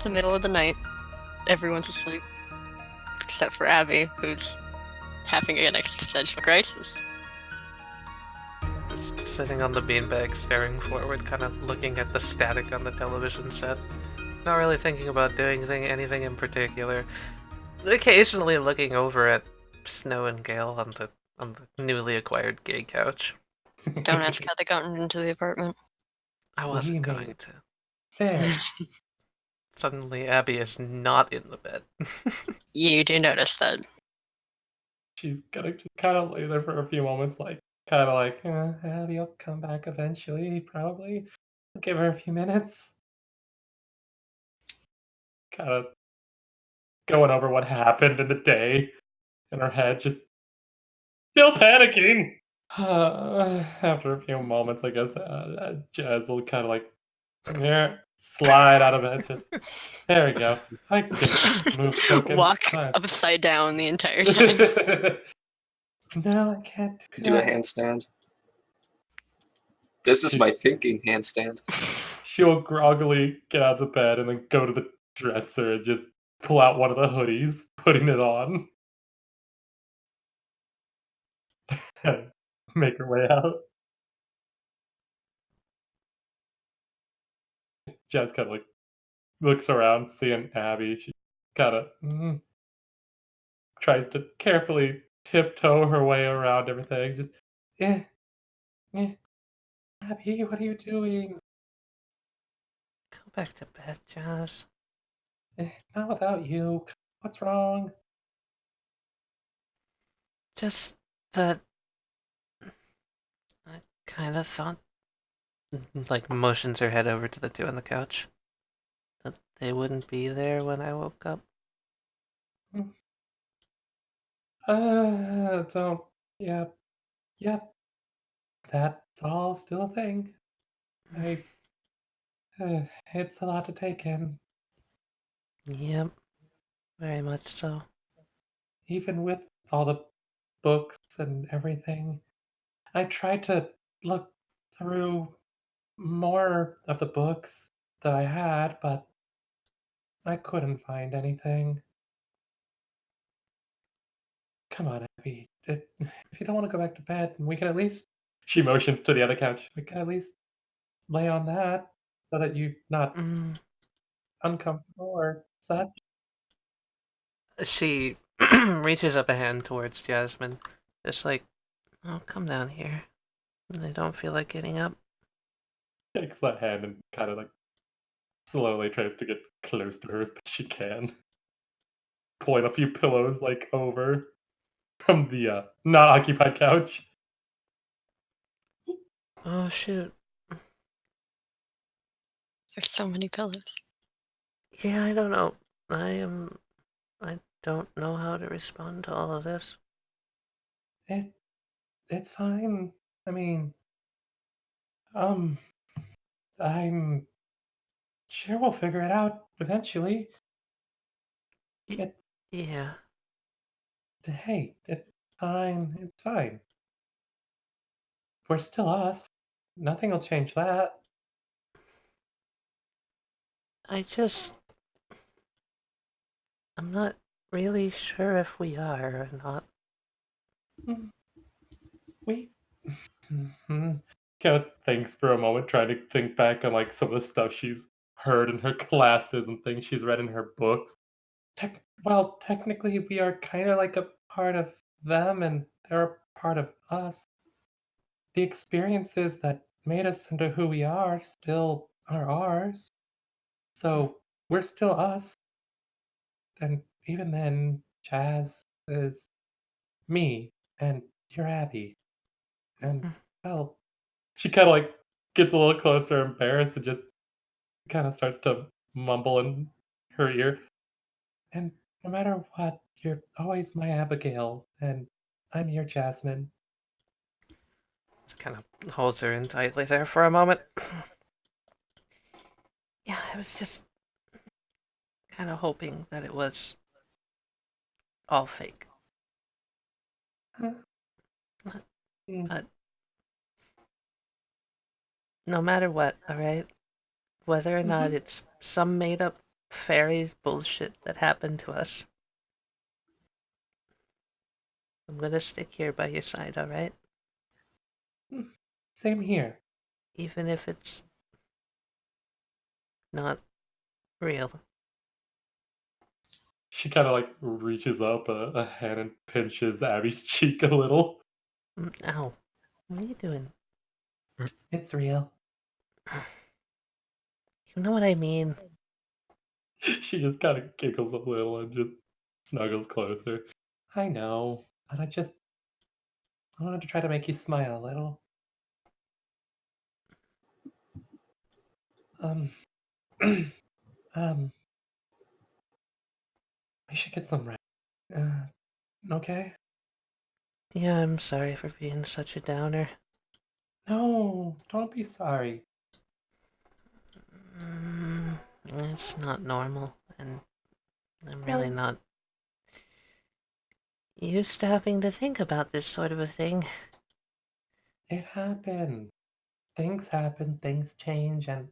the middle of the night. Everyone's asleep. Except for Abby, who's having an existential crisis. Just sitting on the beanbag, staring forward, kind of looking at the static on the television set. Not really thinking about doing anything in particular. Occasionally looking over at Snow and Gale on the newly acquired gay couch. Don't ask how they got into the apartment. I wasn't going to. There. Suddenly, Abby is not in the bed. You do notice that. She's gonna just kind of lay there for a few moments, kind of like, Abby will come back eventually, probably. I'll give her a few minutes. Kind of going over what happened in the day in her head, just still panicking. After a few moments, I guess Jazz will kind of like, slide out of bed. Just, there we go. I can move token. Walk Fine. upside down the entire time. No, I can't Do a handstand. This is my thinking handstand. She'll groggily get out of the bed and then go to the dresser and just pull out one of the hoodies, putting it on. And make her way out. Jazz kind of like looks around, seeing Abby. She kind of tries to carefully tiptoe her way around everything. Just, Abby, what are you doing? Go back to bed, Jazz. Not without you. What's wrong? Just that... I kind of thought... Like, motions her head over to the two on the couch. That they wouldn't be there when I woke up. Don't... Yep. That's all still a thing. It's a lot to take in. Yep. Very much so. Even with all the books and everything, I tried to look through more of the books that I had, but I couldn't find anything. Come on, Abby. If you don't want to go back to bed, we can at least... She motions to the other couch. We can at least lay on that so that you're not uncomfortable or such. She reaches up a hand towards Jasmine. Just like, oh, come down here. I don't feel like getting up. Takes that hand and kind of like slowly tries to get close to her as best she can. Pulling a few pillows like over from the not occupied couch. Oh, shoot. There's so many pillows. Yeah, I don't know. I don't know how to respond to all of this. It's fine. I mean, I'm sure we'll figure it out eventually. Yeah. Hey, it's fine. It's fine. We're still us. Nothing will change that. I'm not really sure if we are or not. We kind of thinks for a moment, trying to think back on like some of the stuff she's heard in her classes and things she's read in her books. Technically, we are kind of like a part of them, and they're a part of us. The experiences that made us into who we are still are ours. So we're still us. And even then, Chaz is me, and you're Abby. And, well, she kind of like gets a little closer, embarrassed, and just kind of starts to mumble in her ear. And no matter what, you're always my Abigail, and I'm your Jasmine. Just kind of holds her in tightly there for a moment. Yeah, I was just kind of hoping that it was all fake. But no matter what, alright? Whether or not it's some made-up fairy bullshit that happened to us. I'm gonna stick here by your side, alright? Same here. Even if it's not real. She kind of like reaches up a hand and pinches Abby's cheek a little. Ow. What are you doing? It's real. You know what I mean? She just kind of giggles a little and just snuggles closer. I know, but I wanted to try to make you smile a little. Um, we should get some rest. Okay? Yeah, I'm sorry for being such a downer. No, don't be sorry. It's not normal, and I'm really not used to having to think about this sort of a thing. It happens. Things happen, things change, and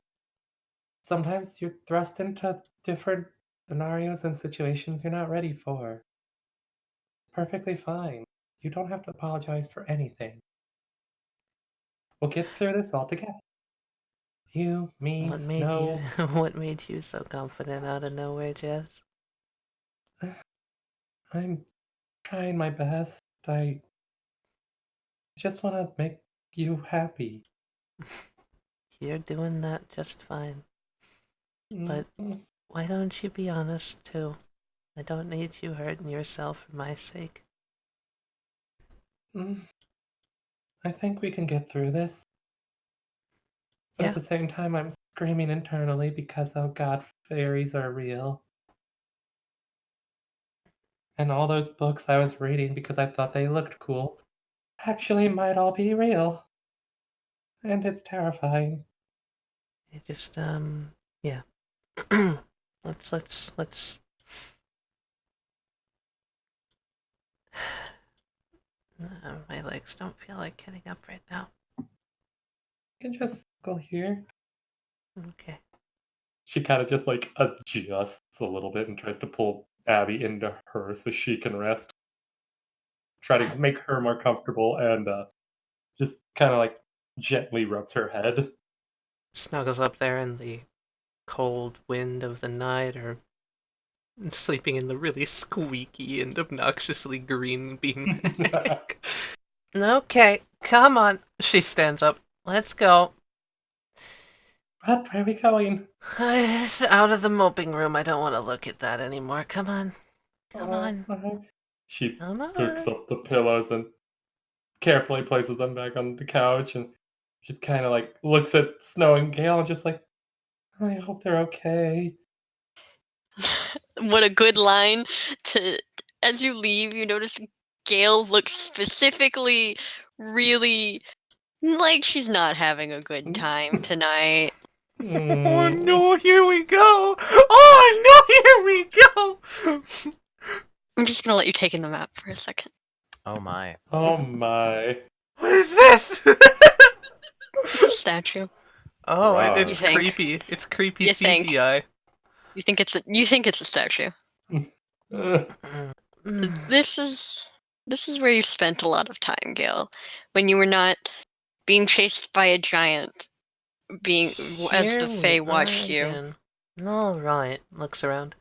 sometimes you're thrust into different scenarios and situations you're not ready for. It's perfectly fine. You don't have to apologize for anything. We'll get through this all together. You, me, What made you Snow. what made you so confident out of nowhere, Jess? I'm trying my best. I just want to make you happy. You're doing that just fine. But Mm, why don't you be honest too? I don't need you hurting yourself for my sake. mm. I think we can get through this. But Yeah. at the same time, I'm screaming internally because, oh god, fairies are real. And all those books I was reading because I thought they looked cool actually might all be real. And it's terrifying. It just yeah. let's my legs don't feel like getting up right now. You can just go here. Okay. She kind of just like adjusts a little bit and tries to pull Abby into her so she can rest. Try to make her more comfortable and just kind of like gently rubs her head. Snuggles up there in the cold wind of the night, or sleeping in the really squeaky and obnoxiously green beanbag. Okay, come on. She stands up. Let's go. But where are we going? It's out of the moping room. I don't want to look at that anymore. Come on. Come on. She Come picks on. up the pillows and carefully places them back on the couch and just kind of like looks at Snow and Gale and just like, I hope they're okay. What a good line to. As you leave, you notice Gail looks specifically really like she's not having a good time tonight. Oh no, here we go! Oh no, here we go! I'm just gonna let you take in the map for a second. Oh my. Oh my. What is this? It's a statue. Oh, Right. it's You think. creepy. It's creepy You think. CGI. You think it's a statue. This is where you spent a lot of time, Gail, when you were not being chased by a giant, as the Fae watched you. Alright, looks around.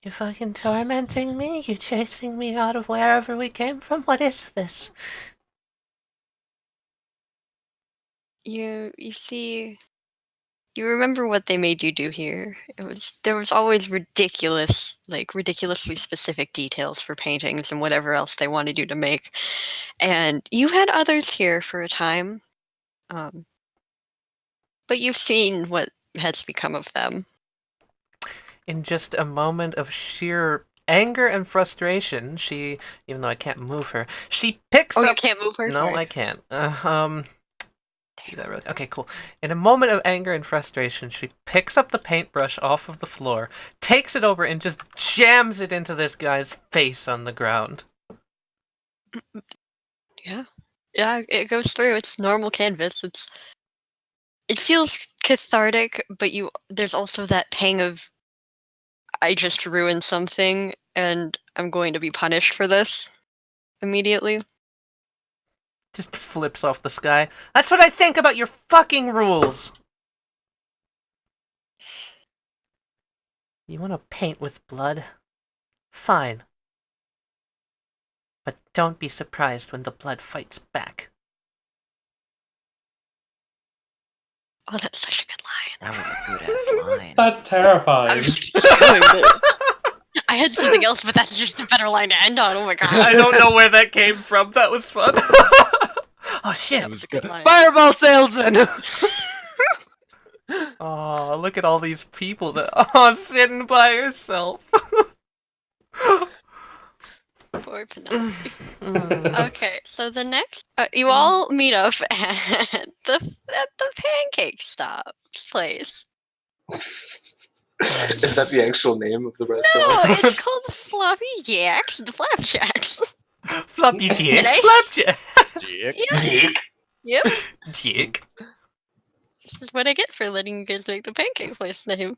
You fucking tormenting me? You chasing me out of wherever we came from? What is this? You see, you remember what they made you do here. There was always ridiculously specific details for paintings and whatever else they wanted you to make. And you had others here for a time. But you've seen what has become of them. In just a moment of sheer anger and frustration, she, even though I can't move her, she picks up... You can't move her? No, Sorry. I can't. Do that really... Okay, cool. In a moment of anger and frustration, she picks up the paintbrush off of the floor, takes it over, and just jams it into this guy's face on the ground. Yeah. Yeah, it goes through. It's normal canvas. It feels cathartic, but there's also that pang of I just ruined something and I'm going to be punished for this immediately. Just flips off the sky. That's what I think about your fucking rules! You want to paint with blood? Fine. But don't be surprised when the blood fights back. Oh, that's such a good line. That was a good-ass line. That's terrifying. I had something else, but that's just a better line to end on. Oh my god. I don't know where that came from. That was fun. Oh shit. That was a good line. Fireball salesman! Oh, look at all these people that sitting by herself. Poor Penelope. Okay, so the next, you all meet up at the pancake stop place. Is that the actual name of the No, restaurant? it's called Floppy Jacks and Flapjacks. Floppy Jake, Today? Flapjack. Yep. Yep. Jake. This is what I get for letting you guys make the pancake place name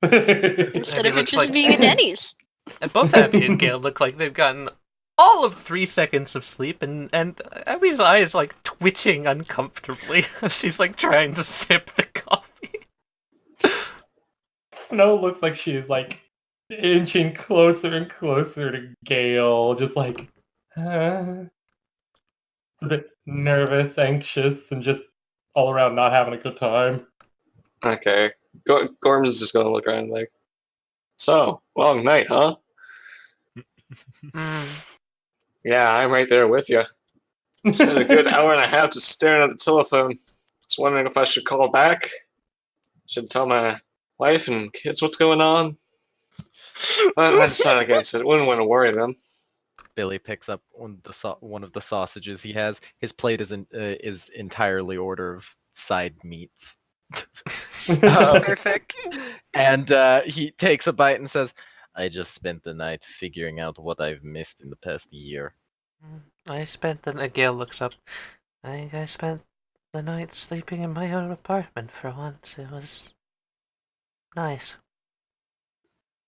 That's instead Abby of it looks just like- being a Denny's. And both Abby and Gail look like they've gotten all of 3 seconds of sleep, and Abby's eye is like twitching uncomfortably as she's like trying to sip the coffee. Snow looks like she is like inching closer and closer to Gale, just like a bit nervous, anxious, and just all around not having a good time. Okay. Gorman's just gonna look around like, so, long night, huh? Yeah, I'm right there with you. Spent a good hour and a half just staring at the telephone. Just wondering if I should call back. Should tell my wife and kids what's going on. But I decided against it. Wouldn't want to worry them. Billy picks up one of the sausages he has. His plate is entirely order of side meats. Perfect. And he takes a bite and says, I just spent the night figuring out what I've missed in the past year. Gail looks up. I think I spent the night sleeping in my own apartment for once. It was nice.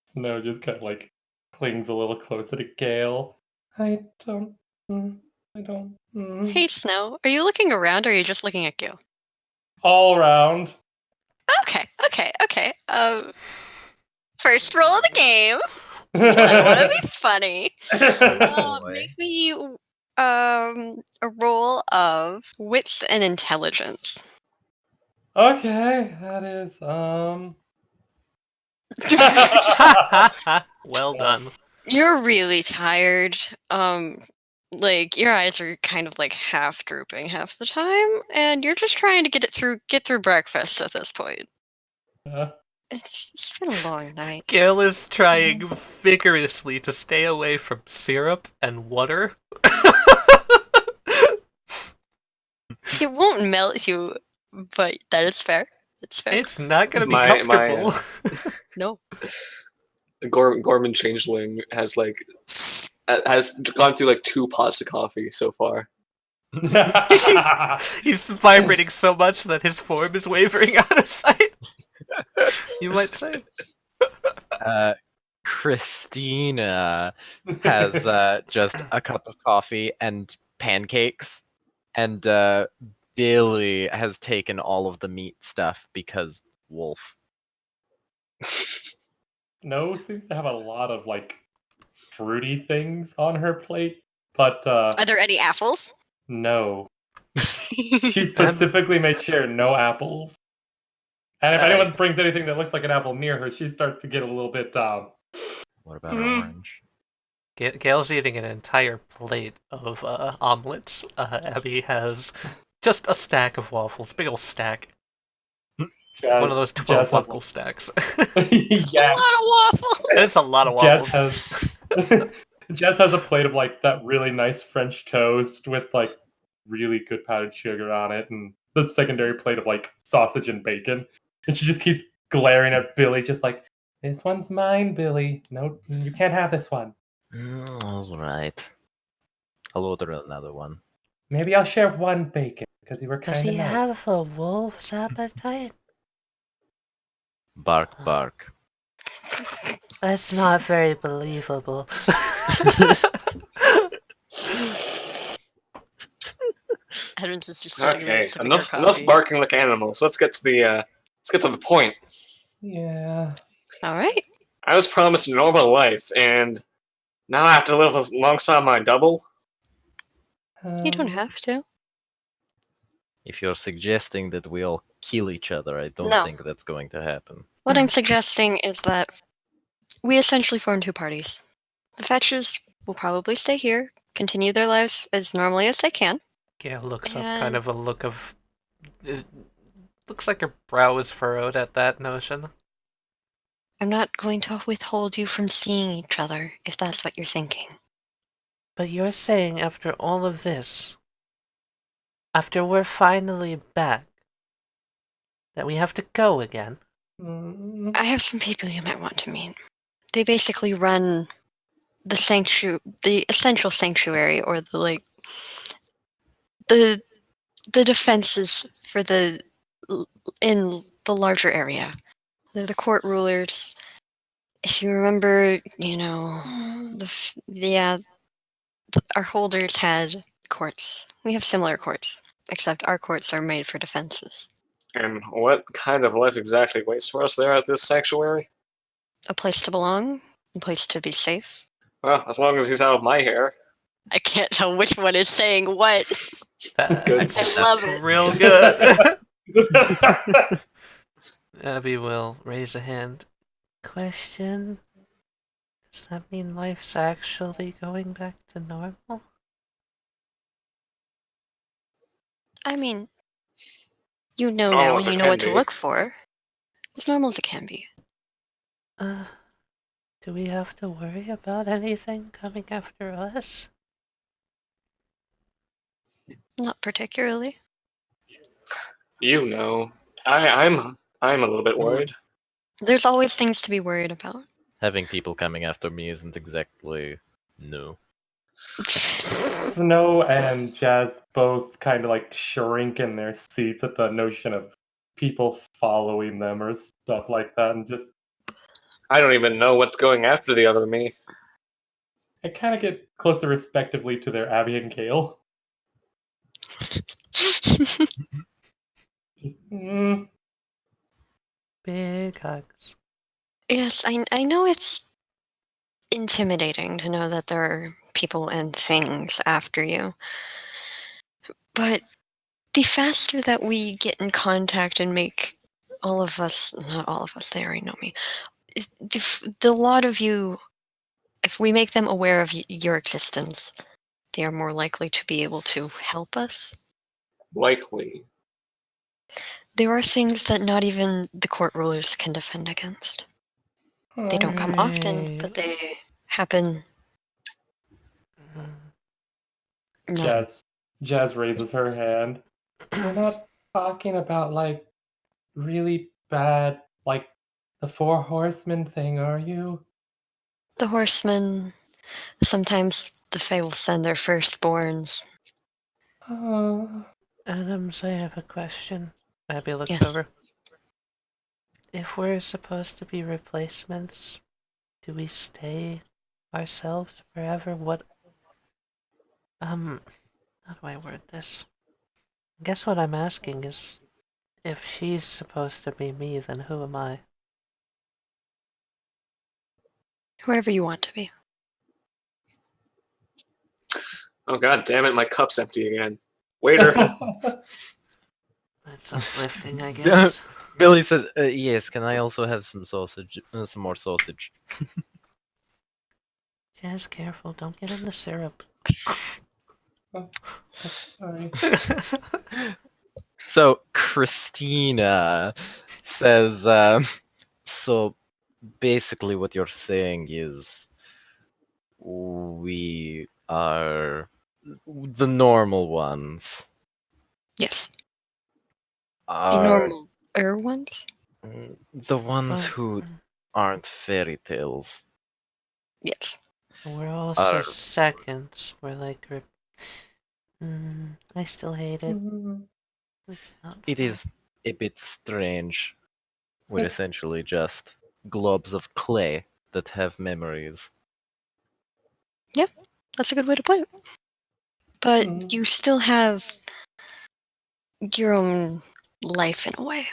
Snow just kind of like clings a little closer to Gale. I don't. Hey, Snow, are you looking around or are you just looking at Gil? All around. Okay. First roll of the game. I want to be funny. boy. Make me a roll of wits and intelligence. Okay, that is Well done. You're really tired. Like your eyes are kind of like half drooping half the time, and you're just trying to get through breakfast at this point. It's been a long night. Gail is trying vigorously to stay away from syrup and water. It won't melt you, but that is fair. It's fair. It's not gonna be My- comfortable. No. Gorman Changeling has has gone through like 2 pots of coffee so far. He's vibrating so much that his form is wavering out of sight. You might say. Christina has just a cup of coffee and pancakes, and Billy has taken all of the meat stuff because wolf. Snow seems to have a lot of like fruity things on her plate, but Are there any apples? no. She specifically made sure no apples. And if anyone brings anything that looks like an apple near her, she starts to get a little bit What about orange? Gail's eating an entire plate of omelets. Abby has just a stack of waffles, big ol' stack. One of those 12 waffle stacks. That's Yeah. a lot of waffles. That's a lot of waffles. Jess has a plate of like that really nice French toast with like really good powdered sugar on it, and the secondary plate of like sausage and bacon. And she just keeps glaring at Billy, just like, "This one's mine, Billy. No, you can't have this one. All right. I'll order another one. Maybe I'll share one bacon because you were kind of nice." a wolf's appetite? Bark, bark. That's not very believable. Adams is just sitting there Okay, sipping her enough coffee. barking like animals. Let's get to the point. Yeah. All right. I was promised a normal life, and now I have to live alongside my double. You don't have to. If you're suggesting that we all kill each other, I don't No. think that's going to happen. What I'm suggesting is that we essentially form two parties. The fetchers will probably stay here, continue their lives as normally as they can. Gail looks up, And- kind of a look of. It looks like her brow is furrowed at that notion. I'm not going to withhold you from seeing each other, if that's what you're thinking. But you're saying after all of this, after we're finally back, that we have to go again? I have some people you might want to meet. They basically run the essential sanctuary, or the defenses for in the larger area. They're the court rulers. If you remember, our holders had courts. We have similar courts, except our courts are made for defenses. And what kind of life exactly waits for us there at this sanctuary? A place to belong, a place to be safe. Well, as long as he's out of my hair. I can't tell which one is saying what. Good. I love it. Real good. Abby will raise a hand. Question? Does that mean life's actually going back to normal? I mean, you know Normal now as and it you know can what to be. look for. As normal as it can be. Do we have to worry about anything coming after us? Not particularly. You know, I'm a little bit worried. There's always things to be worried about. Having people coming after me isn't exactly new. Snow and Jazz both kind of like shrink in their seats at the notion of people following them or stuff like that, and just I don't even know what's going after the other me. I kind of get closer respectively to their Abby and Kale. Just, Big hugs. Yes, I know it's intimidating to know that there are people and things after you. But the faster that we get in contact and make all of us, not all of us, they already know me, the lot of you, if we make them aware of your existence, they are more likely to be able to help us. Likely. There are things that not even the court rulers can defend against. They don't come often, but they happen. No. Jazz raises her hand. We're not talking about like really bad, like the Four Horsemen thing, are you? The horsemen, sometimes the Fae will send their firstborns. Adams, I have a question. Abby looks Yes. over. If we're supposed to be replacements, do we stay ourselves forever? How do I word this? I guess what I'm asking is, if she's supposed to be me, then who am I? Whoever you want to be. Oh god damn it, my cup's empty again. Waiter. That's uplifting, I guess. Billy says, yes, can I also have some sausage? Some more sausage. Jazz, careful, don't get in the syrup. Sorry. So Christina says, so basically what you're saying is we are the normal ones. Yes. The Are normal ones? the ones But who aren't fairy tales. Yes. we're also Are- seconds. We're like, I still hate it. It's not It fun. is a bit strange. We're It's- essentially just globs of clay that have memories. That's a good way to put it. But Mm. you still have your own life in a way.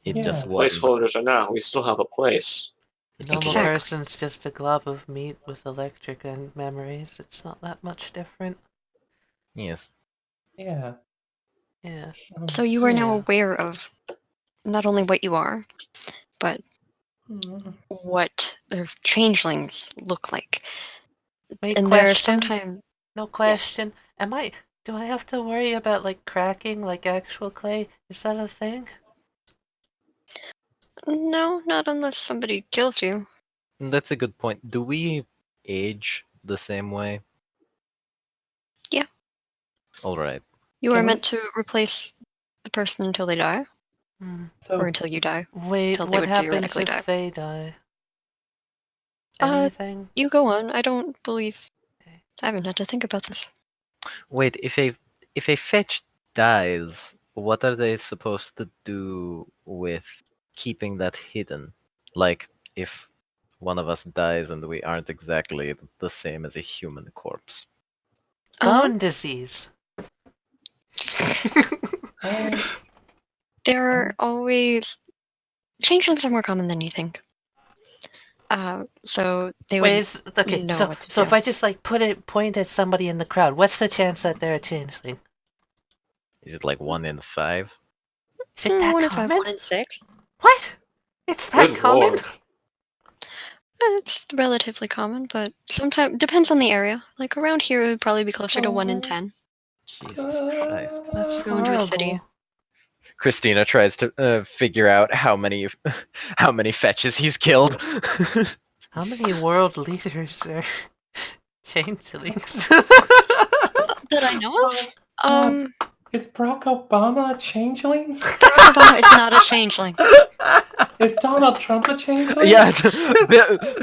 It Yeah. just wasn't. Placeholders are now. We still have a place. A normal Exactly. person's just a glob of meat with electric and memories. It's not that much different. Yes. Yeah. Yeah. So you are now Yeah. aware of not only what you are, but Mm. what the changelings look like. Wait, And there are question? sometimes... No question. Do I have to worry about, like, cracking like actual clay? Is that a thing? No, not unless somebody kills you. That's a good point. Do we age the same way? Yeah. Alright. You are Can we meant to replace the person until they die, Hmm. or So until you die. Wait, Till they what would happens theoretically if die. they die? Uh, Anything? You go on. I don't believe... Okay. I haven't had to think about this. Wait, if a fetch dies, what are they supposed to do with keeping that hidden? Like, if one of us dies and we aren't exactly the same as a human corpse. Bone disease. There are always... Changelings are more common than you think. So they would Okay, know so what to so do. if I just like point at somebody in the crowd, what's the chance that they're a changeling? Is it like 1 in 5? Is it that 1 in 5, common? 1 in 6. What? It's that Good common? lord. It's relatively common, but sometimes depends on the area. Like around here, it would probably be closer to 1 in 10. Jesus Christ. That's Go into a city. horrible. Christina tries to figure out how many how many fetches he's killed. How many world leaders are changelings? That I know of? Is Barack Obama a changeling? Barack Obama is not a changeling. Is Donald Trump a changeling? Yeah,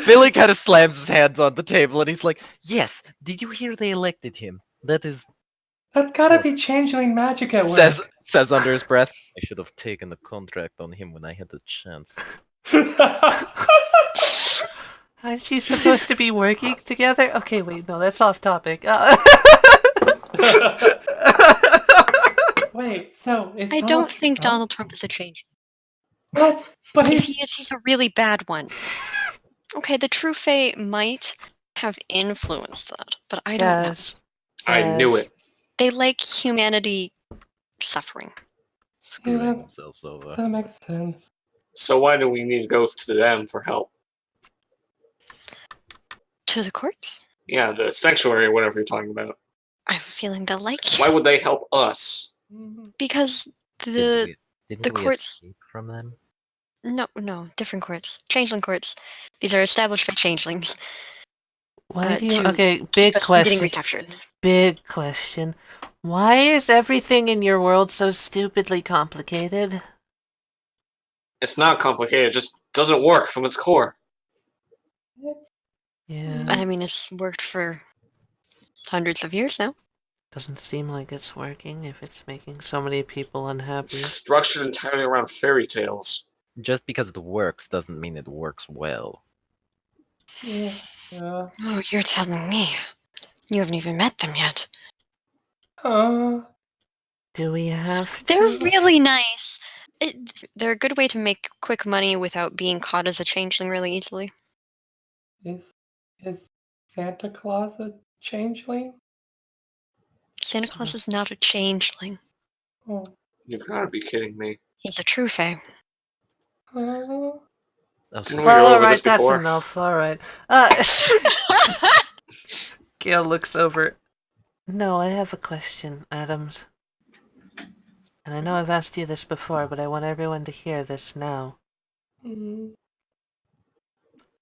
Billy kind of slams his hands on the table and he's like, "Yes, did you hear they elected him? That is That's gotta be changeling magic at work. says under his breath. I should have taken the contract on him when I had the chance." Aren't you supposed to be working together? Okay, wait, no, that's off topic. Wait, so is I Donald don't think Trump? Donald Trump is a changeling. What? But If he's he is, he's a really bad one. Okay, the true Fae might have influenced that, but I don't know. Yes. I knew it. They like humanity suffering. Screwing Yeah. themselves over. that makes sense. So why do we need to go to them for help? To the courts? Yeah, the sanctuary or whatever you're talking about. I have a feeling they'll like you. Why would they help us? Because the Didn't we courts... escape from them? No, different courts. Changeling courts. These are established by changelings. Why do you? To Okay, keep big us from getting question. recaptured. Big question. Why is everything in your world so stupidly complicated? It's not complicated, it just doesn't work from its core. Yeah, I mean, it's worked for hundreds of years now. doesn't seem like it's working if it's making so many people unhappy. It's structured entirely around fairy tales. Just because it works doesn't mean it works well. Yeah. Oh, you're telling me. You haven't even met them yet. Do we have They're to? really nice. They're a good way to make quick money without being caught as a changeling really easily. Is Santa Claus a changeling? Santa Claus is not a changeling. Oh. You've got to be kidding me. He's a true Fae. Oh, Didn't so we Well, go over alright, this that's before? enough. Alright. Gail looks over. No, I have a question, Adams. And I know I've asked you this before, but I want everyone to hear this now.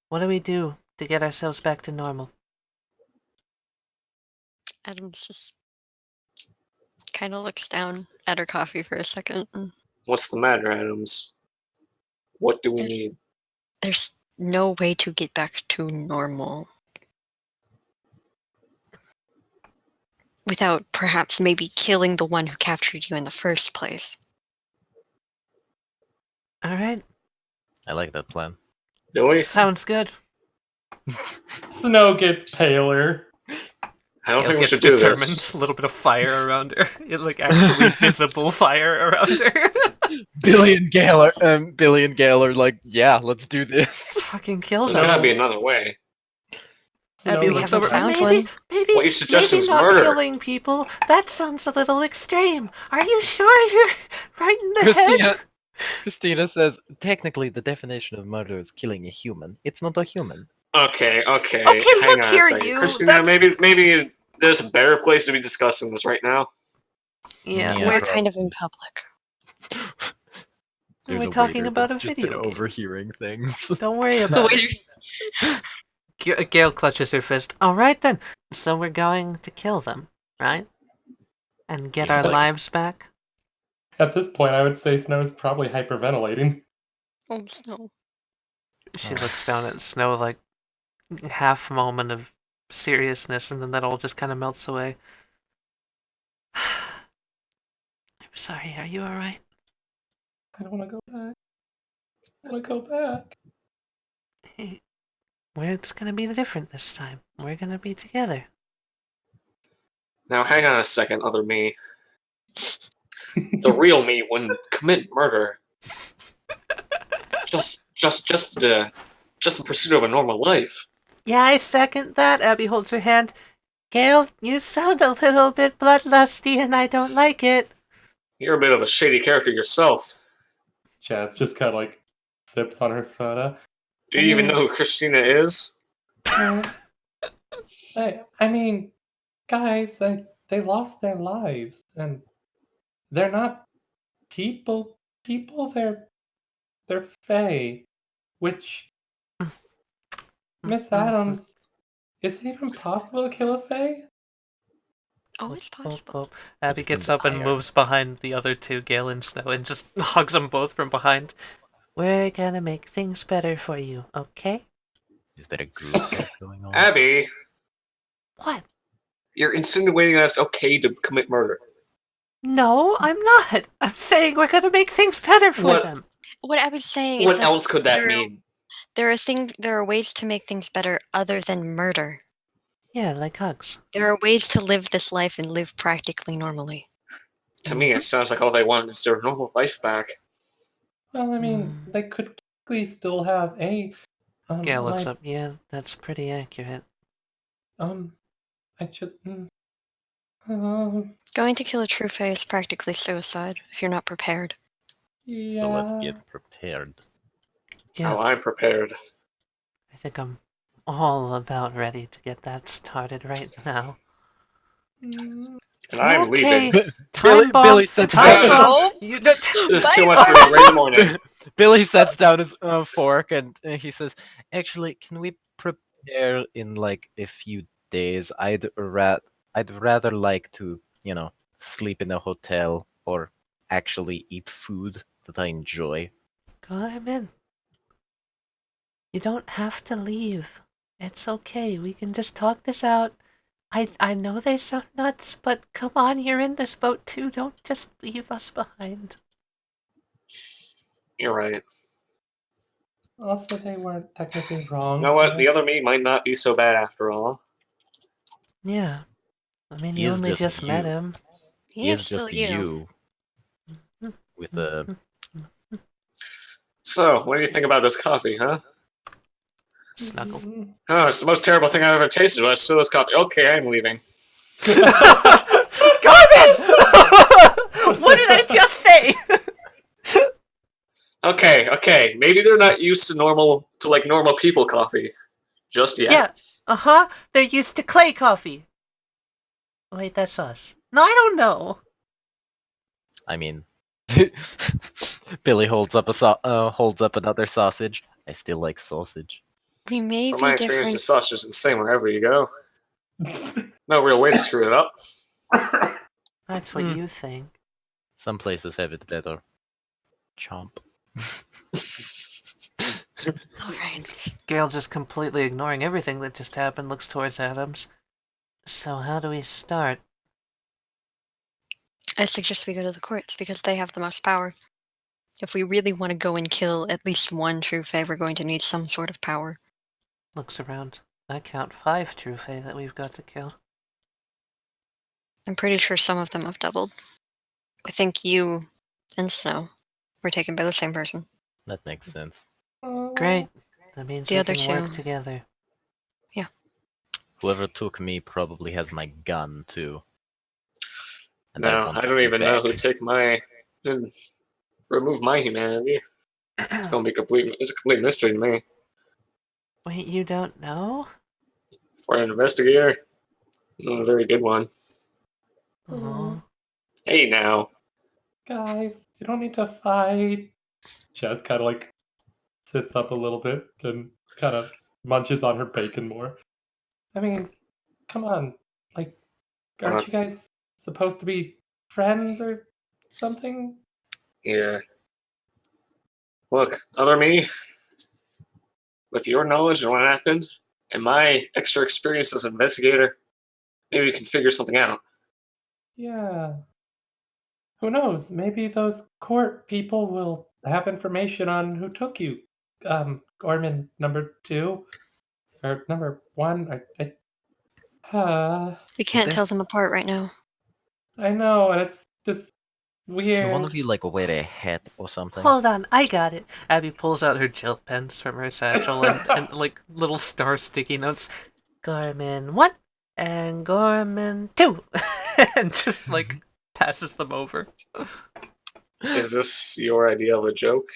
What do we do to get ourselves back to normal? Adams just kind of looks down at her coffee for a second. And What's the matter, Adams? What do we There's- need? there's no way to get back to normal without perhaps maybe killing the one who captured you in the first place. All right. I like that plan. Billy? Sounds good. Snow gets paler. I don't Gail think we gets should do determined. this. A little bit of fire around her. Like actually visible fire around her. Billy and Gail are like, yeah, let's do Let's this. fucking kill There's them. gotta be another way. Abby Snow looks gets over. haven't found Maybe, one. maybe, What you suggest maybe is not murder. killing people. That sounds a little extreme. Are you sure you're right in the head? Christina says, technically, the definition of murder is killing a human. It's not a human. Okay. Okay, Hang look on here, a second. you. Christina, That's- maybe there's a better place to be discussing this right now. Yeah. Yeah. We're We're, kind of in public. There's we're a talking waiter about a that's just video been game. overhearing things. Don't worry The about waiter. it. Gail clutches her fist. All right then. So we're going to kill them, right? And get Seems our like- lives back. At this point, I would say Snow's probably hyperventilating. Oh, no. She looks down at Snow like half moment of seriousness, and then that all just kind of melts away. I'm sorry. Are you all right? I don't want to go back. I want to go back. Hey, it's gonna be different this time. We're gonna be together. Now, hang on a second, other me. The real me wouldn't commit murder. Just in pursuit of a normal life. Yeah, I second that. Abby holds her hand. Gail, you sound a little bit bloodlusty, and I don't like it. You're a bit of a shady character yourself. Jazz just kind of like sips on her soda. Do you even know who Christina is? I mean, guys, they lost their lives, and they're not people. They're fae. Which, Miss Addams, is it even possible to kill a fae? Oh, it's possible. Abby Just gets need up and iron. moves behind the other two, Gail and Snow, and just hugs them both from behind. We're gonna make things better for you, okay? Is there a group chat going on? Abby, What? you're insinuating that it's okay to commit murder. No, I'm not. I'm saying we're gonna make things better for What- them. What I was saying is What that else could that there- mean? there are ways to make things better other than murder. Yeah, like hugs. There are ways to live this life and live practically normally. To me, it sounds like all they want is their normal life back. Well, I mean, they could technically still have a Gail looks life. up. Yeah, that's pretty accurate. I should. Going to kill a true fae is practically suicide if you're not prepared. Yeah. So let's get prepared. Yeah, Oh, I'm prepared. I think I'm all about ready to get that started right now. Mm, And I'm Okay. leaving. Time bomb. Billy sets Time down. bomb. You know, This is too much for a late morning. Billy sets down his fork and he says, "Actually, can we prepare in like a few days? I'd rather like to, sleep in a hotel or actually eat food that I enjoy." Gorman, you don't have to leave. It's okay. We can just talk this out. I know they sound nuts, but come on, you're in this boat too. Don't just leave us behind. You're right. Also, they weren't technically wrong. You know what? The other me might not be so bad after all. Yeah. I mean, He you is only just just met you. him. He is just you with a So, what do you think about this coffee, huh? Snuggle. Oh, it's the most terrible thing I've ever tasted. But I still this coffee. Okay, I'm leaving. Gorman! What did I just say? Okay. Maybe they're not used to normal people coffee just yet. Yeah. Uh-huh. They're used to clay coffee. Wait, that's us. No, I don't know. I mean, Billy holds up another sausage. I still like sausage. We may From be my experience, the different. sausage is the same wherever you go. No real way to screw it up. That's what you think. Some places have it better. Chomp. Alright. Gail, just completely ignoring everything that just happened, looks towards Addams. So how do we start? I suggest we go to the courts because they have the most power. If we really want to go and kill at least one true fae, we're going to need some sort of power. Looks around. I count 5 true fae that we've got to kill. I'm pretty sure some of them have doubled. I think you and Snow were taken by the same person. That makes sense. Great. That means The we other can work two. together. Whoever took me probably has my gun too. And No, want I it don't even know who back. take my who remove my humanity. It's gonna be it's a complete mystery to me. Wait, you don't know? For an investigator, not a very good one. Oh. Hey now. Guys, you don't need to fight. Jazz kind of like sits up a little bit and kind of munches on her bacon more. I mean, come on. Like, aren't you guys supposed to be friends or something? Yeah. Look, other me, with your knowledge of what happened, and my extra experience as an investigator, maybe we can figure something out. Yeah. Who knows? Maybe those court people will have information on who took you. Gorman number 2 or number 1. We can't tell them apart right now. I know, and it's just weird. Can one of you like wear a hat or something? Hold on, I got it. Abby pulls out her gel pens from her satchel and like little star sticky notes. Gorman 1 and Gorman 2. And just like passes them over. Is this your idea of a joke?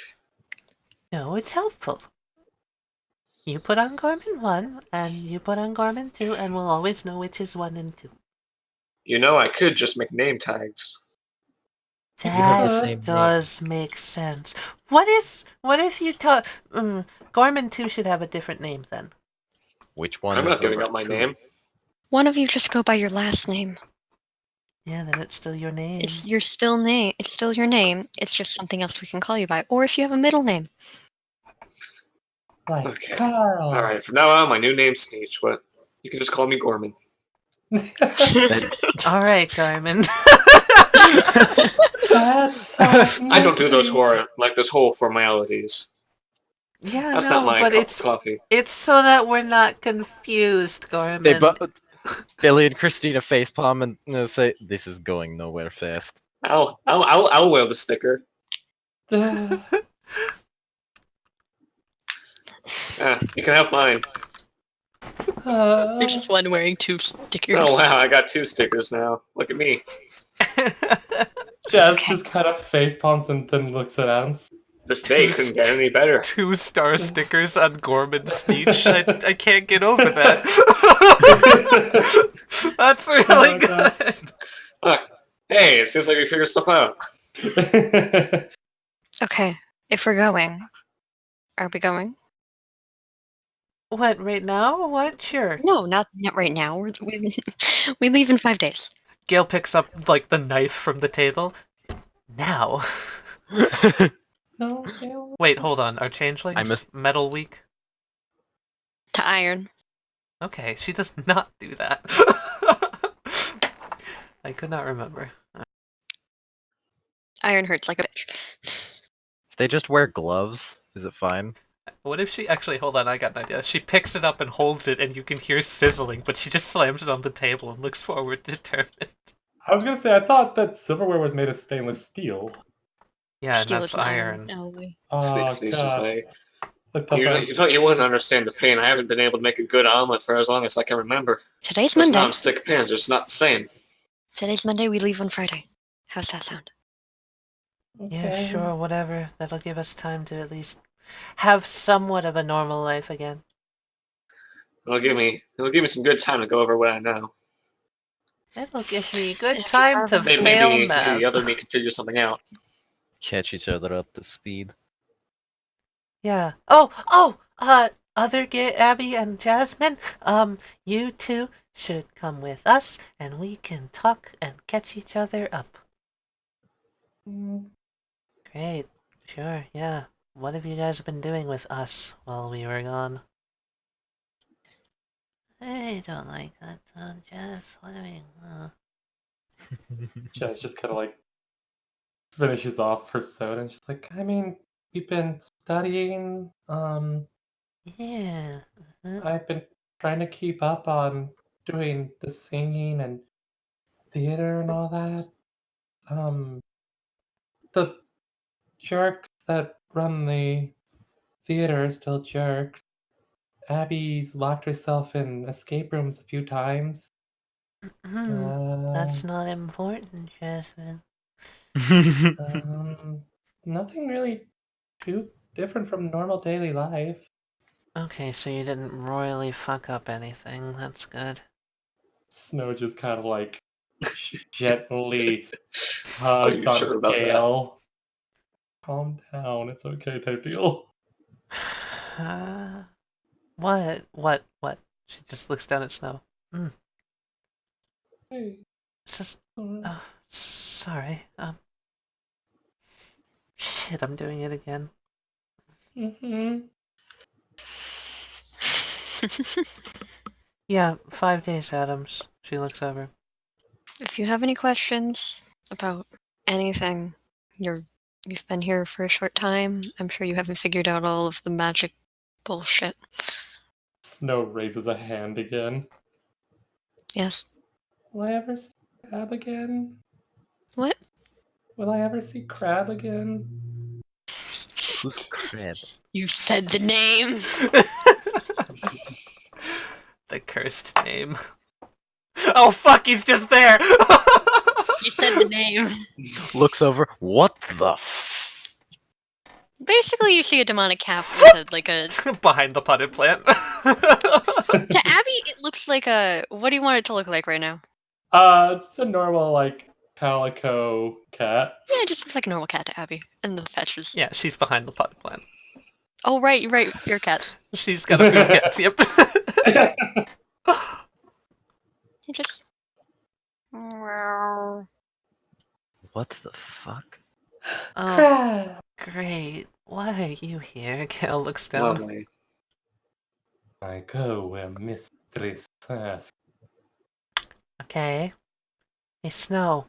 No, it's helpful. You put on Gorman 1 and you put on Gorman 2 and we'll always know which is 1 and 2. You know, I could just make name tags. You have the That same does make sense. What if you tell Gorman 2 should have a different name then? Which one I'm is not giving number up my 2? name. One of you just go by your last name. Yeah, then it's still your name. It's your still name. It's still your name. It's just something else we can call you by. Or if you have a middle name. Like Okay. Carl. All right, from now on, my new name's Sneatch, but you can just call me Gorman. All right, Gorman. That's so I don't do those amazing. those whole formalities. Yeah, That's no, not my but cup of coffee. it's so that we're not confused, Gorman. They both Billy and Christina facepalm and say, "This is going nowhere fast." I'll wear the sticker. Yeah, you can have mine. There's just one wearing 2 stickers. Oh wow, I got 2 stickers now. Look at me. Jazz just kind of face palms and then looks at Adams. This day couldn't get any better. 2-star stickers on Gorman Sneatch. I can't get over that. That's really good. Look, hey, it seems like we figured stuff out. Okay, if we're going, are we going? What, right now? What? Sure. No, not right now. We leave in 5 days. Gail picks up, like, the knife from the table. Now. No, Gail. Wait, hold on. Are changelings metal weak? To iron. Okay, she does not do that. I could not remember. Iron hurts like a bitch. If they just wear gloves, is it fine? What if she actually, hold on, I got an idea. She picks it up and holds it and you can hear sizzling, but she just slams it on the table and looks forward determined. I was gonna say I thought that silverware was made of stainless steel. Yeah, Steel and that's is an iron. alloy. Oh Sneatch is god. like, you thought you wouldn't understand the pain. I haven't been able to make a good omelet for as long as I can remember. Today's Those Monday. non-stick pans are just not the same. Today's Monday, we leave on Friday. How's that sound? Yeah, sure, whatever. That'll give us time to at least have somewhat of a normal life again. It'll give me some good time to go over what I know. It'll give me good If you time have to a- fail Maybe math. the other me can figure something out. Catch each other up to speed. Yeah. Other Abby and Jasmine, you two should come with us and we can talk and catch each other up. Great. Sure, yeah. What have you guys been doing with us while we were gone? I don't like that tone, Jess. What do you mean? Jazz just kind of like finishes off her soda and she's like, I mean, we've been studying. Yeah. I've been trying to keep up on doing the singing and theater and all that. The jerks that run the theater are still jerks. Abby's locked herself in escape rooms a few times. That's not important, Jasmine. Nothing really too different from normal daily life. Okay, so you didn't royally fuck up anything. That's good. Snow just kind of like gently Are hugs you on sure about that? Gale. Calm down, it's okay type deal. What? She just looks down at Snow. Hey. Sorry. Shit, I'm doing it again. Yeah, 5 days, Addams. She looks over. If you have any questions about anything, you've been here for a short time. I'm sure you haven't figured out all of the magic bullshit. Snow raises a hand again. Yes. Will I ever see Crab again? What? Will I ever see Crab again? Who's Crab? You said the name. The cursed name. Oh fuck, he's just there! You said the name. Looks over. What the Basically, you see a demonic cat with a Behind the potted plant. To Abby, it looks like a. What do you want it to look like right now? It's a normal, like, calico cat. Yeah, it just looks like a normal cat to Abby. And the fetches. Yeah, she's behind the potted plant. Oh, right, your cats. She's got a food cats, yep. You just. What the fuck? Oh, Crab! great. Why are you here? Gale looks down. Lovely. I go where mistress asks. Okay. Hey, Snow.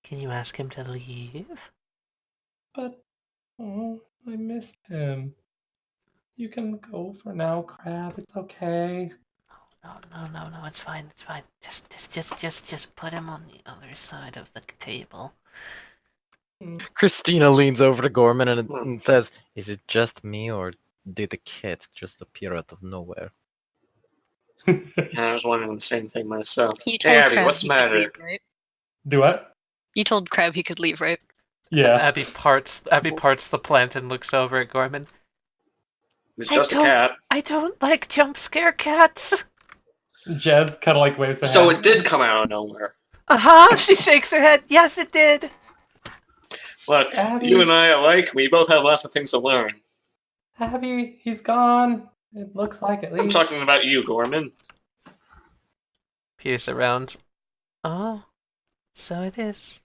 Can you ask him to leave? But, oh, I missed him. You can go for now, Crab. It's okay. No, it's fine, it's fine. Just put him on the other side of the table. Christina leans over to Gorman and says, "Is it just me, or did the cat just appear out of nowhere?" I was wondering the same thing myself. You told Hey, Abby, Crab what's the he could matter? leave, right? Do what? You told Crab he could leave, right? Yeah. Abby parts the plant and looks over at Gorman. It's just a cat. I don't like jump scare cats. Jez kind of like waves her So hand. it did come out of nowhere. She shakes her head. Yes, it did. Look, Abby. you and I alike, we both have lots of things to learn. Abby, he's gone. It looks like at I'm least. talking about you, Gorman. Peers around. Oh, so it is.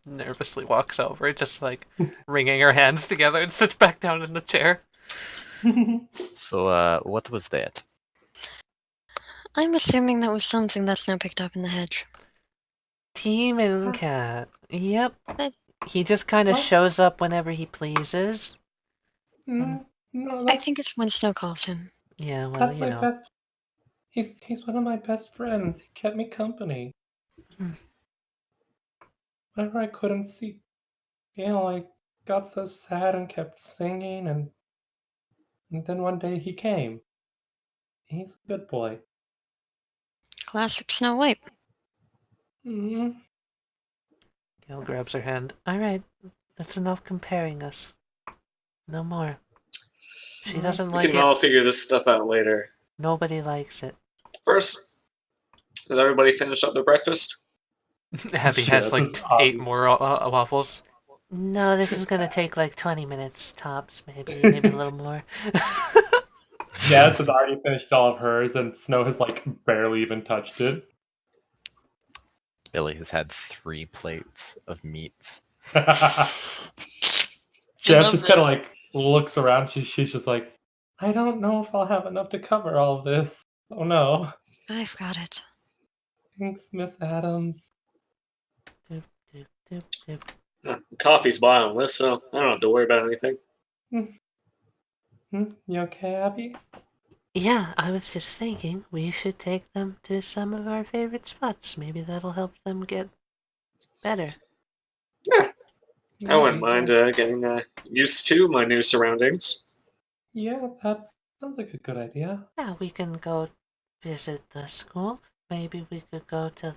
Nervously walks over, just like wringing her hands together and sits back down in the chair. So, what was that? I'm assuming that was something that's now picked up in the hedge. Demon cat. Yep. That- He just kind of What? shows up whenever he pleases. No, I think it's when Snow calls him. Yeah, well, that's you my know. best. He's one of my best friends. He kept me company. Whenever I couldn't see, I got so sad and kept singing, and then one day he came. He's a good boy. Classic Snow White. Mm-hmm. Gail grabs her hand. Alright, that's enough comparing us. No more. She doesn't We like can it. all figure this stuff out later. Nobody likes it. First, does everybody finish up their breakfast? Abby Yeah, has like this is 8 more waffles. No, this is gonna take like 20 minutes tops, maybe a little more. Jess has already finished all of hers, and Snow has like barely even touched it. Billy has had 3 plates of meats. Jess love just kind of like looks around. She's just like, I don't know if I'll have enough to cover all of this. Oh no. I've got it. Thanks, Miss Addams. Doop, doop. The coffee's bottomless, so I don't have to worry about anything. You okay, Abby? Yeah, I was just thinking we should take them to some of our favorite spots. Maybe that'll help them get better. Yeah, I wouldn't Maybe. mind getting used to my new surroundings. Yeah, that sounds like a good idea. Yeah, we can go visit the school. Maybe we could go to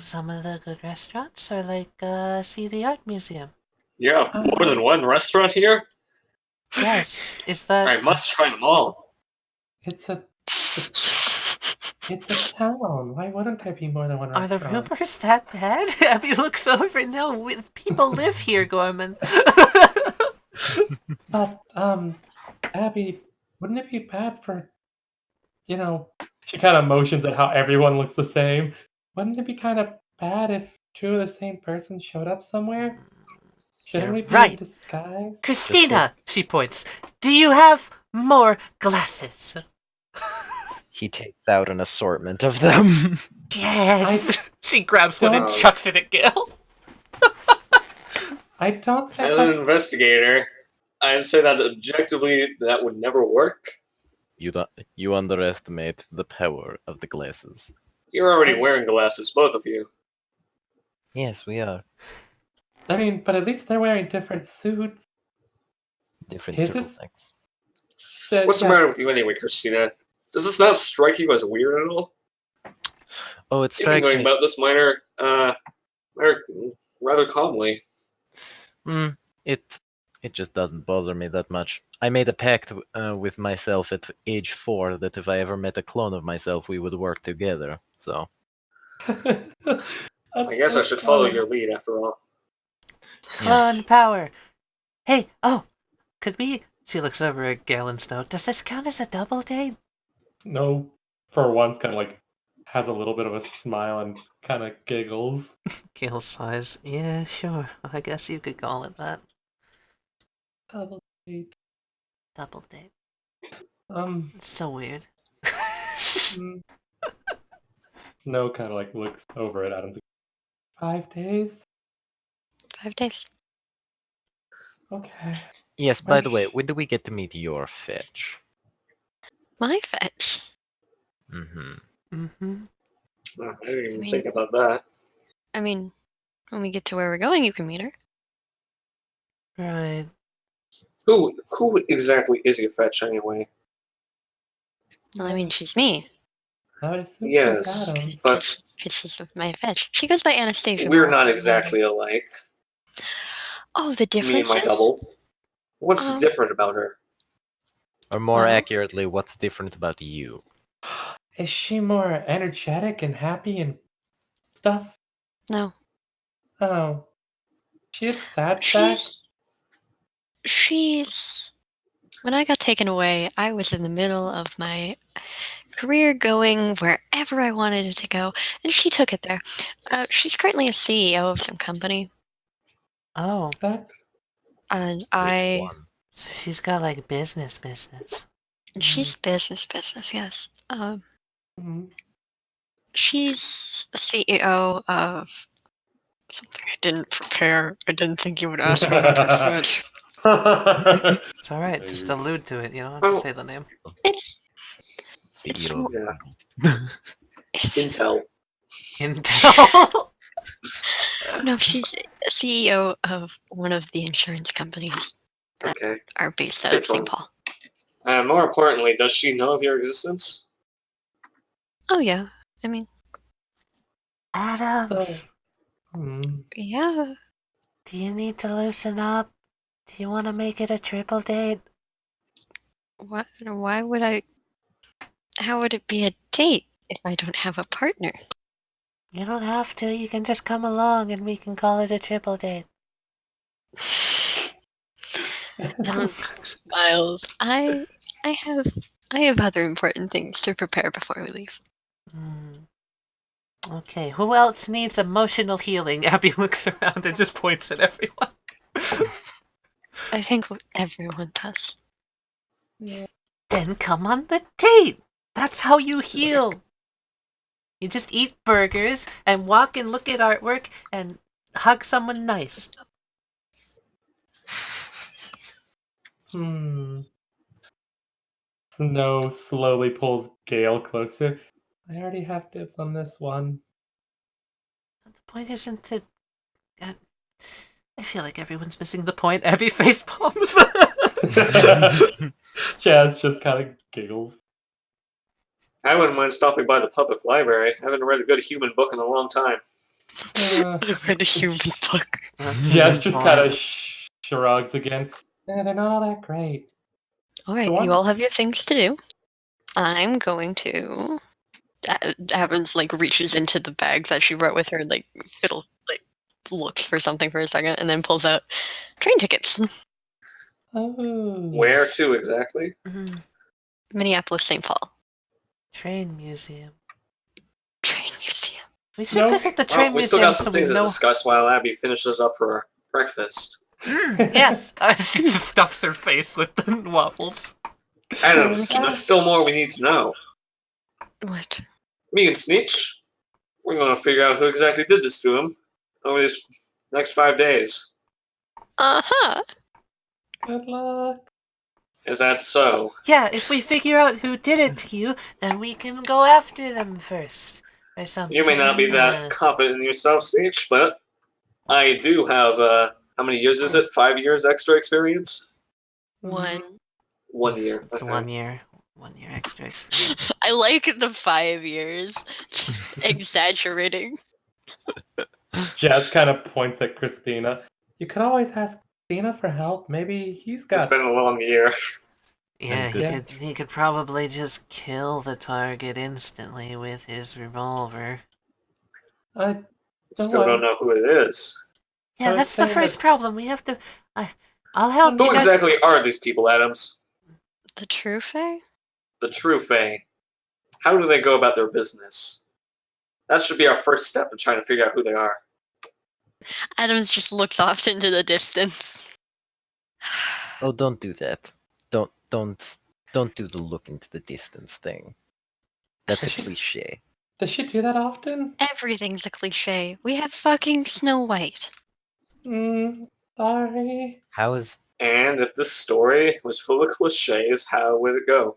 some of the good restaurants, or see the art museum. You have more than one restaurant here? Yes, is I that? must try them all. It's a town. Why wouldn't there be more than one Are the restaurant? rumors that bad? Abby looks over. No, people live here, Gorman. But, Abby, wouldn't it be bad for, she kind of motions at how everyone looks the same. Wouldn't it be kind of bad if two of the same person showed up somewhere? Shouldn't we be in Right. disguise? Christina, she points. Do you have more glasses? He takes out an assortment of them. Yes. She grabs one and don't- chucks it at Gail. I don't think As an investigator, I'd say that objectively that would never work. You underestimate the power of the glasses. You're already wearing glasses, both of you. Yes, we are. I mean, but at least they're wearing different suits. Different His is- turtlenecks. What's the matter with you anyway, Christina? Does this not strike you as weird at all? Oh, it You've been strikes going me. about this rather calmly. It just doesn't bother me that much. I made a pact with myself at age 4 that if I ever met a clone of myself, we would work together. So I guess I should follow your lead after all. Clone power. Hey, could we? She looks over at Gail and Snow. Does this count as a double date? No, for once, kind of has a little bit of a smile and kind of giggles. Gail sighs. Yeah, sure. I guess you could call it that. Double date. Double date. Um, It's so weird. Snow kind of looks over at Adams. 5 days? 5 days. Okay. yes. By the way, when do we get to meet your fetch? My fetch. Mm-hmm. I didn't even I mean- think about that. I mean, when we get to where we're going, you can meet her. Right. Who exactly is your fetch anyway? Well, I mean, she's me. I would assume Yes, she's Adams. but She's my fetch. She goes by Anastasia. we're more not often. exactly alike. Oh, the Me and difference my double. What's Um, different about her? Or more Well- accurately, what's different about you? Is she more energetic and happy and stuff? No. Oh. She is sad sack? She's... When I got taken away, I was in the middle of my career going wherever I wanted it to go, and she took it there. She's currently a CEO of some company, Oh, That's and Which one? so she's got business. and she's business, yes. mm, She's a CEO of something I didn't prepare. I didn't think you would ask about her fetch. It's alright, just allude to it. You don't have to Oh. say the name. It's CEO. Yeah. Intel. Intel. no, she's a CEO of one of the insurance companies Okay. are based out of St. Paul. More importantly, does she know of your existence? Oh yeah, I mean, Adams, yeah. do you need to loosen up? Do you want to make it a triple date? What? Why would I? How would it be a date if I don't have a partner? You don't have to. You can just come along and we can call it a triple date. Miles, I have other important things to prepare before we leave. Okay, who else needs emotional healing? Abby looks around and just points at everyone. I think everyone does. Then come on the date. That's how you heal. You just eat burgers and walk and look at artwork and hug someone nice. Snow slowly pulls Gale closer. I already have dibs on this one. The point isn't to... I feel like everyone's missing the point. Abby face palms. Jazz just kind of giggles. I wouldn't mind stopping by the public library. I haven't read a good human book in a long time. I read a human book. Jazz just kind of shrugs again. Yeah, they're not all that great. Alright, you all have your things to do. I'm going to... Addams, like, reaches into the bag that she brought with her, like, fiddle, like, looks for something for a second, and then pulls out train tickets. Oh. Where to exactly? Minneapolis, St. Paul. Train museum. Train museum. We should visit the train we museum still got so some we things to know... discuss while Abby finishes up her breakfast. Yes! She stuffs her face with the waffles. Adams, there's still more we need to know. What? Me and Sneatch, we're going to figure out who exactly did this to him over these next 5 days. Uh-huh. Good luck. Is that so? Yeah, if we figure out who did it to you, then we can go after them first. Or something. You may not be that confident in yourself, Sneatch, but I do have, how many years is it? 5 years extra experience? 1. 1 year. It's Okay. 1 year. 1 year extra experience. I like the 5 years. Exaggerating. Jazz kind of points at Christina. You could always ask Christina for help. Maybe he's got... It's been a long year. Yeah, good. he could probably just kill the target instantly with his revolver. I Still don't know who it is. Yeah, I was that's the saying first that- problem. We have to... I'll help Who you guys. exactly are these people, Adams? The true Fae? The true Fae. How do they go about their business? That should be our first step in trying to figure out who they are. Adams just looks off into the distance. Oh, don't do that. Don't do the look into the distance thing. That's a cliche. Does she do that often? Everything's a cliche. We have fucking Snow White. Sorry. How is And if this story was full of cliches, how would it go?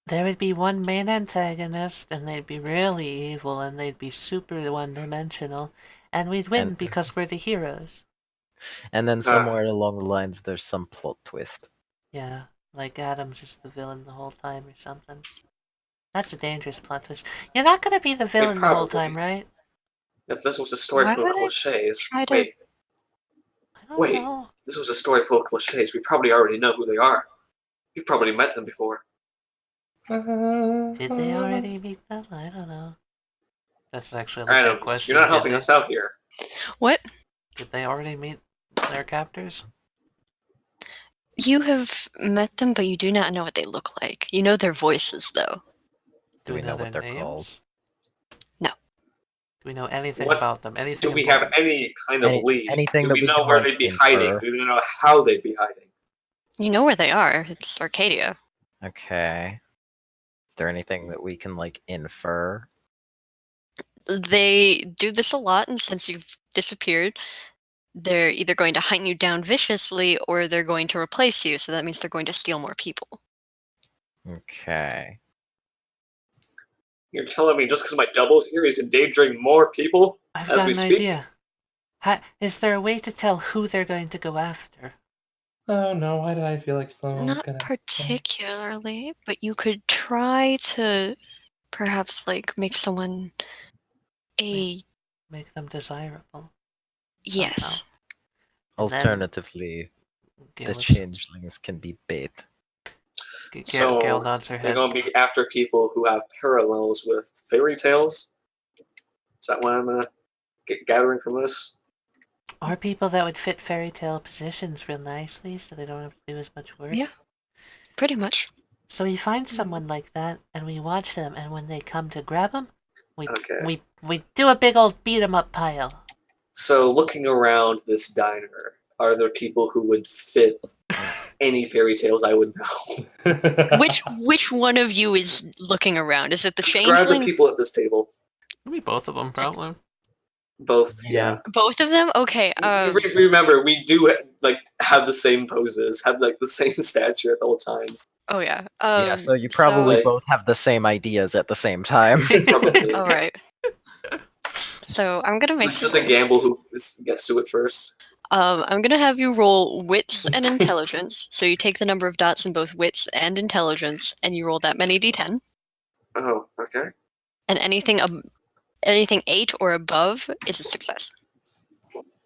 There would be one main antagonist, and they'd be really evil, and they'd be super one-dimensional, and we'd win And- because we're the heroes. and then somewhere along the lines there's some plot twist. Yeah, like Adam's just the villain the whole time or something. That's a dangerous plot twist. You're not gonna be the villain the whole probably. time, right? If this was a story Why full of would I cliches... try to- Wait, I don't Wait. know. this was a story full of cliches. We probably already know who they are. You've probably met them before. Did they already meet them? I don't know. That's actually a legit Adams, question. you're not did helping they? us out here. What? Did they already meet their captors? You have met them, but you do not know what they look like. You know their voices, though. Do we know their what they're names? called? No. Do we know anything What- about them? Anything? Do we have important? any kind of lead? anything Do that we we know can, where like, they'd be infer? hiding? Do we know how they'd be hiding? You know where they are. It's Arcadia. Okay. Is there anything that we can like infer? They do this a lot, and since you've disappeared, they're either going to hunt you down viciously or they're going to replace you, so that means they're going to steal more people. Okay. You're telling me just because my double's here, he's endangering more people I've as got we an speak? idea. Is there a way to tell who they're going to go after? Oh no, why did I feel like someone was Not gonna... particularly, but you could try to perhaps like make someone a Make them desirable. yes. And then Alternatively, the Gail, changelings can be bait. So, Gail nods her They're head. going to be after people who have parallels with fairy tales? Is that what I'm gathering from this? Or people that would fit fairy tale positions real nicely, so they don't have to do as much work. Yeah. Pretty much. So we find someone like that, and we watch them, and when they come to grab them, Okay. we do a big old beat 'em up pile. So, looking around this diner, are there people who would fit any fairy tales I would know? Which one of you is looking around? Is it the Describe the changeling? people at this table. Maybe both of them, probably. Both, yeah. Both of them? Okay. Remember, we do have the same poses, have the same stature at the whole time. Oh yeah. Yeah, so you probably so- both have the same ideas at the same time. Probably. All right. So I'm gonna make It's just a gamble who gets to it first. I'm gonna have you roll wits and intelligence. So you take the number of dots in both wits and intelligence, and you roll that many d10. Oh, okay. And anything 8 or above is a success.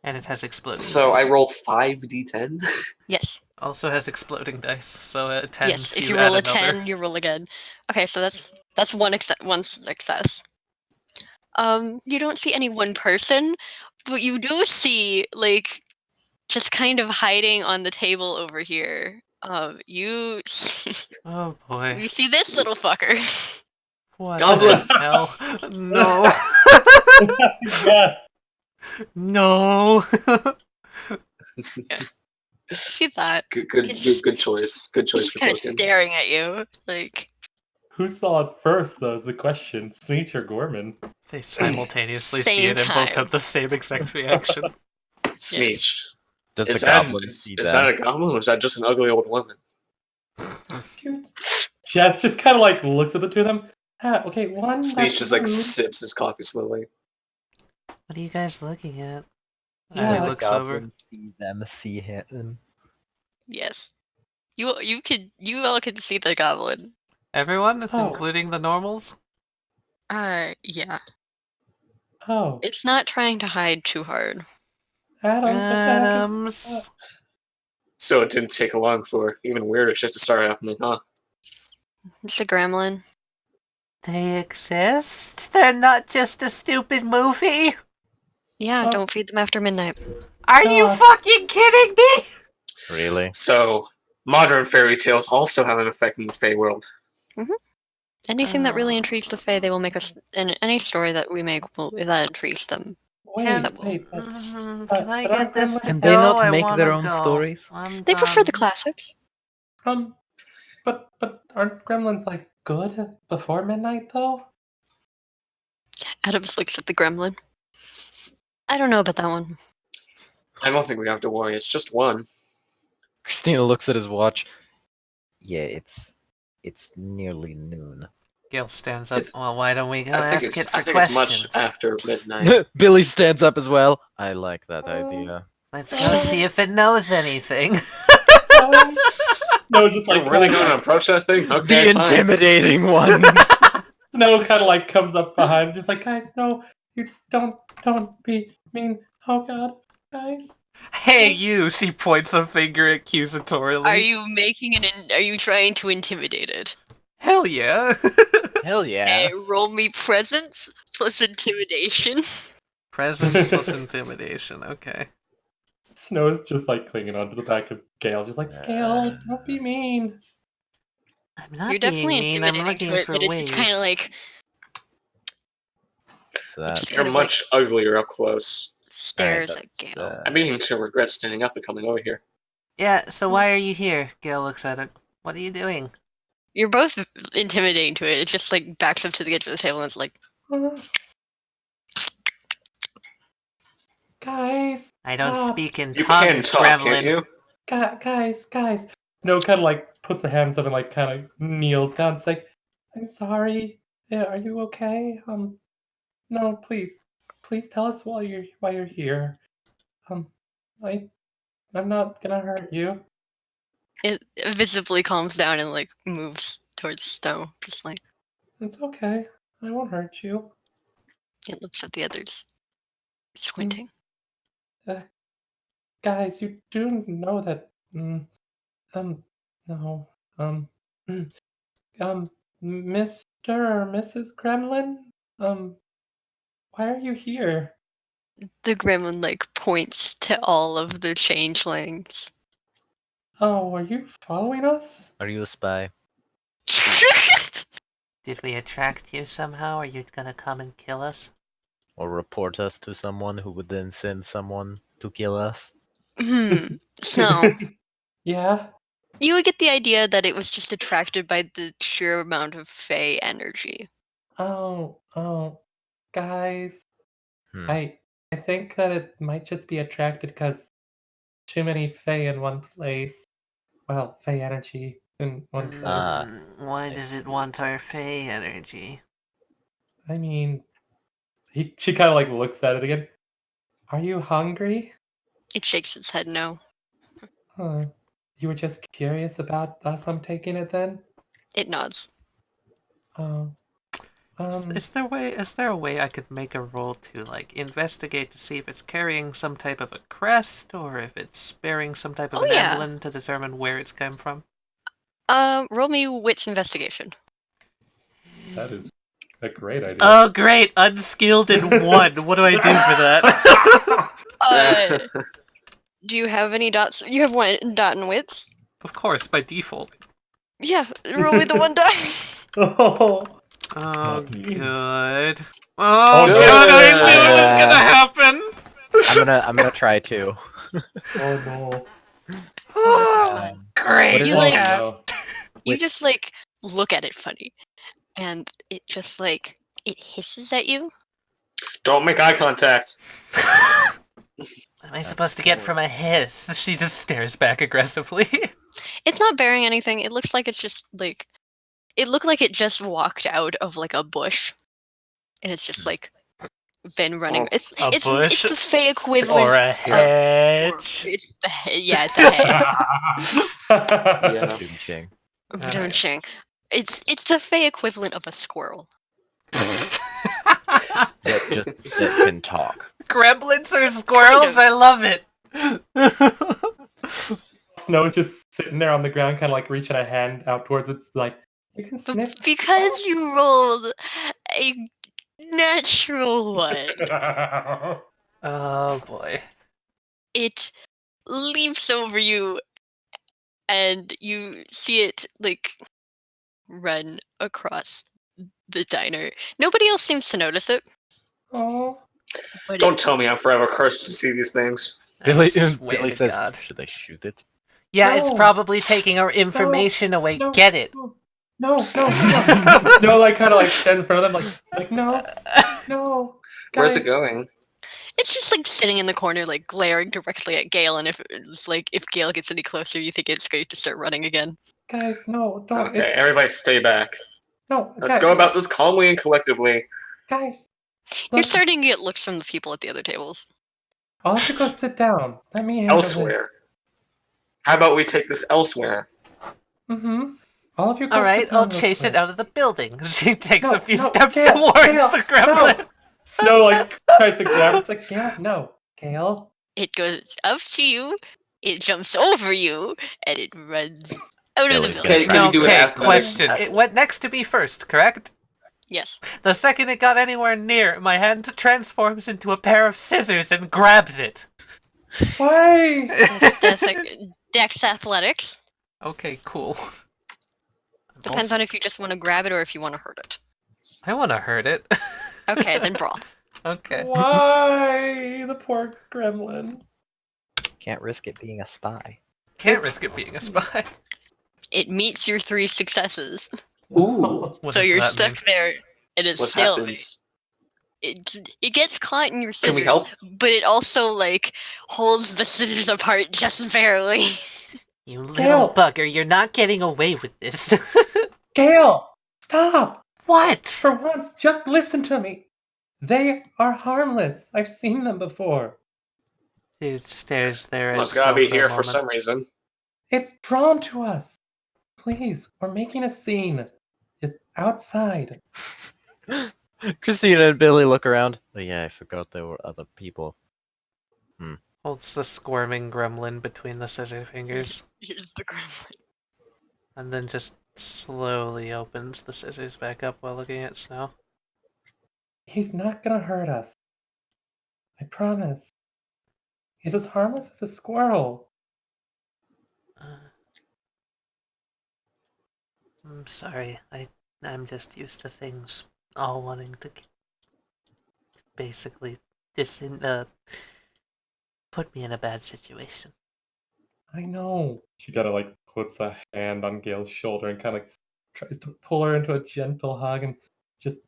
And it has exploding So dice. I roll 5d10. Yes. Also has exploding dice, so 10. Yes. If you roll a 10, you roll again. Okay, so that's one success. You don't see any one person, but you do see just kind of hiding on the table over here. You Oh boy. you see this little fucker. What Goblin. the hell? No. Yes. No. See that? Good choice. Good choice He's for kind of token. staring at you, like. Who saw it first, though, is the question. Sneatch or Gorman? They simultaneously see Same it and both time. have the same exact reaction. Sneatch. Does Is the that, goblin is, see is that? that a goblin or is that just an ugly old woman? Jess just kind of like looks at the two of them. Okay, one. Sneatch just like rude. sips his coffee slowly. What are you guys looking at? Yeah, As Does he the looks over. goblin see them see him? Yes. You all could see the goblin. Everyone, Oh. including the normals? Yeah. Oh, It's not trying to hide too hard. Adams. What the heck is Adams. So it didn't take long for even weirder shit to start happening, huh? It's a gremlin. They exist? They're not just a stupid movie? Yeah, Oh. don't feed them after midnight. Are you God. fucking kidding me? Really? So modern fairy tales also have an effect in the Fae world. Anything that really intrigues the Fae, they will make us. And any story that we make that intrigues them. Wait, Can- wait. But, Can I but get aren't this gremlins- to Can go? they not I make their wanna own go. stories? I'm They prefer the done. classics. But aren't gremlins like good before midnight though? Adams looks at the gremlin. I don't know about that one. I don't think we have to worry. It's just one. Christina looks at his watch. Yeah, it's nearly noon. Gil stands up. It's- Well, why don't we go I think ask it's it for I think questions? it's much after midnight. Billy stands up as well. I like that idea. Let's go see if it knows anything. No, just like You're really going to approach that thing? Okay, The fine. intimidating one. Snow kind of like comes up behind, just like, guys, no, you don't be mean. Oh God, guys. Hey, you! She points a finger accusatorily. Are you making Are you trying to intimidate it? Hell yeah! Hell yeah. Hey, roll me presence plus intimidation. Presence plus intimidation. Okay. Snow's just like clinging onto the back of Gale, just like, Gale, don't be mean. I'm not You're being definitely mean. I'm intimidating looking to it, for but ways. it's kind of like So that, You're much uglier up close. stares Alright, at that's, Gale. I'm beginning to regret standing up and coming over here. Yeah. So why are you here? Gail looks at it. What are you doing? You're both intimidating to it. It just like backs up to the edge of the table and it's like, Guys, I don't Stop. speak in You can tongues, talk, gremlin. can't you? guys. Snow kind of like puts her hands up and like kind of kneels down. It's like, I'm sorry. Yeah, are you okay? No, please tell us why you're here. I'm not gonna hurt you. it visibly calms down and like moves towards Snow, just like It's okay. I won't hurt you. it looks at the others, squinting. Guys, you do know that. No. Mr. or Mrs. Kremlin. Why are you here? The gremlin like points to all of the changelings. Oh, are you following us? are you a spy? Did we attract you somehow? Are you gonna come and kill us? Or report us to someone who would then send someone to kill us? Snow, Yeah. you would get the idea that it was just attracted by the sheer amount of Fae energy. Oh, guys. Hmm. I I think that it might just be attracted because too many Fae in one place. Well, Fae energy in one place. Why I does it see. want our Fae energy? I mean, she kind of like looks at it again. Are you hungry? It shakes its head no. Huh. You were just curious about us taking it then? It nods. Oh. Is there a way I could make a roll to like investigate to see if it's carrying some type of a crest or if it's bearing some type of Oh, an yeah. emblem to determine where it's come from? Roll me wits investigation. That is a great idea. Oh great, unskilled in 1. What do I do for that? Do you have any dots? You have 1 dot in wits? Of course, by default. Yeah, roll me the 1 die. Oh. Oh Not me. good. Oh, Oh no. god, I knew it was Yeah. gonna happen! I'm gonna try too. Oh no. This is fun. Great! What is You it? like- cat. Oh, You Wait. just like look at it funny, and it just like it hisses at you. Don't make eye contact. What am I supposed to get cool. from a hiss? She just stares back aggressively. It's not bearing anything. It looks like it's just like it looked like it just walked out of like a bush, and it's just like been running. Oh, It's a bush? It's the Fey equivalent. or a hedge. It's the yeah, it's a head. Yeah. Doomching. Duncan. It's the Fey equivalent of a squirrel. That can talk. Gremlins or squirrels? Kind I love it. Snow's just sitting there on the ground, kind of like reaching a hand out towards it. It's like, you can But sniff. because you rolled a natural 1, Oh boy. it leaps over you, and you see it like run across the diner. Nobody else seems to notice it. Oh. But Don't tell me I'm forever cursed to see these things. Billy, I swear Billy to says, God. "Should they shoot it?" Yeah, it's No. probably taking our information away. No. Get it. No. Snow like kind of like stands in front of them, like no. Where's it Guys. going? it's just like sitting in the corner, like glaring directly at Gale. And if it's like if Gale gets any closer, you think it's going to start running again. Guys, no, don't. Okay, everybody stay back. No, Let's guys, go about this calmly and collectively. Guys, You're look, starting to get looks from the people at the other tables. I'll have to go sit down. Let me handle Elsewhere. How about we take this elsewhere? this. All of you go All right, sit down I'll real chase quick. it out of the building. She takes No, a few no, steps Gale, towards Gale, the gremlin. no. Snow like tries to grab it. It's like, Gale, no. Gale. It goes up to you, it jumps over you, and it runs out of the Billy's building. gonna Okay, can we do an Okay, athletics question. check? It went next to me first, correct? Yes. The second it got anywhere near, my hand transforms into a pair of scissors and grabs it. Why? Dex athletics. Okay, cool. Depends on if you just want to grab it or if you want to hurt it. I want to hurt it. Okay, then brawl. Okay. Why? The poor gremlin. Can't risk it being a spy. Can't risk it being a spy. It meets your 3 successes. Ooh. What So does you're that stuck mean? there, and it's What still happens? it gets caught in your Can we scissors, help? but it also like holds the scissors apart just barely. You little Gale. bugger, you're not getting away with this. Gale, stop. What? For once, just listen to me. They are harmless. I've seen them before. It stares there Must at gotta be Snow here a for moment. some reason. It's drawn to us. Please, we're making a scene. Just outside. Christina and Billy look around. Oh yeah, I forgot there were other people. Holds the squirming gremlin between the scissor fingers, Here's the gremlin. and then just slowly opens the scissors back up while looking at Snow. He's not gonna hurt us. I promise. He's as harmless as a squirrel. I'm sorry. I'm just used to things all wanting to basically put me in a bad situation. I know. She kind of like puts a hand on Gale's shoulder and kind of tries to pull her into a gentle hug and just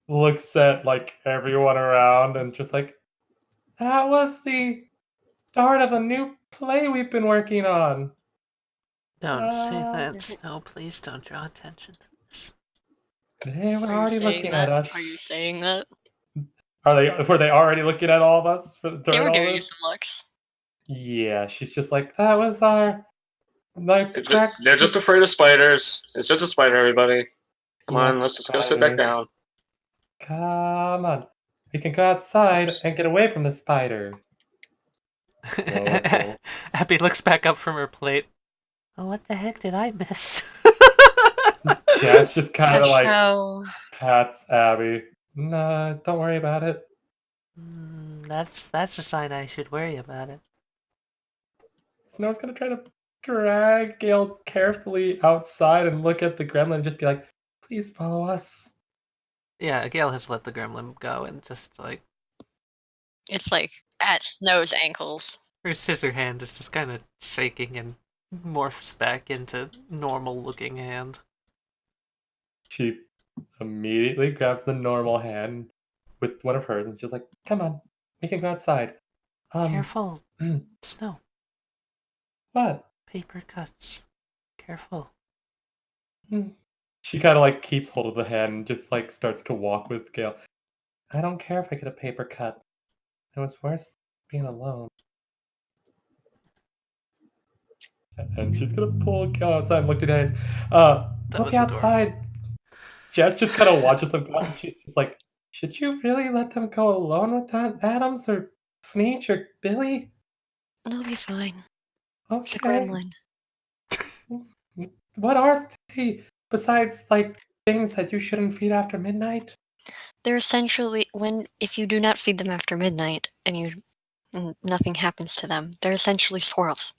looks at like everyone around and just like, that was the start of a new play we've been working on. Don't say that, Snow. Please don't draw attention to this. They were Are you already saying looking that? at us. Are you saying that? Were they already looking at all of us They during were all giving you this? some looks. Yeah, she's just like, that was our They're just afraid of spiders. It's just a spider, everybody. Come on, Yes, let's just go sit back spiders. down. Come on. We can go outside and get away from the spider. Whoa. Abby looks back up from her plate. Oh, what the heck did I miss? Jazz just kind of like How? pats Abby. No, don't worry about it. That's a sign I should worry about it. Snow's gonna try to drag Gale carefully outside and look at the gremlin and just be like, please follow us. Yeah, Gale has let the gremlin go and just like It's like at Snow's ankles. her scissor hand is just kind of shaking and morphs back into normal looking hand. She immediately grabs the normal hand with one of hers and she's like, come on, we can go outside. Careful, Snow. What? Paper cuts. Careful. She kind of like keeps hold of the hand and just like starts to walk with Gale. I don't care if I get a paper cut. It was worse being alone. And she's gonna pull Gale outside and look at guys. Look outside. Jess just kind of watches them go, and she's just like, should you really let them go alone with that, Addams or Sneatch or Billy? They'll be fine. Okay. It's a gremlin. What are they besides like things that you shouldn't feed after midnight? They're essentially if you do not feed them after midnight and nothing happens to them, they're essentially squirrels.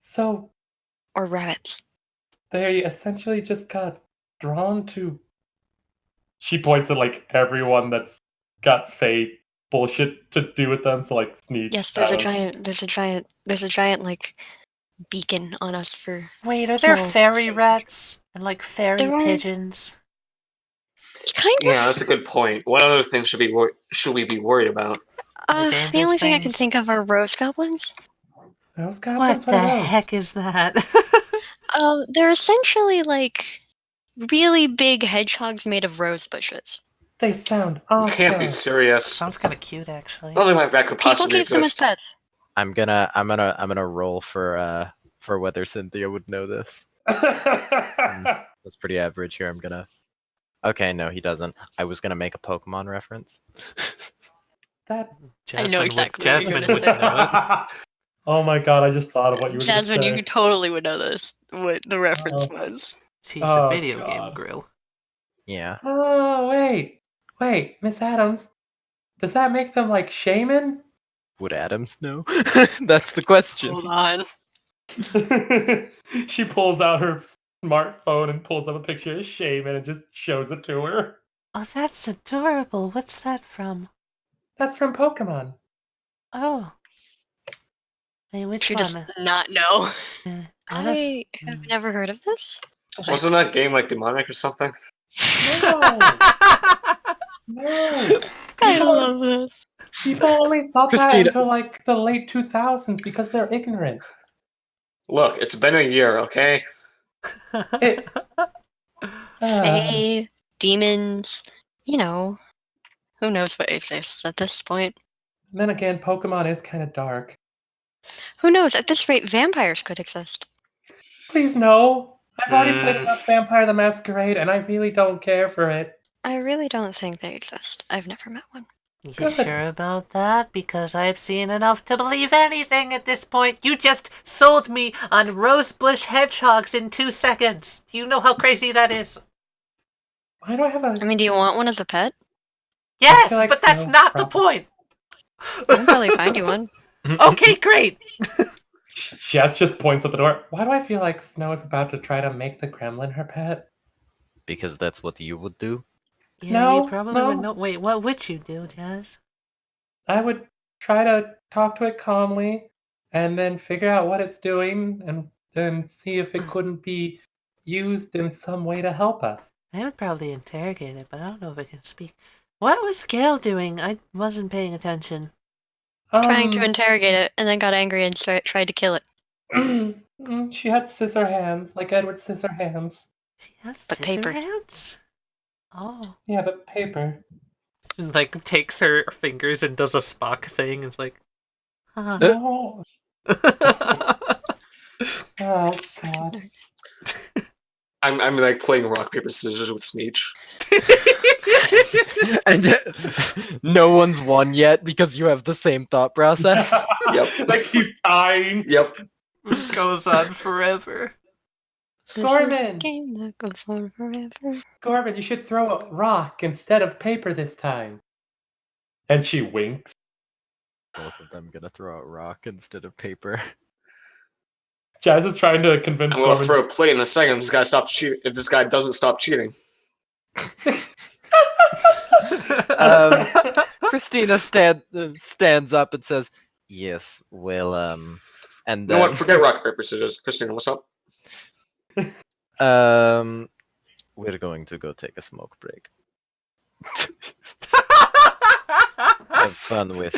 So or rabbits. They essentially just got drawn to. She points at like everyone that's got fate bullshit to do with them. So like Sneatch. Yes, there's a giant like beacon on us for. Wait, are there small fairy things. rats and like fairy There are- pigeons? Kind of. Yeah, that's a good point. What other things should we be worried about? The only thing I can think of are rose goblins. Those goblins. What the heck is that? They're essentially like really big hedgehogs made of rose bushes. They sound You awesome. can't be serious. Sounds kind of cute, actually. Nothing like that could People possibly keep them as exist. pets. I'm gonna roll for whether Cynthia would know this. That's pretty average here. Okay, no, he doesn't. I was gonna make a Pokemon reference. That. I know exactly. Jasmine would know it. Oh my god! I just thought of what you were Jasmine, going to say. you totally would know this. What the reference was? She's a video game God. grill. Yeah. Oh wait, Miss Addams. Does that make them like shaman? Would Addams know? That's the question. Hold on. She pulls out her smartphone and pulls up a picture of Shaman and just shows it to her. Oh, that's adorable. What's that from? That's from Pokemon. Oh. Hey, which She one? does not know. Honest- I have never heard of this. Wasn't that game like demonic or something? No. I love this. People only thought that Christina. until like the late 2000s because they're ignorant. Look, it's been a year, okay? It, Fae, demons, who knows what exists at this point? Then again, Pokemon is kind of dark. Who knows? At this rate, vampires could exist. Please no. I've already played enough Vampire the Masquerade and I really don't care for it. I really don't think they exist. I've never met one. You Good. sure about that? Because I've seen enough to believe anything at this point. You just sold me on rosebush hedgehogs in 2 seconds. Do you know how crazy that is? Why do I have a... I mean, do you want one as a pet? Yes, feel like but that's so, not the probably. point. I can probably find you one. Okay, great. Jess just points at the door. Why do I feel like Snow is about to try to make the gremlin her pet? Because that's what you would do. Yeah, No, you probably no. would know. Wait, what would you do, Jazz? I would try to talk to it calmly and then figure out what it's doing and then see if it couldn't be used in some way to help us. I would probably interrogate it, but I don't know if it can speak. What was Gail doing? I wasn't paying attention. Trying to interrogate it, and then got angry and tried to kill it. She had scissor hands, like Edward Scissorhands. She has But scissor paper. hands? Oh. Yeah, but paper. And like takes her fingers and does a Spock thing. It's like, Huh. No. Oh God. I'm like playing rock paper scissors with Sneatch. And no one's won yet because you have the same thought process. Yep. Like keep dying. Yep. it goes on forever. This Gorman! is a game that goes on forever. Gorman, you should throw a rock instead of paper this time. And she winks. Both of them gonna throw out rock instead of paper. Jazz is trying to convince I'm gonna Gorman. throw a plate in a second if this guy stops cheating. If this guy doesn't stop cheating. Christina stands up and says, "Yes, well, and You know then what? Forget rock paper scissors. Christina, what's up? we're going to go take a smoke break. Have fun with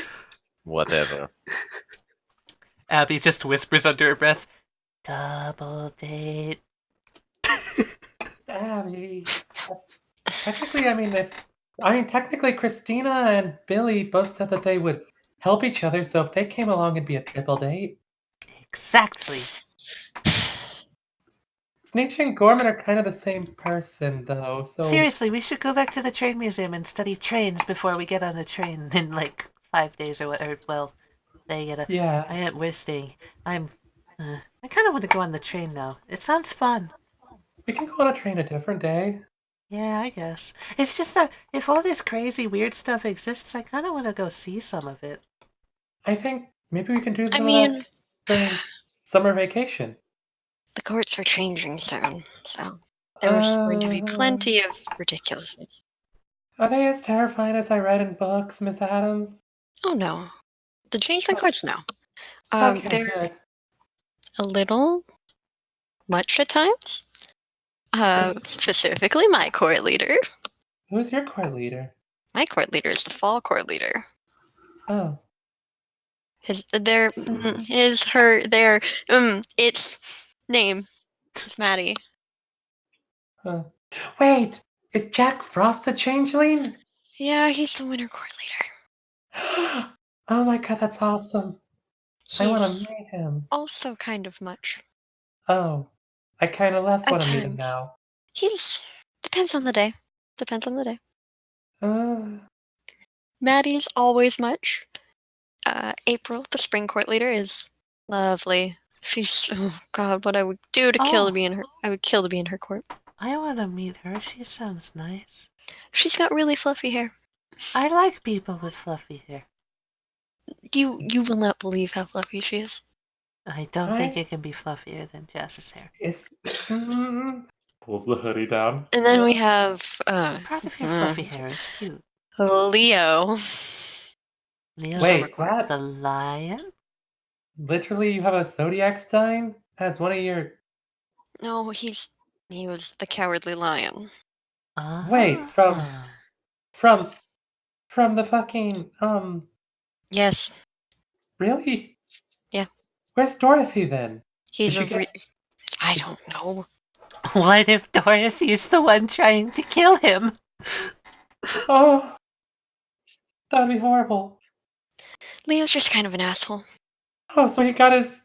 whatever." Abby just whispers under her breath, Double date. Abby. Technically, Christina and Billy both said that they would help each other, so if they came along, it'd be a triple date. Exactly. Sneatch and Gorman are kind of the same person, though, so... Seriously, we should go back to the train museum and study trains before we get on a train in like 5 days or whatever. Well, they get a. Yeah. We're staying. I kind of want to go on the train now. It sounds fun. We can go on a train a different day. Yeah, I guess. It's just that if all this crazy weird stuff exists, I kind of want to go see some of it. I think maybe we can do that I mean, during summer vacation. the courts are changing soon, so there's going to be plenty of ridiculousness. Are they as terrifying as I read in books, Miss Addams? Oh no. The Changeling courts, no. Okay, They're good. a little much at times. Specifically my court leader. Who's your court leader? My court leader is the fall court leader. Oh. Its name is Maddie. Huh. Wait! Is Jack Frost a changeling? Yeah, he's the winter court leader. Oh my god, that's awesome. I want He's to meet him. also kind of much. Oh. I kind of less At want to meet him times. now. Depends on the day. Depends on the day. Uh, Maddie's always much. April, the spring court leader, is lovely. She's, oh god, what I would do to kill to be in her. I would kill to be in her court. I want to meet her. She sounds nice. She's got really fluffy hair. I like people with fluffy hair. You will not believe how fluffy she is. I don't think it can be fluffier than Jazz's hair. Pulls the hoodie down. And then we have Part of your fluffy hair is cute. Leo. Leo's Wait, what? the lion? Literally, you have a zodiac sign as one of your... No, he was the cowardly lion. Wait, from the fucking, Yes. Really? Yeah. Where's Dorothy then? He's Did you I don't know. What if Dorothy is the one trying to kill him? Oh, that'd be horrible. Leo's just kind of an asshole. Oh, so he got his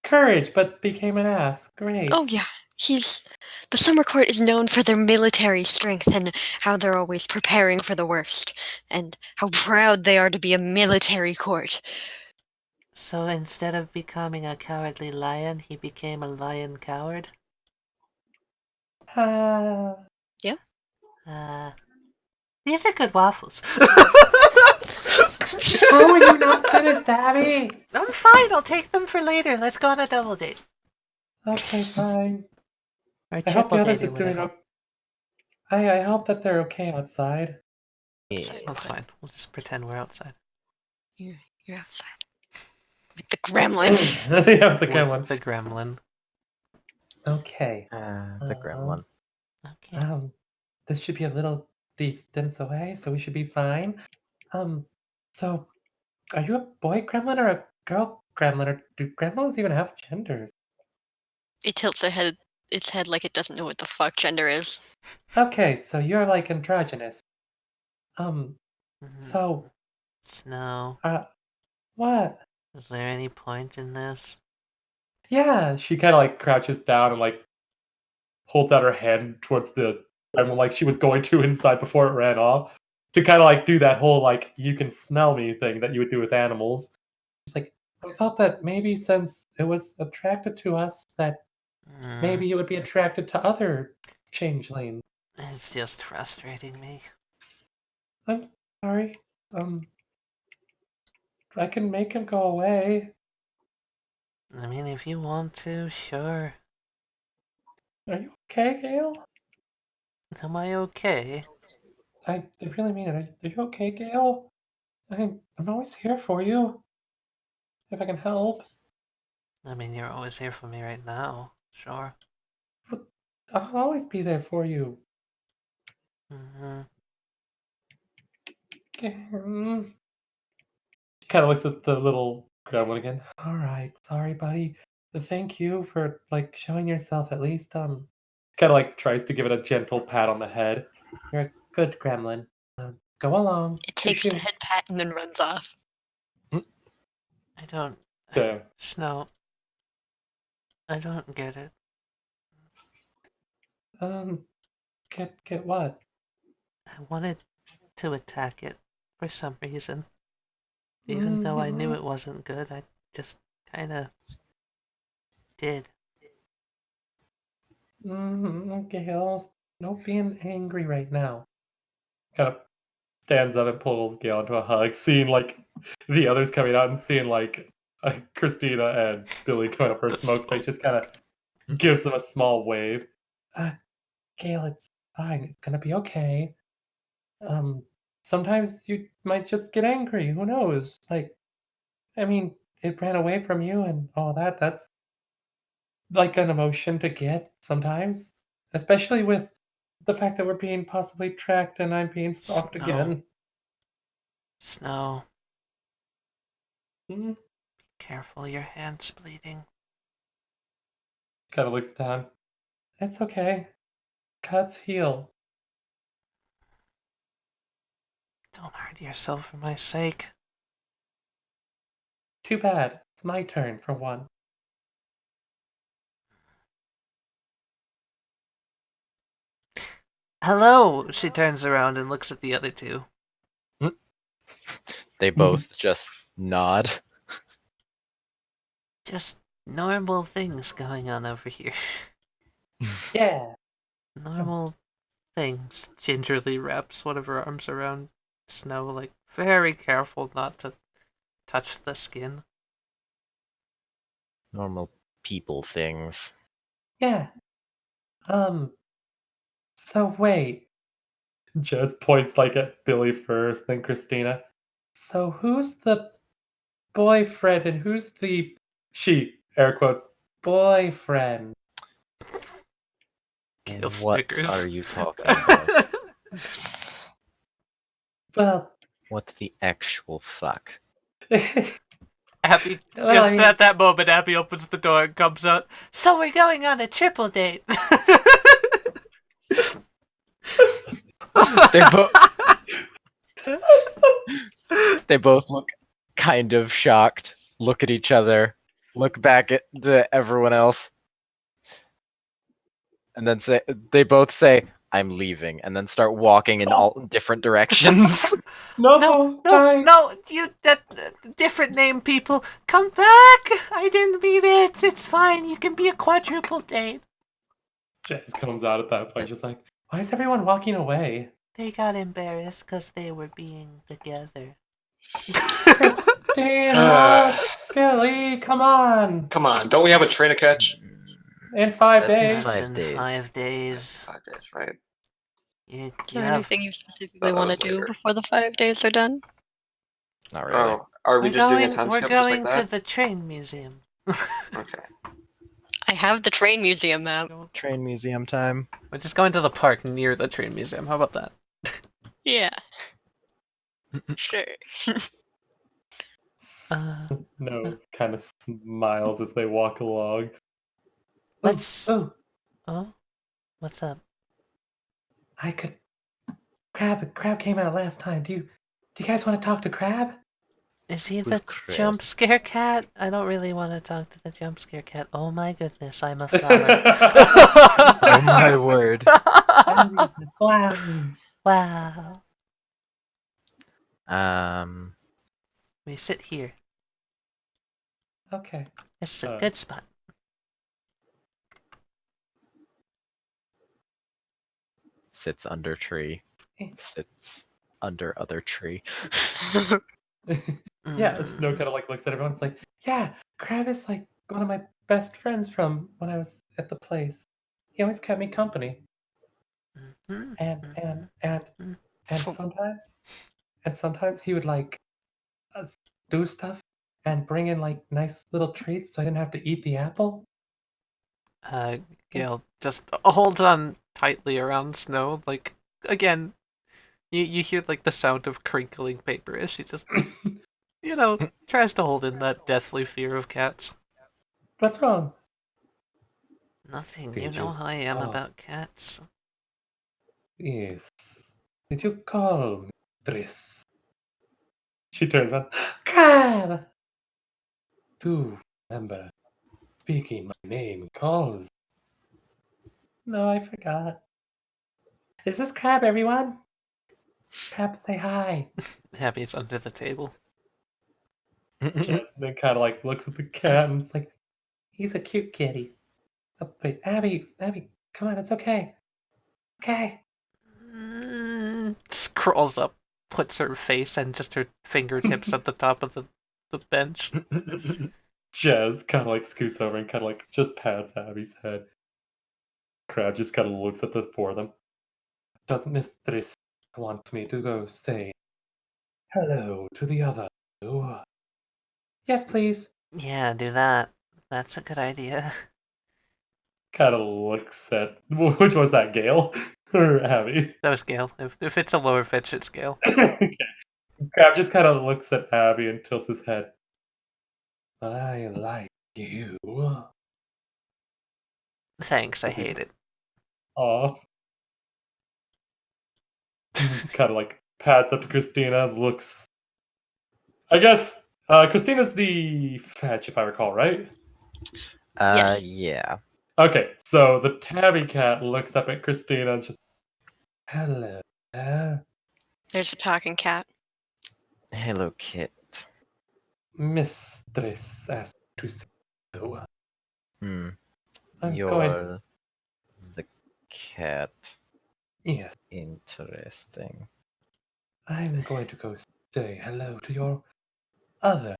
courage, but became an ass. Great. Oh yeah, the summer court is known for their military strength and how they're always preparing for the worst, and how proud they are to be a military court. So instead of becoming a cowardly lion, he became a lion coward? Yeah. These are good waffles. How are you not finished, Abby? I'm fine, I'll take them for later. Let's go on a double date. Okay, fine. Or I hope the triple others date are or doing whatever. okay. I hope that they're okay outside. that's fine. We'll just pretend we're outside. You're outside. With the gremlin. Yeah, the gremlin. The gremlin. Okay. The gremlin. Okay. this should be a little distance away, so we should be fine. So are you a boy gremlin or a girl gremlin, or do gremlins even have genders? It tilts its head like it doesn't know what the fuck gender is. Okay, so you're like androgynous. So, Snow, what? is there any point in this? Yeah, she kind of like crouches down and like holds out her hand towards the gremlin like she was going to inside before it ran off to kind of like do that whole like you can smell me thing that you would do with animals. It's like I thought that maybe since it was attracted to us that maybe it would be attracted to other changelings. It's just frustrating me. I'm sorry. I can make him go away. I mean, if you want to, sure. Are you okay, Gail? Am I okay? I really mean it. Are you okay, Gail? I'm always here for you. If I can help. I mean, you're always here for me right now. Sure. But I'll always be there for you. She kind of looks at the little gremlin again. All right, sorry, buddy. Thank you for like showing yourself at least. Kind of like tries to give it a gentle pat on the head. You're a good gremlin. Go along. It takes Shoo the shoo. head pat and then runs off. I don't... Damn. Snow. I don't get it. Get what? I wanted to attack it for some reason. Even though I knew it wasn't good, I just kinda did. Gail, no being angry right now. Kind of stands up and pulls Gail into a hug, seeing like the others coming out and seeing like Christina and Billy coming up her smoke face, just kind of gives them a small wave. Gail, it's fine. It's gonna be okay. Sometimes you might just get angry. Who knows? Like, I mean, it ran away from you and all that. That's like an emotion to get sometimes, especially with the fact that we're being possibly tracked and I'm being stalked again. Snow. Hmm? Careful, your hand's bleeding. Kind of looks down. It's okay. Cuts heal. Don't hurt yourself for my sake. Too bad. It's my turn for one. Hello! She turns around and looks at the other two. They both just nod. Just normal things going on over here. Yeah. Normal things. Gingerly wraps one of her arms around Snow, like very careful not to touch the skin. Normal people things. Yeah. So wait. Just points like at Billy first, then Christina. So who's the boyfriend and who's the air quotes, boyfriend? Gail What snickers. are you talking about? Well, What the actual fuck? Abby, Well, just I mean- at that moment, Abby opens the door and comes out. So we're going on a triple date. They both look kind of shocked, look at each other, look back at everyone else, and then they both say, "I'm leaving," and then start walking in all different directions. No, you, different name people, come back! I didn't mean it, it's fine, you can be a quadruple date. Jazz comes out at that point, just like, why is everyone walking away? They got embarrassed because they were being together. Christina, Billy, come on! Come on, don't we have a train to catch? In 5 That's in days. 5 in days. 5 days. 5 days, right? Is there anything you specifically want to was do later. before the 5 days are done? Not really. Oh, are we just doing a time We're skip just going like to that? the train museum. Okay. I have the train museum map. Train museum time. We're just going to the park near the train museum. How about that? Yeah. Sure. Snow kind of smiles as they walk along. Let's- Oh, Oh? What's up? I could. Crab came out last time. Do you guys want to talk to Crab? Is he Who's the Chris? jump scare cat? I don't really want to talk to the jump scare cat. Oh my goodness, I'm a flower. Oh my word. Wow. Um, We sit here. Okay. This is a good spot. sits under tree. Sits under other tree. Yeah, Snow kind of like looks at everyone. It's like, yeah, Crab is like one of my best friends from when I was at the place. He always kept me company, Mhm. and sometimes he would like do stuff and bring in like nice little treats, so I didn't have to eat the apple. Gail just holds on tightly around Snow. Like, again, you hear like the sound of crinkling paper as she just, tries to hold in that deathly fear of cats. What's wrong? Nothing. Did You know you how I am call? about cats. Yes. Did you call, mistress? She turns on. Crab! Do remember speaking my name calls. No, I forgot. Is this Crab, everyone? Crab, say hi. Abby's under the table. Jasmine kind of like looks at the cat and it's like, he's a cute kitty. Oh, wait, Abby, come on, it's okay. Okay. Just crawls up, puts her face and just her fingertips at the top of the bench. Jazz kind of like scoots over and kind of like just pats Abby's head. Crab just kind of looks at the four of them. Does Mistress want me to go say hello to the other two? Yes, please. Yeah, do that. That's a good idea. Kind of looks at which was that, Gale or Abby? That was Gale. If it's a lower pitch, it's Gale. Okay. Crab just kind of looks at Abby and tilts his head. I like you. Thanks, I hate it. Aw. Kind of like pats up to Christina, looks. I guess Christina's the fetch, if I recall, right? Yes. Yeah. Okay, so the tabby cat looks up at Christina and just, hello there, There's a talking cat. Hello, Kit. mistress asked to say hello. Hmm. I'm You're going. the cat. Yes, Interesting. I'm going to go say hello to your other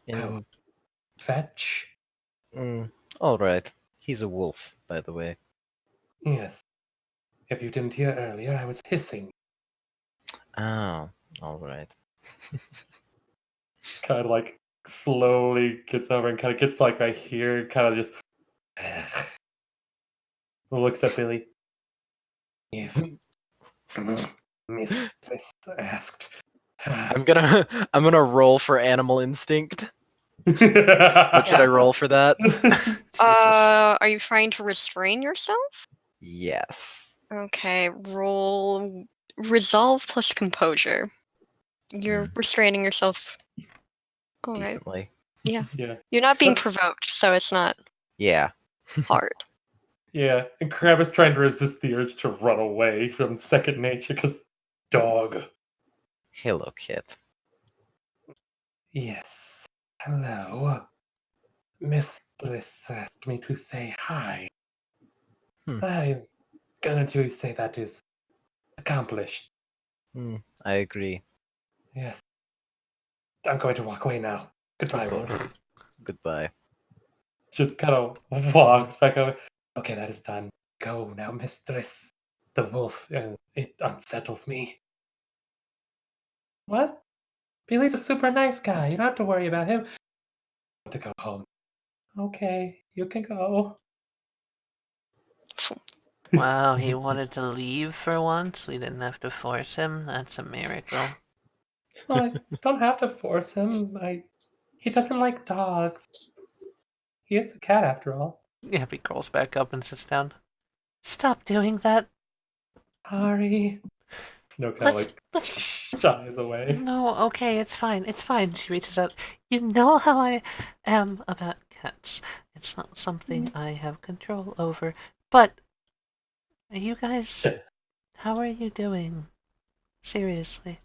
In, fetch. all right. He's a wolf, by the way. Yes. If you didn't hear earlier, I was hissing. Oh, all right. Kind of like slowly gets over and kind of gets like right here, kind of just looks at Billy. If mistress asked. I'm gonna roll for animal instinct. What should I roll for that? Are you trying to restrain yourself? Yes. Okay, roll resolve plus composure. You're restraining yourself. All right. Decently. Yeah. Yeah. You're not being That's- provoked, so it's not Yeah. hard. Yeah, and Crab is trying to resist the urge to run away from second nature because dog. Hello, Kit. Yes. Hello. Mistress asked me to say hi. I'm gonna do say that is accomplished. I agree. Yes. I'm going to walk away now. Goodbye, wolves. Goodbye. Just kind of walks back over. Okay, that is done. Go now, mistress. The wolf, it unsettles me. What? Billy's a super nice guy. You don't have to worry about him. To go home. Okay, you can go. Wow, he wanted to leave for once. We didn't have to force him. That's a miracle. Well, I don't have to force him. He doesn't like dogs. He is a cat after all. Yeah, he crawls back up and sits down. Stop doing that. Sorry. Snow kind of Let's. shies away. No, okay, it's fine. It's fine. She reaches out. You know how I am about cats. It's not something I have control over. But, you guys, how are you doing? Seriously.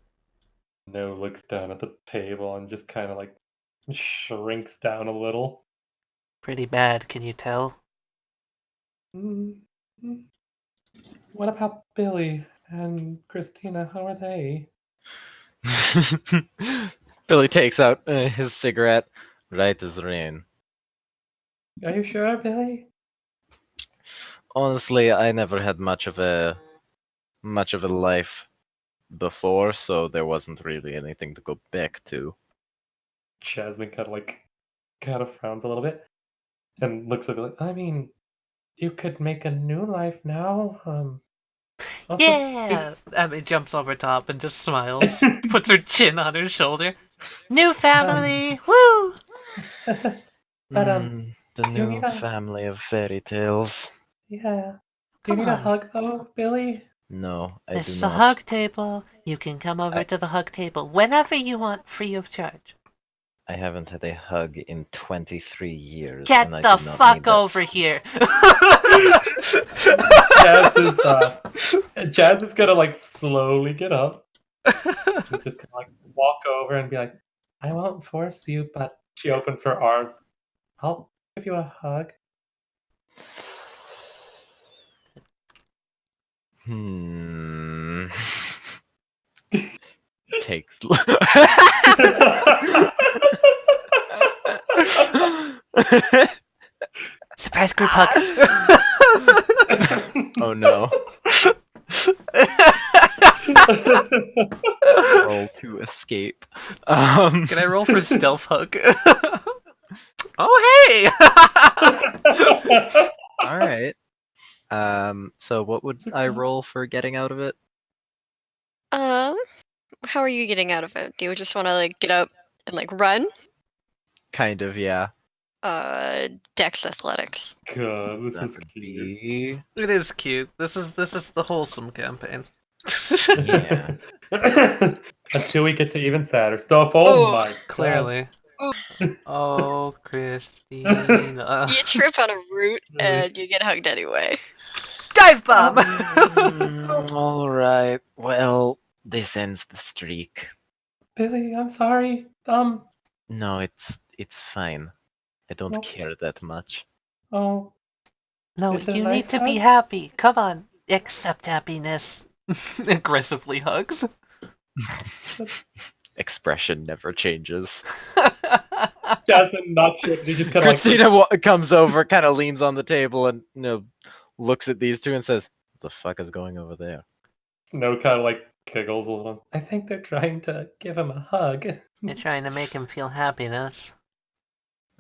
Snow looks down at the table and just kind of shrinks down a little. Pretty bad, can you tell? What about Billy and Christina? How are they? Billy takes out his cigarette, right as rain. Are you sure, Billy? Honestly, I never had much of a life before, so there wasn't really anything to go back to. Jasmine kind of frowns a little bit and looks at Billy. I mean, you could make a new life now. Also, Yeah! Abby jumps over top and just smiles, puts her chin on her shoulder. New family! Woo! but The do you new need a- family of fairy tales. yeah. Do you Come need on. a hug though, Billy? No, I This do is not. a hug table. You can come over to the hug table whenever you want, free of charge. I haven't had a hug in 23 years. Get and I the do not fuck need that over here! Jazz is gonna slowly get up and just kind of walk over and be like, I won't force you, but she opens her arms. I'll give you a hug. Takes. Surprise group hug! Oh no. Roll to escape. Can I roll for stealth hug? Oh hey! Alright. So what would I roll for getting out of it? How are you getting out of it? Do you just want to get up and run? Kind of, yeah. Dex athletics. God, this That is would cute. be... It is cute. This is the wholesome campaign. Yeah. Until we get to even sadder stuff. Oh my god. Clearly. Oh. Oh, Christina. You trip on a root Really? and you get hugged anyway. Dive bomb! Alright, well, this ends the streak. Billy, I'm sorry. No, it's fine. I don't Nope. care that much. Oh, No, Is it a you nice need to be hug? happy. Come on. Accept happiness. Aggressively hugs. Expression never changes. Jasmine, not sure. You just kind of Christina comes over, kind of leans on the table, and looks at these two and says, "What the fuck is going over there?" Snow kind of giggles a little. I think they're trying to give him a hug. You're trying to make him feel happiness.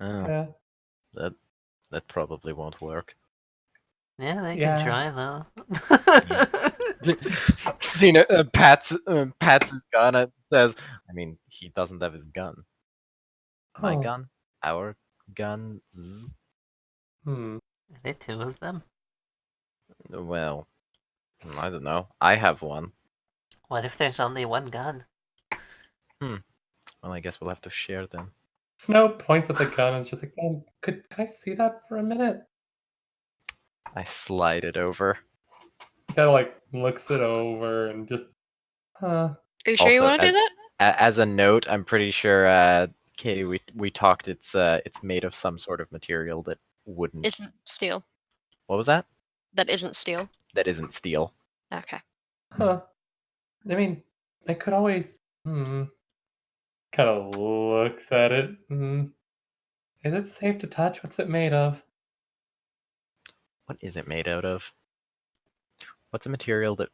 Oh, Yeah. that probably won't work. Yeah, they Yeah. can try though. Christina pats his gun and says, "I mean, he doesn't have his gun. My Oh. gun, our guns. Hmm. Are there two of them? Well, I don't know. I have one. What if there's only one gun? Well, I guess we'll have to share them." Snow points at the gun and is just could I see that for a minute? I slide it over. Kind of looks it over and just, Are you sure you Also, want to do that? As a note, I'm pretty sure, Katie, we talked. It's made of some sort of material that wouldn't. Isn't steel. What was that? That isn't steel. That isn't steel. Okay. huh. I mean, I could always, Kind of looks at it. Is it safe to touch? What's it made of? What is it made out of? What's a material that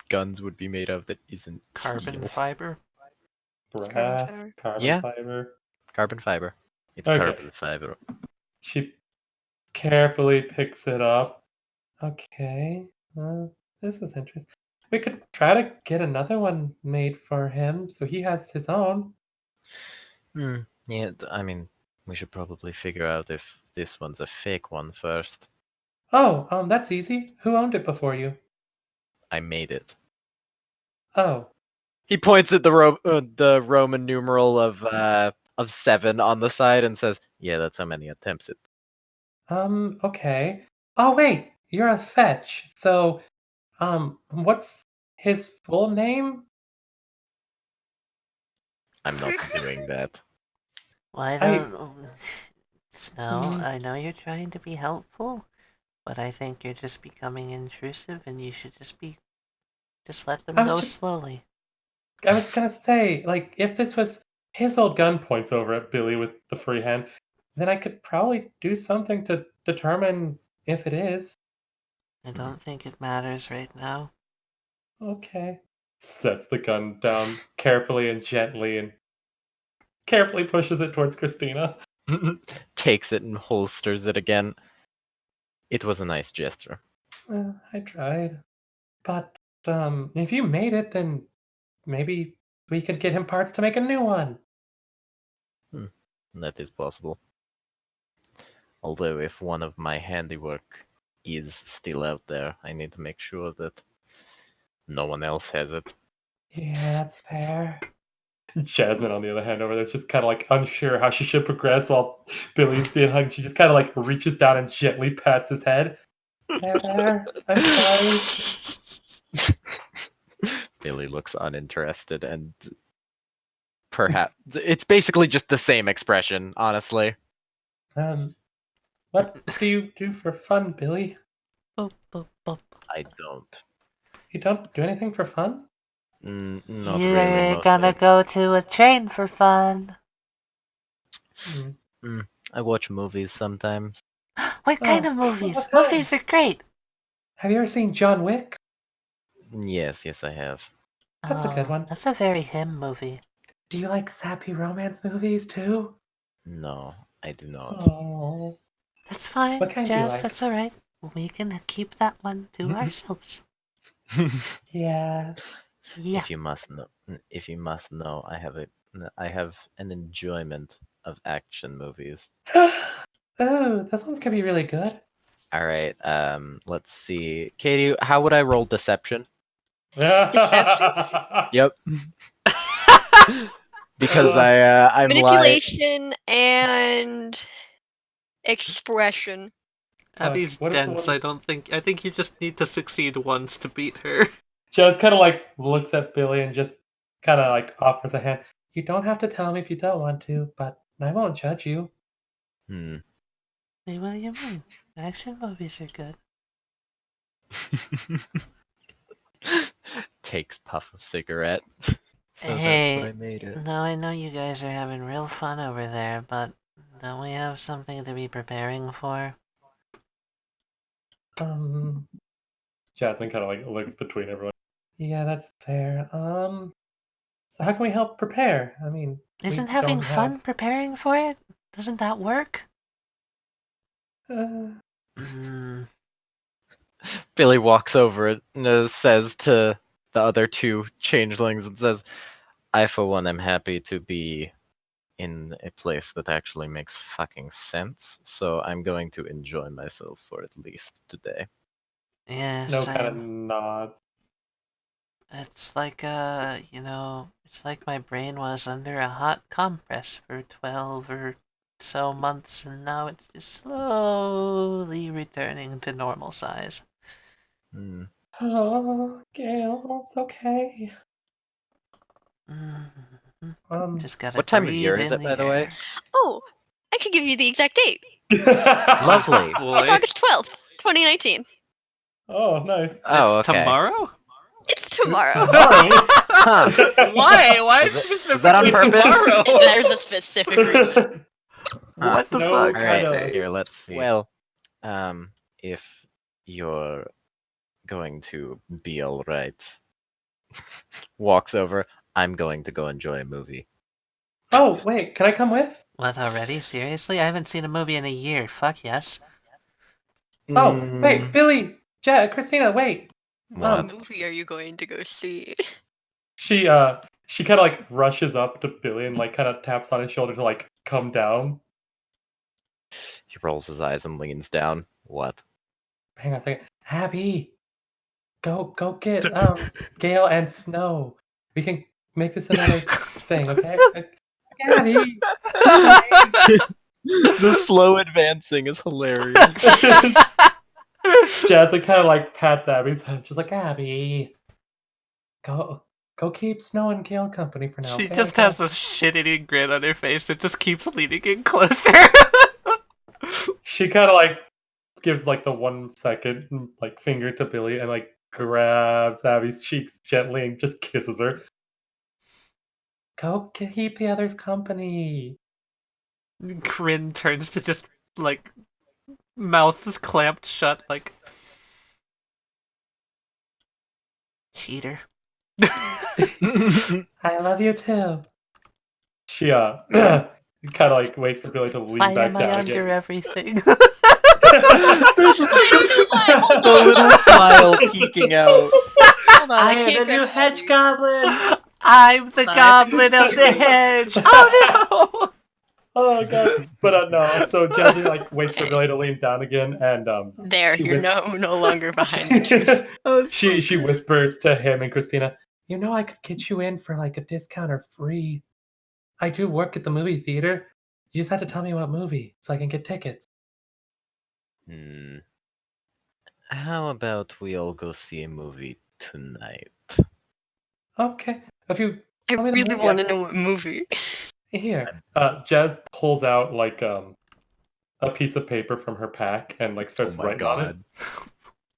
guns would be made of that isn't Carbon steel? fiber? Brass, fiber. carbon Yeah. fiber. Carbon fiber. It's Okay. carbon fiber. She carefully picks it up. Okay, this is interesting. We could try to get another one made for him so he has his own. Yeah, I mean, we should probably figure out if this one's a fake one first. Oh, that's easy. Who owned it before you? I made it. Oh, He points at the Roman numeral of 7 on the side and says, "Yeah, that's how many attempts it." okay. Oh, wait, you're a fetch. So, what's his full name? I'm not doing that. Why I- don't... Snow, I know you're trying to be helpful, but I think you're just becoming intrusive and you should just let them I was go just- slowly. I was gonna say, like, if this was his old gun points over at Billy with the free hand, then I could probably do something to determine if it is. I don't think it matters right now. Okay. Sets the gun down carefully and gently and carefully pushes it towards Christina. Takes it and holsters it again. It was a nice gesture. I tried. But, if you made it, then maybe we could get him parts to make a new one. That is possible. Although if one of my handiwork is still out there, I need to make sure that no one else has it. Yeah, that's fair. Jasmine, on the other hand, over there, is just kind of like unsure how she should progress while Billy's being hugged. She just kind of like reaches down and gently pats his head. There, I'm sorry. Billy looks uninterested and perhaps it's basically just the same expression, honestly. What do you do for fun, Billy? Boop, boop, boop. I don't. You don't do anything for fun? Not You're really. Mostly. gonna go to a train for fun. I watch movies sometimes. What kind of movies? what kind? Movies are great. Have you ever seen John Wick? Yes, I have. That's a good one. That's a very him movie. Do you like sappy romance movies too? No, I do not. Oh. That's fine, What kind do you Jazz. like? That's all right. We can keep that one to ourselves. Yeah. Yeah. If you must know, I have an enjoyment of action movies. Oh, those ones can be really good. All right, let's see. Katie, how would I roll deception? Yep. Because I'm lying. Manipulation and expression. Abby's what is the dense. one- I think you just need to succeed once to beat her. Jazz kind of like looks at Billy and just kind of like offers a hand. You don't have to tell me if you don't want to, but I won't judge you. Wait, what do you mean? Action movies are good. Takes puff of cigarette. So Hey, that's why I made it. No, I know you guys are having real fun over there, but don't we have something to be preparing for? Jasmine kind of like looks between everyone. Yeah, that's fair. So how can we help prepare? I mean, Isn't we having don't fun have- preparing for it? Doesn't that work? Billy walks over and says to the other two changelings and says, I for one am happy to be in a place that actually makes fucking sense, so I'm going to enjoy myself for at least today. Yeah, no kind of same. nods. It's like, it's like my brain was under a hot compress for 12 or so months, and now it's just slowly returning to normal size. Oh, Gail, it's okay. Just gotta What time of breathe year is in it, by the way? Oh, I could give you the exact date. Lovely. It's August 12th, 2019. Oh, nice. Oh, It's okay. tomorrow? It's tomorrow. Huh. Why? Why Was that on purpose? tomorrow? There's a specific reason. What the No fuck? kind Alright, of- here, let's see. Well, if you're going to be alright, walks over, I'm going to go enjoy a movie. Oh, wait, can I come with? What, already? Seriously? I haven't seen a movie in a year. Fuck yes. Oh, wait, Billy, Christina, wait. What movie are you going to go see? She kind of like rushes up to Billy and like kind of taps on his shoulder to like come down. He rolls his eyes and leans down. What? Hang on a second. Abby, go get Gale and Snow. We can make this another thing, okay? Abby. The slow advancing is hilarious. Jasmine kind of like pats Abby's head. She's like, Abby, go keep Snow and Gale company for now. She okay? just has a shit-eating grin on her face and just keeps leaning in closer. She kind of like gives like the 1 second like finger to Billy and like grabs Abby's cheeks gently and just kisses her. Go keep the others company. Kryn turns to just, like, mouth is clamped shut, like... Cheater. I love you too. She kind of like waits for Billy to lean Why back am I down under again. everything? The little smile peeking out. Hold on, I I am can't the new grab hedge you. goblin. I'm the Bye. goblin of the hedge! Oh no! Oh god! But no. So Jasmine like waits for Billy to lean down again, and There, she you're whis- no longer behind the tree. Oh, she whispers to him and Christina, "You know, I could get you in for like a discount or free. I do work at the movie theater. You just have to tell me what movie so I can get tickets." How about we all go see a movie tonight? Okay. If you I tell me the really movie, want to know what movie. here. Jazz pulls out like a piece of paper from her pack and like starts writing on it.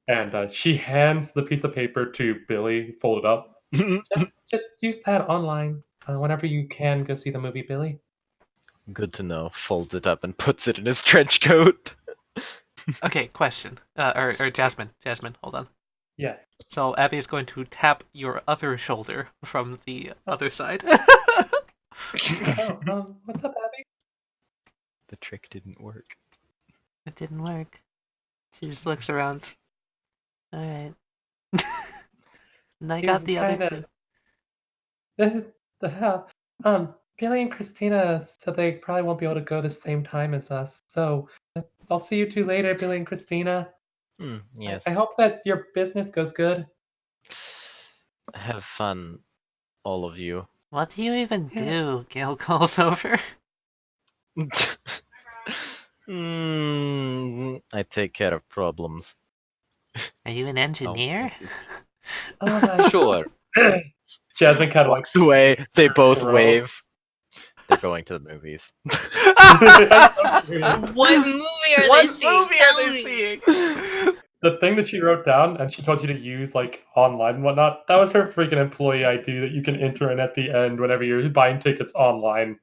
And she hands the piece of paper to Billy, folded up. Just use that online whenever you can go see the movie, Billy. Good to know. Folds it up and puts it in his trench coat. Okay, question. Or Jasmine, hold on. Yes. So Abby is going to tap your other shoulder from the other side. What's up, Abby? The trick didn't work. It didn't work. She just looks around. Alright. And I got the other two. The hell? Billy and Christina said they probably won't be able to go the same time as us. So I'll see you two later, Billy and Christina. Yes. I hope that your business goes good. Have fun, all of you. What do you even do? Gale calls over. I take care of problems. Are you an engineer? Oh my Sure. Jasmine kind of like Walks away. They both Bro. wave. They're going to the movies. What movie are they seeing? Tell me. seeing? the thing that she wrote down and she told you to use like online and whatnot. That was her freaking employee ID that you can enter in at the end whenever you're buying tickets online.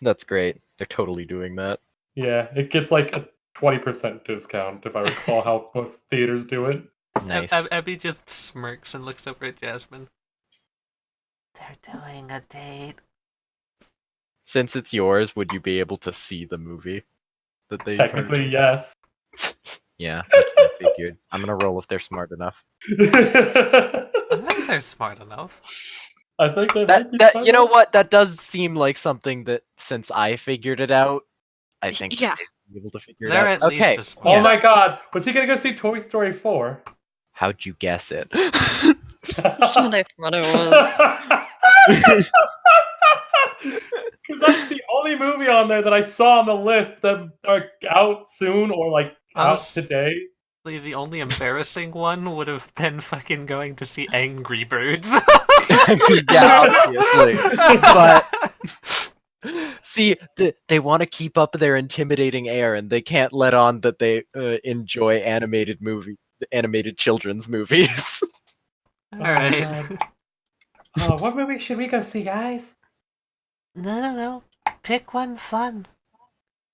That's great. They're totally doing that. Yeah, it gets like a 20% discount if I recall how most theaters do it. Nice. Abby just smirks and looks over at Jasmine. They're doing a date. Since it's yours, would you be able to see the movie that they Technically, yes. Yeah, that's what I figured. I'm gonna roll if they're smart enough. I think they're smart enough. I think they That might be that smart you know enough. what? That does seem like something that since I figured it out, I think Yeah. they'd be able to figure They're it out. at Okay. least as smart. Oh my god, was he gonna go see Toy Story 4? How'd you guess it? That's what I thought it was. Because that's the only movie on there that I saw on the list that are out soon or like out Honestly, today. the only embarrassing one would have been fucking going to see Angry Birds. Yeah, obviously. But see, they want to keep up their intimidating air, and they can't let on that they enjoy animated children's movies. Alright. What movie should we go see, guys? No. Pick one fun.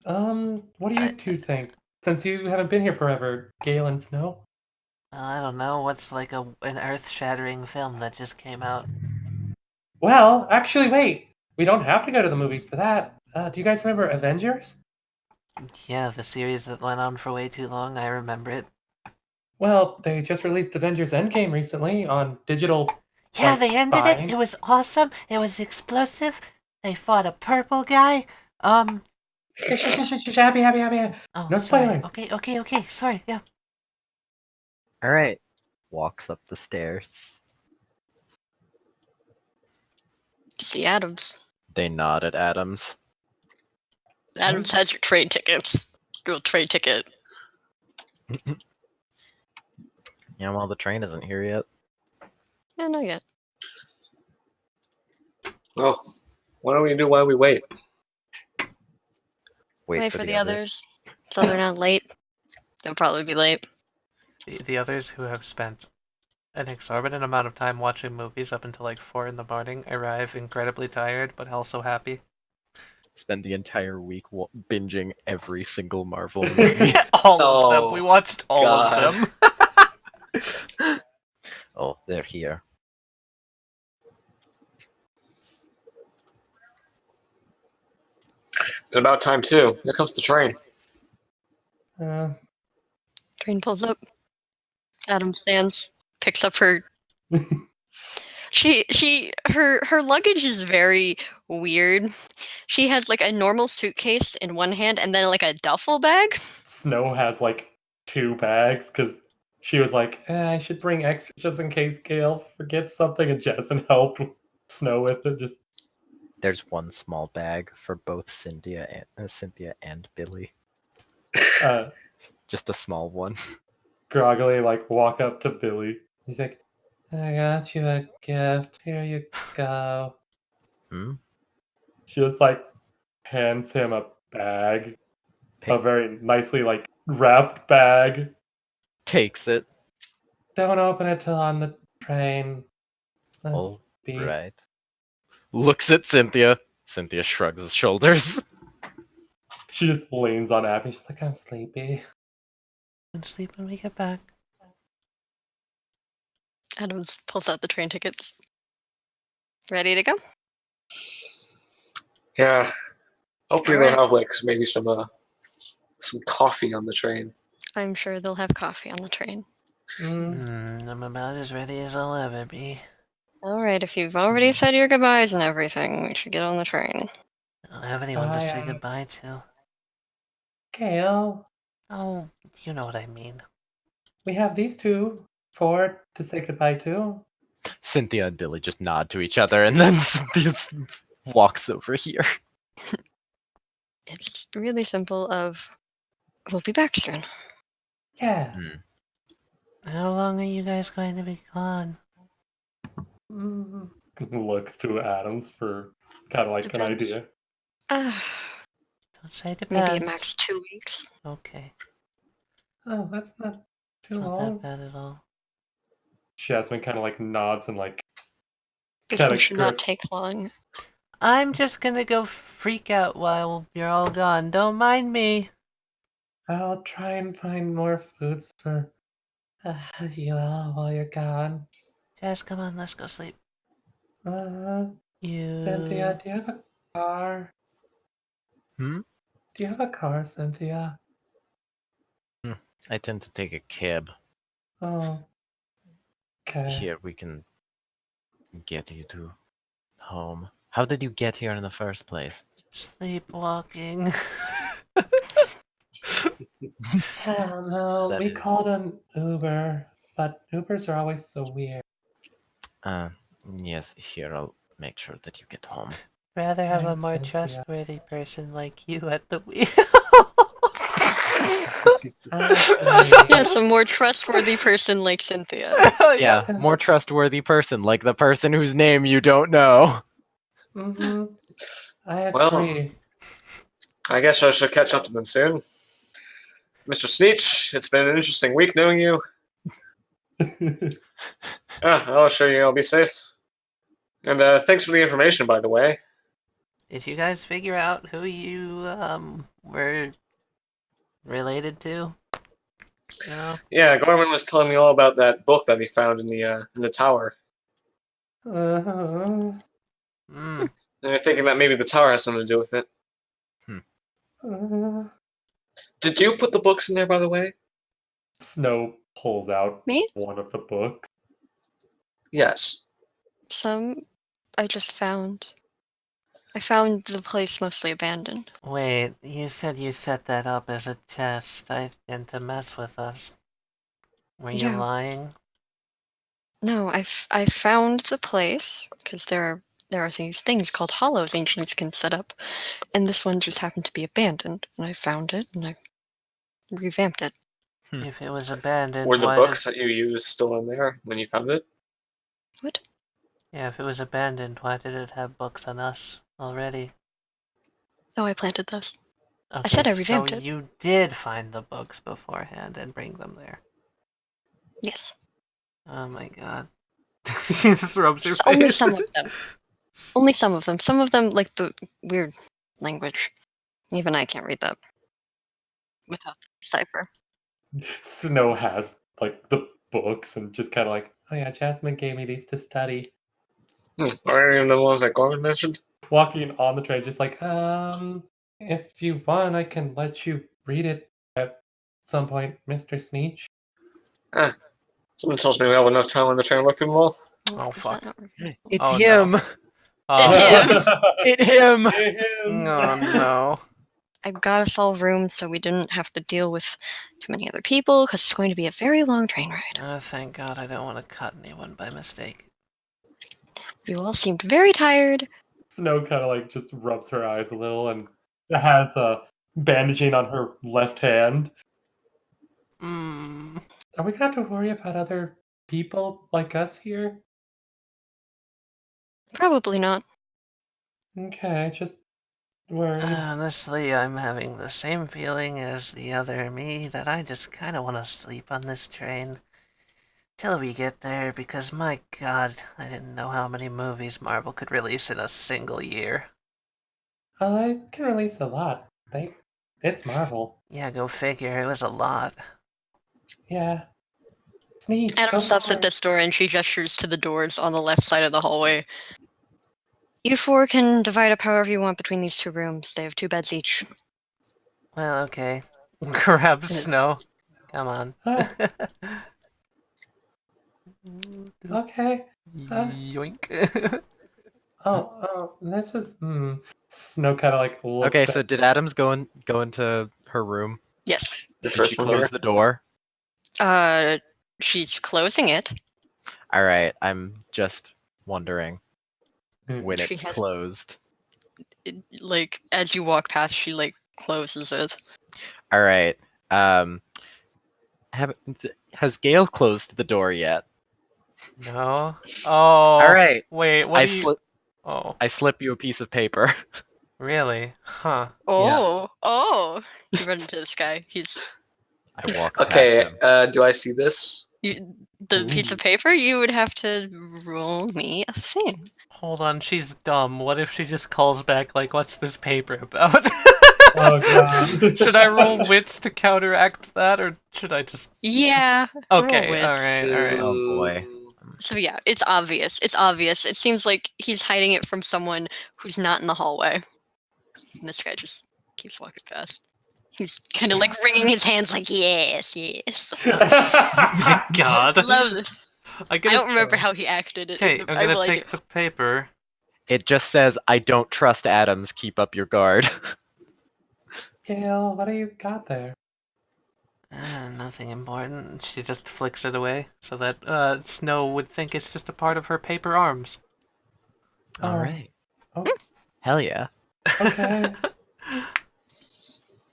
What do you two think? Since you haven't been here forever, Gale and Snow? I don't know. What's like an earth-shattering film that just came out? Well, actually, wait. We don't have to go to the movies for that. Do you guys remember Avengers? Yeah, the series that went on for way too long. I remember it. Well, they just released Avengers Endgame recently on digital. Yeah, Like, they ended it. fine. It was awesome. It was explosive. They fought a purple guy. Abby. Oh, No sorry. spoilers. Okay. Sorry. Yeah. All right. Walks up the stairs. See Adams. They nod at Adams. Adams has your train tickets. Your train ticket. Yeah, well, the train isn't here yet. Yeah, not yet. Well, what do we do while we wait? Wait for the others. So they're not late. They'll probably be late. The others who have spent an exorbitant amount of time watching movies up until like 4 in the morning arrive incredibly tired, but also happy. Spend the entire week binging every single Marvel movie. All of them. We watched all God. of them. Oh, they're here. At about time too. Here comes the train. Train pulls up. Adam stands, picks up her. Her luggage is very weird. She has like a normal suitcase in one hand and then like a duffel bag. Snow has like 2 bags because she was like, I should bring extra just in case Gail forgets something, and Jasmine helped Snow with it. Just There's one small bag for both Cynthia and Billy. Just a small one. groggily like walk up to Billy. He's like, I got you a gift. Here you go. She just like hands him a bag. A very nicely like wrapped bag. Takes it. Don't open it till on the train. Oh, right. Looks at Cynthia. Cynthia shrugs his shoulders. She just leans on Abby. She's like, I'm sleepy. And sleep when we get back. Adams pulls out the train tickets. Ready to go? Yeah. Hopefully Alright. they'll have like maybe some coffee on the train. I'm sure they'll have coffee on the train. I'm about as ready as I'll ever be. Alright, if you've already said your goodbyes and everything, we should get on the train. I don't have anyone to say goodbye to. Gail. Oh, you know what I mean. We have these 2 to say goodbye to. Cynthia and Billy just nod to each other, and then Cynthia walks over here. It's really simple we'll be back soon. Yeah. How long are you guys going to be gone? Looks to Adams for kind of like an idea. Don't say depends. Maybe a max 2 weeks. Okay. Oh, that's not too Not long. that bad at all. Jasmine kind of like nods and like. This should not take long. I'm just gonna go freak out while you're all gone. Don't mind me. I'll try and find more foods for you all while you're gone. Jess, come on, let's go sleep. Cynthia, do you have a car? Do you have a car, Cynthia? I tend to take a cab. Oh. Okay. Here, we can get you to home. How did you get here in the first place? Sleepwalking. No, we called an Uber, but Ubers are always so weird. Yes, here, I'll make sure that you get home. Rather have Thanks, a more Cynthia. trustworthy person like you at the wheel. Yes, a more trustworthy person like Cynthia. Yeah, more trustworthy person, like the person whose name you don't know. I agree. Well, I guess I should catch up to them soon. Mr. Sneatch, it's been an interesting week knowing you. I'll assure you I'll be safe. And thanks for the information, by the way. Did you guys figure out who you were related to? No? Yeah, Gorman was telling me all about that book that he found in the tower. And you're thinking that maybe the tower has something to do with it. Did you put the books in there, by the way? Snow pulls out Me? one of the books. Yes. Some I just found. I found the place mostly abandoned. Wait, you said you set that up as a test and to mess with us. Were you Yeah. lying? No, I found the place because there are these things called hollows ancients can set up, and this one just happened to be abandoned. And I found it and I revamped it. If it was abandoned, Were the why books that you used still in there when you found it? What? Yeah, if it was abandoned, why did it have books on us already? Oh, I planted those. Okay, said I so revamped it. you did find the books beforehand and bring them there. Yes. Oh my god. She just rubs her face. Only some of them. Only some of them. Some of them, like the weird language. Even I can't read that without the cipher. Snow has like the books and just kind of like, oh yeah, Jasmine gave me these to study. Are any of the ones that Gorman mentioned? Walking on the train, just like, if you want, I can let you read it at some point, Mr. Sneatch. Someone tells me we have enough time on the train to look through them all. Oh, Is fuck. that not revealed? It's Oh, him. no. It's Oh, him. It's him. oh no. I've got us all rooms so we didn't have to deal with too many other people because it's going to be a very long train ride. Oh, thank god I don't want to cut anyone by mistake. You all seemed very tired. Snow kind of like just rubs her eyes a little and has a bandaging on her left hand. Hmm. Are we gonna have to worry about other people like us here? Probably not. Okay, just worried. Honestly, I'm having the same feeling as the other me that I just kind of want to sleep on this train till we get there because my god, I didn't know how many movies Marvel could release in a single year. Well, I can release a lot. It's Marvel. Yeah, go figure, it was a lot. Yeah. Sneak, Adam go stops for at it. this door and she gestures to the doors on the left side of the hallway. You four can divide up however you want between these two rooms. They have 2 beds each. Well, okay. Grab Snow. Come on. Oh, okay. Yoink. This is Snow kind of like looks. Okay, so did Adams go into her room? Yes. The Did first she one close here? the door? She's closing it. All right, I'm just wondering when She it's has- closed. Like, as you walk past, she, like, closes it. All right. Has Gale closed the door yet? No. Oh. All right. Wait, what do you... slip. Oh, I slip you a piece of paper. really? Huh. Oh! You run into this guy. I walk Okay, past him. do I see this? The piece of paper, you would have to roll me a thing. Hold on, she's dumb. What if she just calls back like, what's this paper about? Oh god. Should I roll wits to counteract that, or should I just... Yeah. Okay, roll wits. alright. Oh, boy. So yeah, it's obvious. It's obvious. It seems like he's hiding it from someone who's not in the hallway. And this guy just keeps walking past. He's kind of like wringing his hands like, yes. My god. Love this. I I don't remember how he acted. Okay, I'm gonna take the paper. It just says, "I don't trust Adams. Keep up your guard." Gale, what do you got there? Nothing important. She just flicks it away so that Snow would think it's just a part of her paper arms. Oh. All right. Oh. Hell yeah. Okay.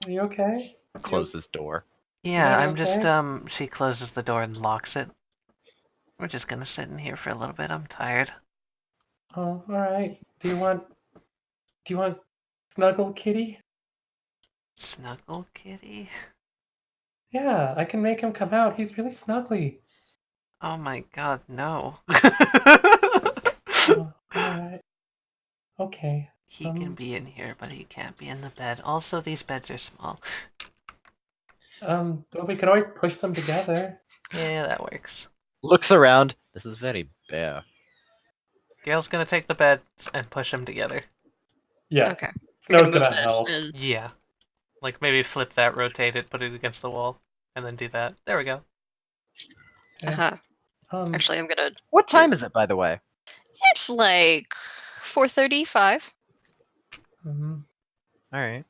Are you okay? Closes door. Yeah, Yeah, I'm just, okay. she closes the door and locks it. We're just gonna sit in here for a little bit. I'm tired. Oh, alright. Do you want Snuggle Kitty? Snuggle kitty? Yeah, I can make him come out. He's really snuggly. Oh my god, no. Oh, alright. Okay. He can be in here, but he can't be in the bed. Also, these beds are small. Well, we could always push them together. Yeah, that works. Looks around. This is very bare. Gale's gonna take the bed and push them together. Yeah. Okay. Snow's We're gonna move help. this. Yeah. Like maybe flip that, rotate it, put it against the wall, and then do that. There we go. Uh-huh. Um, Actually, I'm gonna... What time is it, by the way? It's like 4:35. mhm. All right.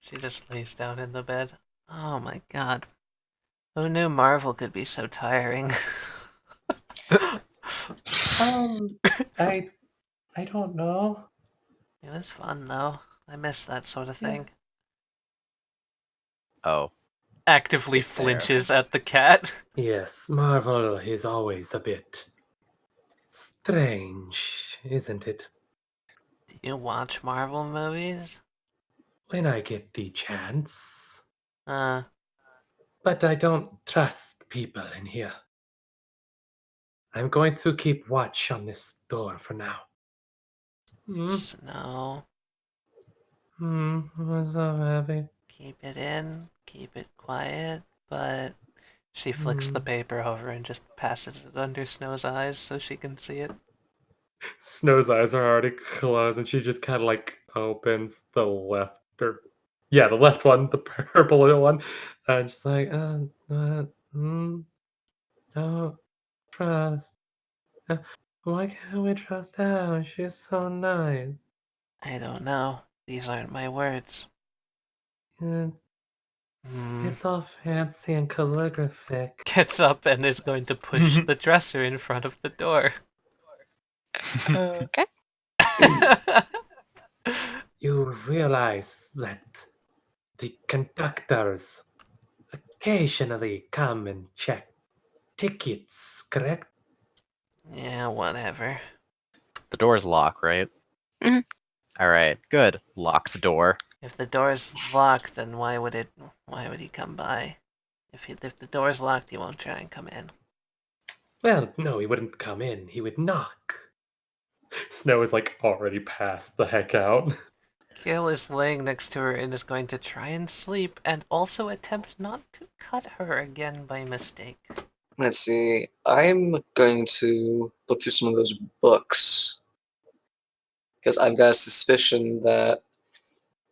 She just lays down in the bed. Oh my god. Who knew Marvel could be so tiring? Um, I don't know. It was fun though. I miss that sort of Yeah. thing. Oh. Actively There. flinches at the cat. Yes, Marvel is always a bit strange, isn't it? Do you watch Marvel movies? When I get the chance. Uh, But I don't trust people in here. I'm going to keep watch on this door for now. Snow. What's up, Abby? Keep it in, keep it quiet, but she flicks the paper over and just passes it under Snow's eyes so she can see it. Snow's eyes are already closed, and she just kind of like opens the left, or yeah, the left one, the purple one, and she's like, don't trust. Why can't we trust her? She's so nice. I don't know. These aren't my words. Uh, Hmm. It's all fancy and calligraphic. Gets up and is going to push the dresser in front of the door. Okay. You realize that the conductors occasionally come and check tickets, correct? Yeah, whatever. The door's locked, right? Mhm. All right. Good. Locked door. If the door's locked, then why would he come by? If the door's locked, he won't try and come in. Well, no, he wouldn't come in. He would knock. Snow is like already passed the heck out. Gil is laying next to her and is going to try and sleep and also attempt not to cut her again by mistake. Let's see. I'm going to look through some of those books. Because I've got a suspicion that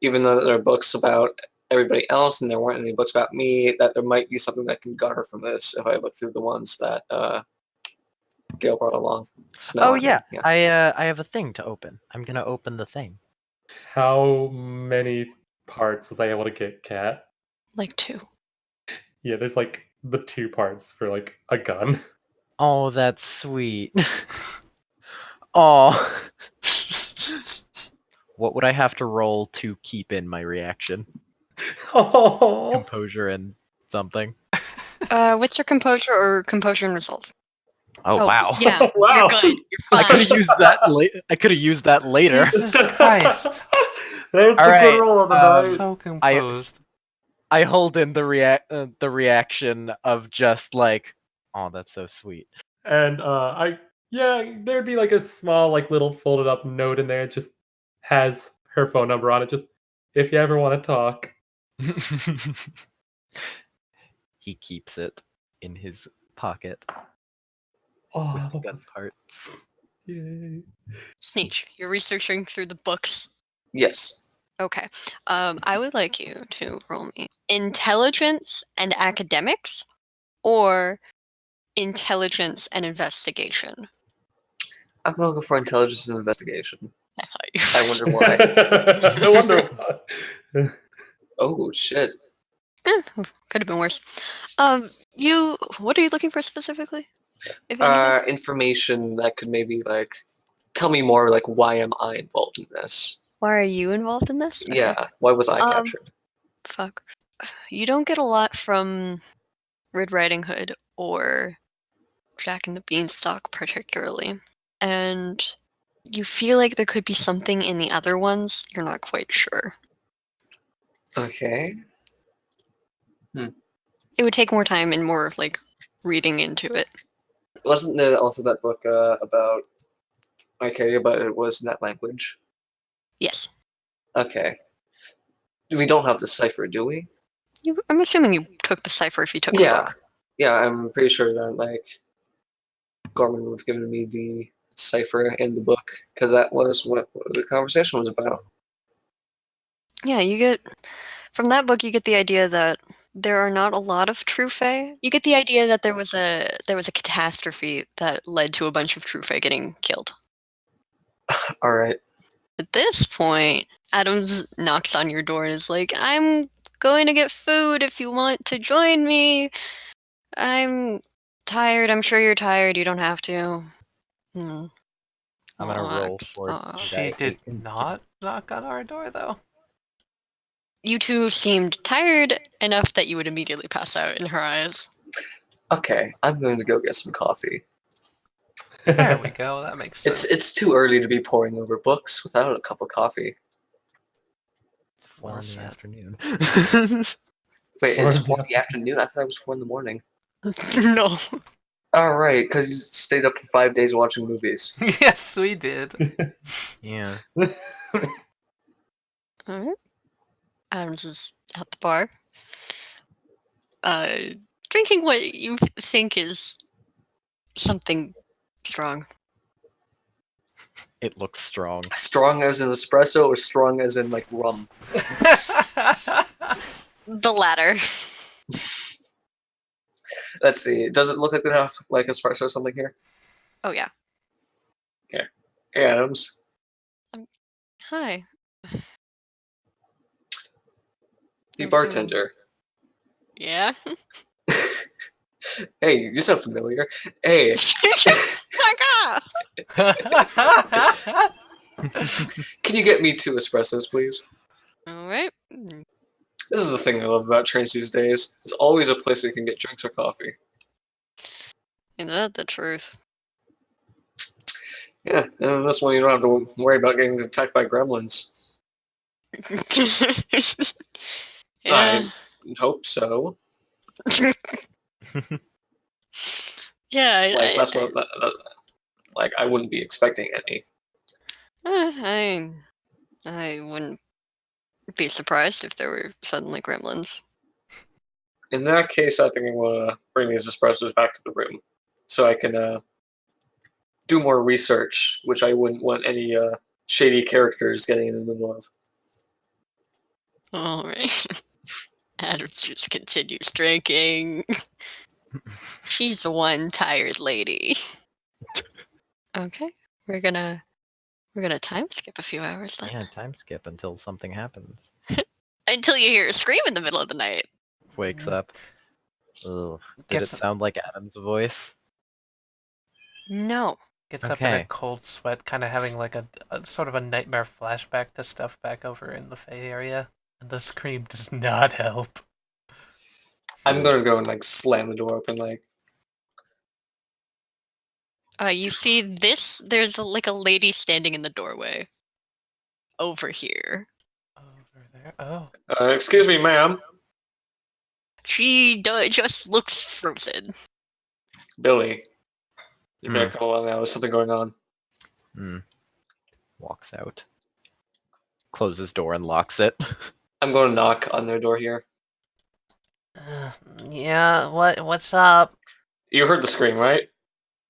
even though there are books about everybody else and there weren't any books about me, that there might be something that can garner from this if I look through the ones that Gail brought along. Snow, Oh I mean, yeah. yeah. I have a thing to open. I'm gonna open the thing. How many parts was I able to get, Cat? Like 2. Yeah, there's like the 2 parts for like a gun. Oh, that's sweet. Oh. What would I have to roll to keep in my reaction? Oh, Composure and something. What's your composure or composure and resolve? Oh, wow. Yeah, wow. you're good. You're I could fine. have used that. I could have used that later. Jesus Christ! There's the All right, good roll of the night. So composed. I hold in the reaction of just like, oh, that's so sweet. And there'd be like a small like little folded up note in there. It just has her phone number on it. Just if you ever want to talk. He keeps it in his pocket Oh, with the gun parts. yay. Sneatch, you're researching through the books. Yes. Okay. I would like you to roll me intelligence and academics or intelligence and investigation. I'm going to go for intelligence and investigation. I thought you I wonder why. No wonder why. Oh, shit. Could have been worse. What are you looking for specifically? If anything? Information that could maybe, like, tell me more, like, why am I involved in this? Why are you involved in this? Okay. Yeah, why was I captured? Fuck. You don't get a lot from Red Riding Hood or Jack and the Beanstalk particularly. And you feel like there could be something in the other ones. You're not quite sure. Okay. It would take more time and more, like, reading into it. Wasn't there also that book about Icaria, but it was in that language? Yes. Okay. We don't have the cipher, do we? I'm assuming you took the cipher if you took the Yeah. book. Yeah, I'm pretty sure that, like, Gorman would have given me the cipher in the book, because that was what the conversation was about. Yeah, you get From that book, you get the idea that there are not a lot of true fae. You get the idea that there was a catastrophe that led to a bunch of true fae getting killed. All right. At this point, Adams knocks on your door and is like, "I'm going to get food if you want to join me. I'm tired. I'm sure you're tired. You don't have to." I'm gonna roll for. She did not knock on our door, though. You two seemed tired enough that you would immediately pass out in her eyes. Okay, I'm going to go get some coffee. There we go. That makes sense. It's too early to be poring over books without a cup of coffee. Well, in the afternoon. Wait, it's 4 in the afternoon? I thought it was 4 in the morning. No. All right, because you stayed up for 5 days watching movies. Yes, we did. Yeah. Alright. Adams is at the bar. Drinking what you think is something strong. It looks strong. Strong as in espresso or strong as in, like, rum? The latter. Let's see. Does it look like they have, like, espresso or something here? Oh, yeah. Okay. Hey, Adams. Hi. The bartender. Yeah? Hey, you sound familiar. Hey. Fuck off! Can you get me 2 espressos, please? Alright. This is the thing I love about trains these days. There's always a place where you can get drinks or coffee. Isn't that the truth? Yeah, and this one you don't have to worry about getting attacked by gremlins. Yeah. I hope so. Yeah, Like, that's what... like, I wouldn't be expecting any. I wouldn't be surprised if there were suddenly gremlins. In that case, I think I'm going to bring these espressos back to the room so I can do more research, which I wouldn't want any shady characters getting in the middle of. Alright. Adams just continues drinking. She's one tired lady. Okay, we're gonna time skip a few hours then. Yeah, time skip until something happens. Until you hear a scream in the middle of the night. Wakes up. Ugh. Did it sound like Adam's voice? No. Gets up in a cold sweat, kind of having like a sort of a nightmare flashback to stuff back over in the Fae area. And the scream does not help. I'm going to go and, like, slam the door open, like... You see this? There's a lady standing in the doorway. Over here. Over there? Oh. Excuse me, ma'am. She just looks frozen. Billy. You better come along now. There's something going on. Walks out. Closes door and locks it. I'm going to knock on their door here. Yeah, what's up? You heard the scream, right?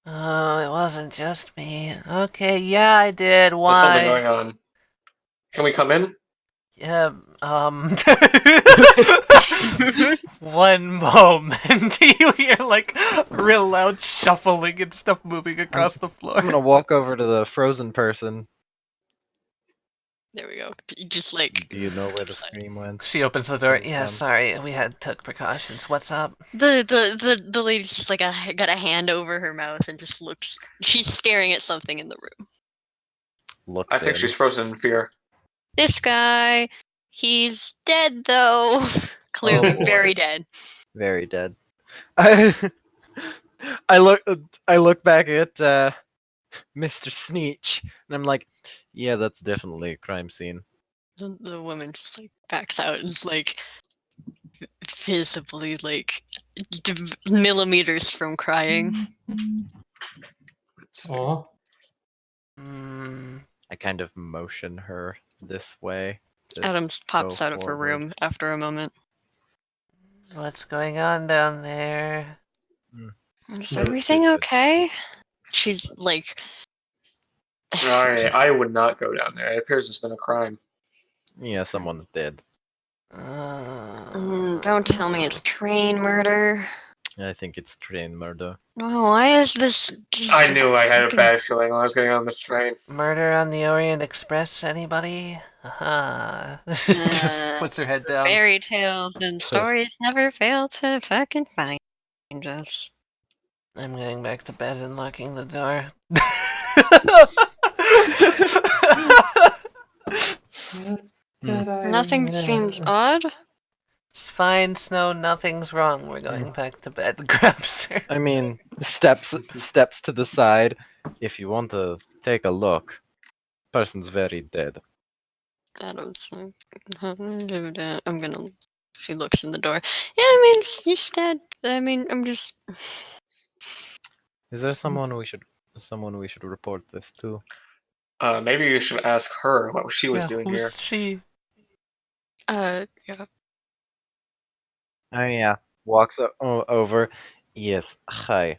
Oh, it wasn't just me. Okay, yeah, I did. Why? There's something going on. Can we come in? Yeah, one moment. You hear, like, real loud shuffling and stuff moving across the floor. I'm gonna walk over to the frozen person. There we go. Just like... Do you know where the scream went? She opens the door. Yeah, sorry, we took precautions. What's up? The lady's just like got a hand over her mouth and just looks. She's staring at something in the room. I think she's frozen in fear. This guy, he's dead though. Clearly, very dead. Very dead. I look back at Mr. Sneatch, and I'm like, yeah, that's definitely a crime scene. The woman just like backs out and is like visibly like millimeters from crying. Aw. I kind of motion her this way. Adams pops out of her room after a moment. What's going on down there? Is everything okay? She's like... I would not go down there. It appears there's been a crime. Yeah, someone's dead. Don't tell me it's train murder. I think it's train murder. No, why is this just I knew I had a fucking- bad feeling when I was getting on this train. Murder on the Orient Express, anybody? Just puts her head down. Fairy tales and stories never fail to fucking find us. I'm going back to bed and locking the door. Nothing seems odd. It's fine, Snow. Nothing's wrong. We're going back to bed. Grabs her. I mean, steps to the side. If you want to take a look, person's very dead. Adam's like, I'm gonna. She looks in the door. Yeah, I mean, he's dead. I mean, I'm just. Is there someone we should report this to? Maybe you should ask her what she was doing here. Who's she? Yeah. Oh yeah, walks over. Yes, hi.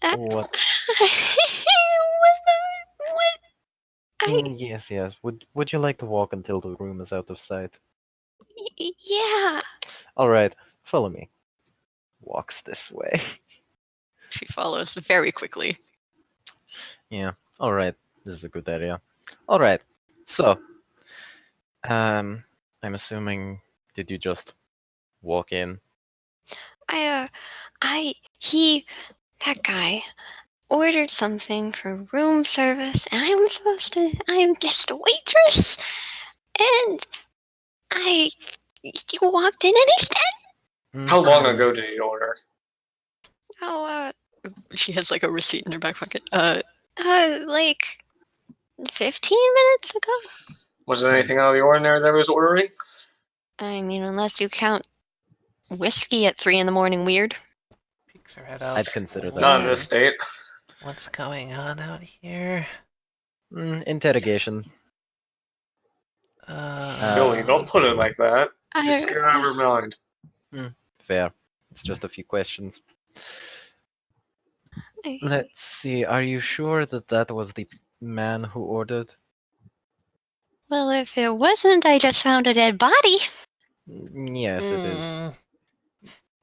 What? What? Yes. Would you like to walk until the room is out of sight? Yeah. All right, follow me. Walks this way. She follows very quickly. Yeah. All right. This is a good area. All right. So, I'm assuming did you just walk in? That guy ordered something for room service, and I'm just a waitress, and you walked in and he's dead. How long ago did you order? Oh, she has like a receipt in her back pocket. Like 15 minutes ago. Was there anything out of the ordinary that I was ordering? I mean, unless you count whiskey at 3 a.m. weird. Peeks her head out. I'd consider that. Not in this state. What's going on out here? Interrogation. Billy, don't put it like that. Just scare out of her mind. Fair. It's just a few questions. Let's see. Are you sure that was the man who ordered? Well, if it wasn't, I just found a dead body. Yes, it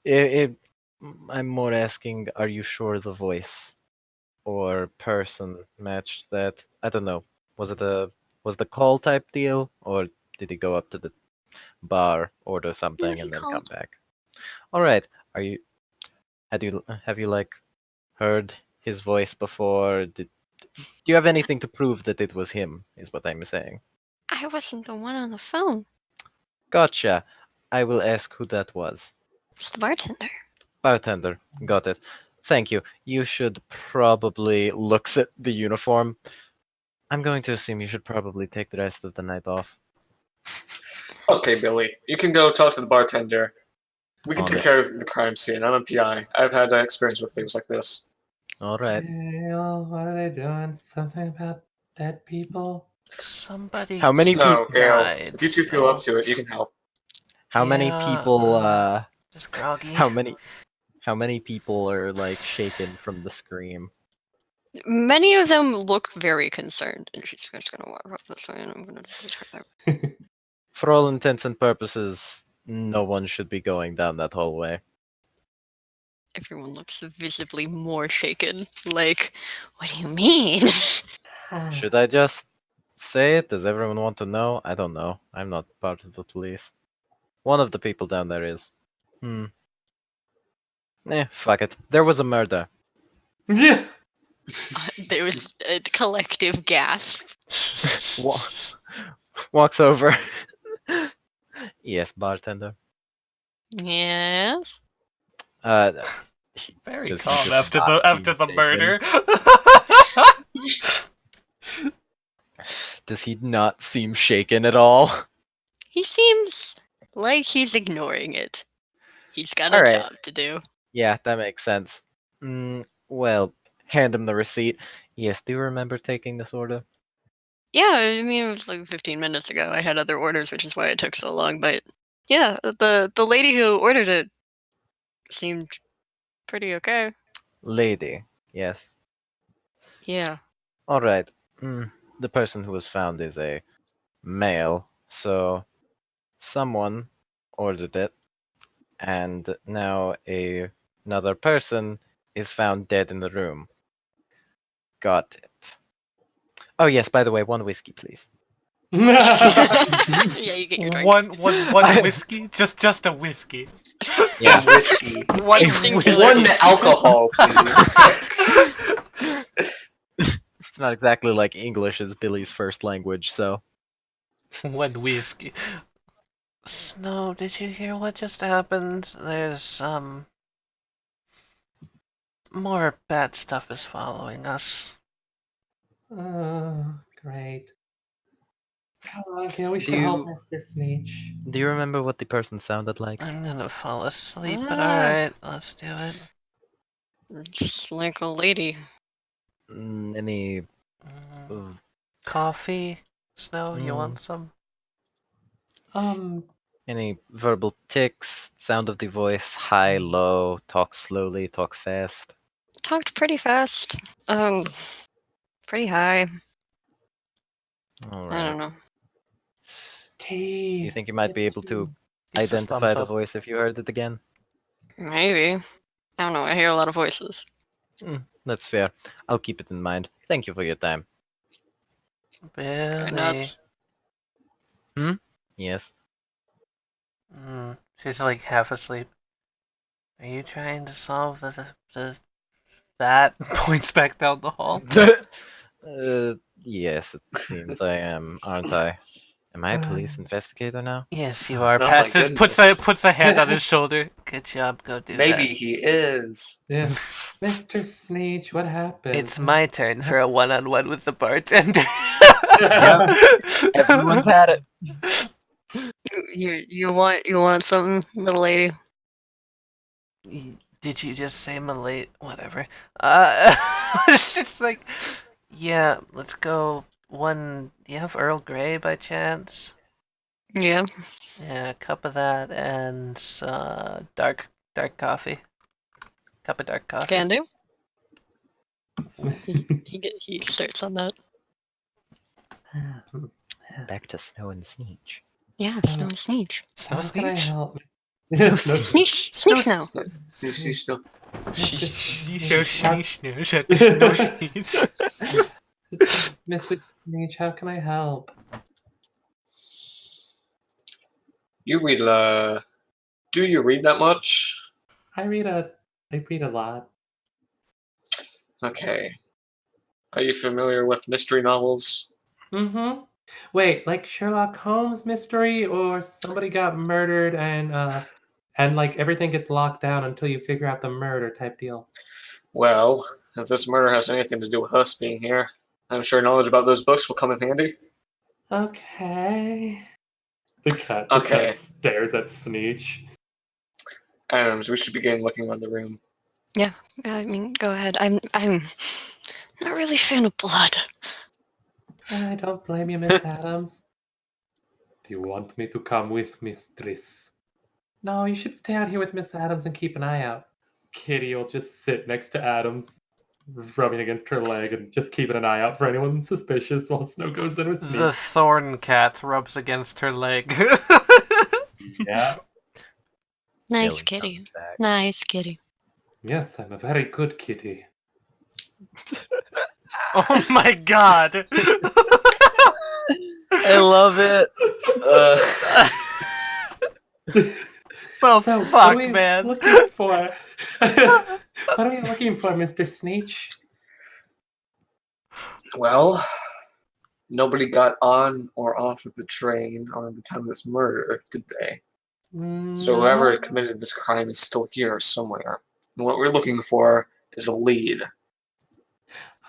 is. I'm more asking, are you sure the voice or person matched that? I don't know. Was the call type deal, or did he go up to the bar, order something, and then come back? All right. Have you like heard his voice before? Do you have anything to prove that it was him? Is what I'm saying. I wasn't the one on the phone. Gotcha. I will ask who that was. It's the bartender. Bartender. Got it. Thank you. You should probably looks at the uniform. I'm going to assume you should probably take the rest of the night off. Okay, Billy. You can go talk to the bartender. We can On take it. care of the crime scene. I'm a PI. I've had experience with things like this. All right. Gale, what are they doing? Something about dead people? Somebody How many Snow, Gale, died. if you two feel up to it, you can help. How many Yeah, people? Just groggy. How many people are like shaken from the scream? Many of them look very concerned, and she's just gonna walk up this way, and I'm gonna turn there. For all intents and purposes, no one should be going down that hallway. Everyone looks visibly more shaken. Like, what do you mean? Should I just say it? Does everyone want to know? I don't know. I'm not part of the police. One of the people down there is. Fuck it. There was a murder. Yeah. There was a collective gasp. Walks over. Yes, bartender. Yes. Very Does he calm just after not the seem murder. Does he not seem shaken at all? He seems like he's ignoring it. He's got a Alright. job to do. Yeah, that makes sense. Well, hand him the receipt. Yes, do you remember taking this order? Yeah, I mean, it was like 15 minutes ago. I had other orders, which is why it took so long. But yeah, the lady who ordered it seemed pretty okay. Lady, yes. Yeah. Alright. The person who was found is a male, so someone ordered it, and now another person is found dead in the room. Got it. Oh yes, by the way, 1 whiskey, please. Yeah, you get your drink. One whiskey, just a whiskey. Yeah. Whiskey. One Singular. One alcohol, please. It's not exactly like English is Billy's first language, so. One whiskey. Snow, did you hear what just happened? There's more bad stuff is following us. Great. Come on, can we Do should help you- Mr. Sneatch. Do you remember what the person sounded like? I'm gonna fall asleep, but Ah. alright, let's do it. Just like a lady. Any Mm, Coffee? Snow, you want some? any verbal tics, sound of the voice, high, low, talk slowly, talk fast? Talked pretty fast. Pretty high. All I right. don't know. Tea. You think you might be able to It's just identify thumbs the up. voice if you heard it again? Maybe. I don't know. I hear a lot of voices. That's fair. I'll keep it in mind. Thank you for your time. They're Billy. nuts. Yes. She's like half asleep. Are you trying to solve that? Points back down the hall. Yes, it seems I am, aren't I? Am I a police investigator now? Yes, you are. Oh Pat my says, goodness. puts a hand on his shoulder. Good job, go do Maybe that. he is. Yeah. Mr. Sneatch, what happened? It's my turn for a one-on-one with the bartender. Everyone's had it. You want something, little lady? Did you just say Malay? Whatever. It's just like, yeah, let's go. Do you have Earl Grey by chance? Yeah. Yeah, a cup of that and dark coffee. Cup of dark coffee. Can do. He starts on that. Back to Snow and Sneatch. Yeah, Snow and Sneatch. Snow How can I Sneatch? help? Sneatch. Sneak Snow. Sneeze, no. Mr. Sneatch, how can I help? You read do you read that much? I read a lot. Okay. Are you familiar with mystery novels? Mm-hmm. Wait, like Sherlock Holmes mystery, or somebody got murdered and like everything gets locked down until you figure out the murder type deal. Well, if this murder has anything to do with us being here, I'm sure knowledge about those books will come in handy. Okay. The cat just kind Okay. of stares at Sneatch. Adams, we should begin looking around the room. I mean, go ahead. I'm not really a fan of blood. I don't blame you, Miss Addams. Do you want me to come with, mistress? No, you should stay out here with Miss Addams and keep an eye out. Kitty will just sit next to Adams, rubbing against her leg and just keeping an eye out for anyone suspicious while Snow goes in with The Sneatch. thorn cat rubs against her leg. Yeah. Nice Billy kitty. comes back. Nice kitty. Yes, I'm a very good kitty. Oh my god! I love it. The So, fuck, what are we man? looking for? What are we looking for, Mr. Sneatch? Well, nobody got on or off of the train on the time of this murder, did they? So whoever committed this crime is still here somewhere. And what we're looking for is a lead.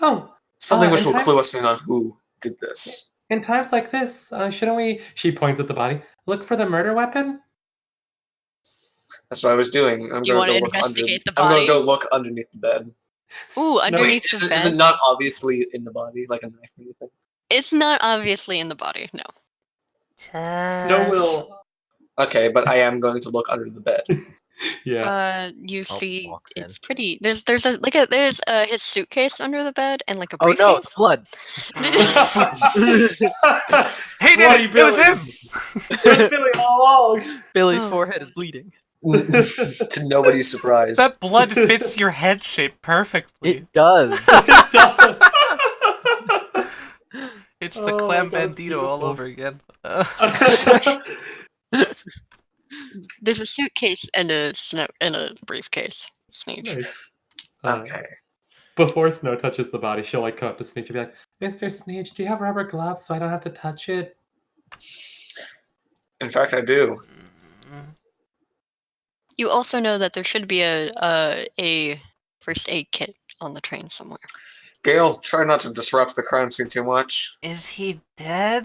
Oh, Something which in will times- clue us in on who did this. in times like this, shouldn't we? She points at the body. Look for the murder weapon. That's what I was doing. Do you want to investigate the I'm body? gonna go look underneath the bed. Ooh, Snow- underneath Wait, the is bed? it not obviously in the body, like a knife or anything? It's not obviously in the body. No. Snow will. Okay, but I am going to look under the bed. Yeah. You see, walks in. it's pretty. There's his suitcase under the bed and like a Oh no, briefcase. blood! He did Bloody it! It was Billy. him! It was Billy all along. Billy's Oh. forehead is bleeding. To nobody's surprise. That blood fits your head shape perfectly. It does. It does. It's the Oh my clam God, it's bandito all beautiful. over again. There's a suitcase and a briefcase. Sneak. Nice. Okay. Before Snow touches the body, she'll like come up to Sneech and be like, "Mr. Sneech, do you have rubber gloves so I don't have to touch it?" In fact, I do. You also know that there should be a first aid kit on the train somewhere. Gail, try not to disrupt the crime scene too much. Is he dead?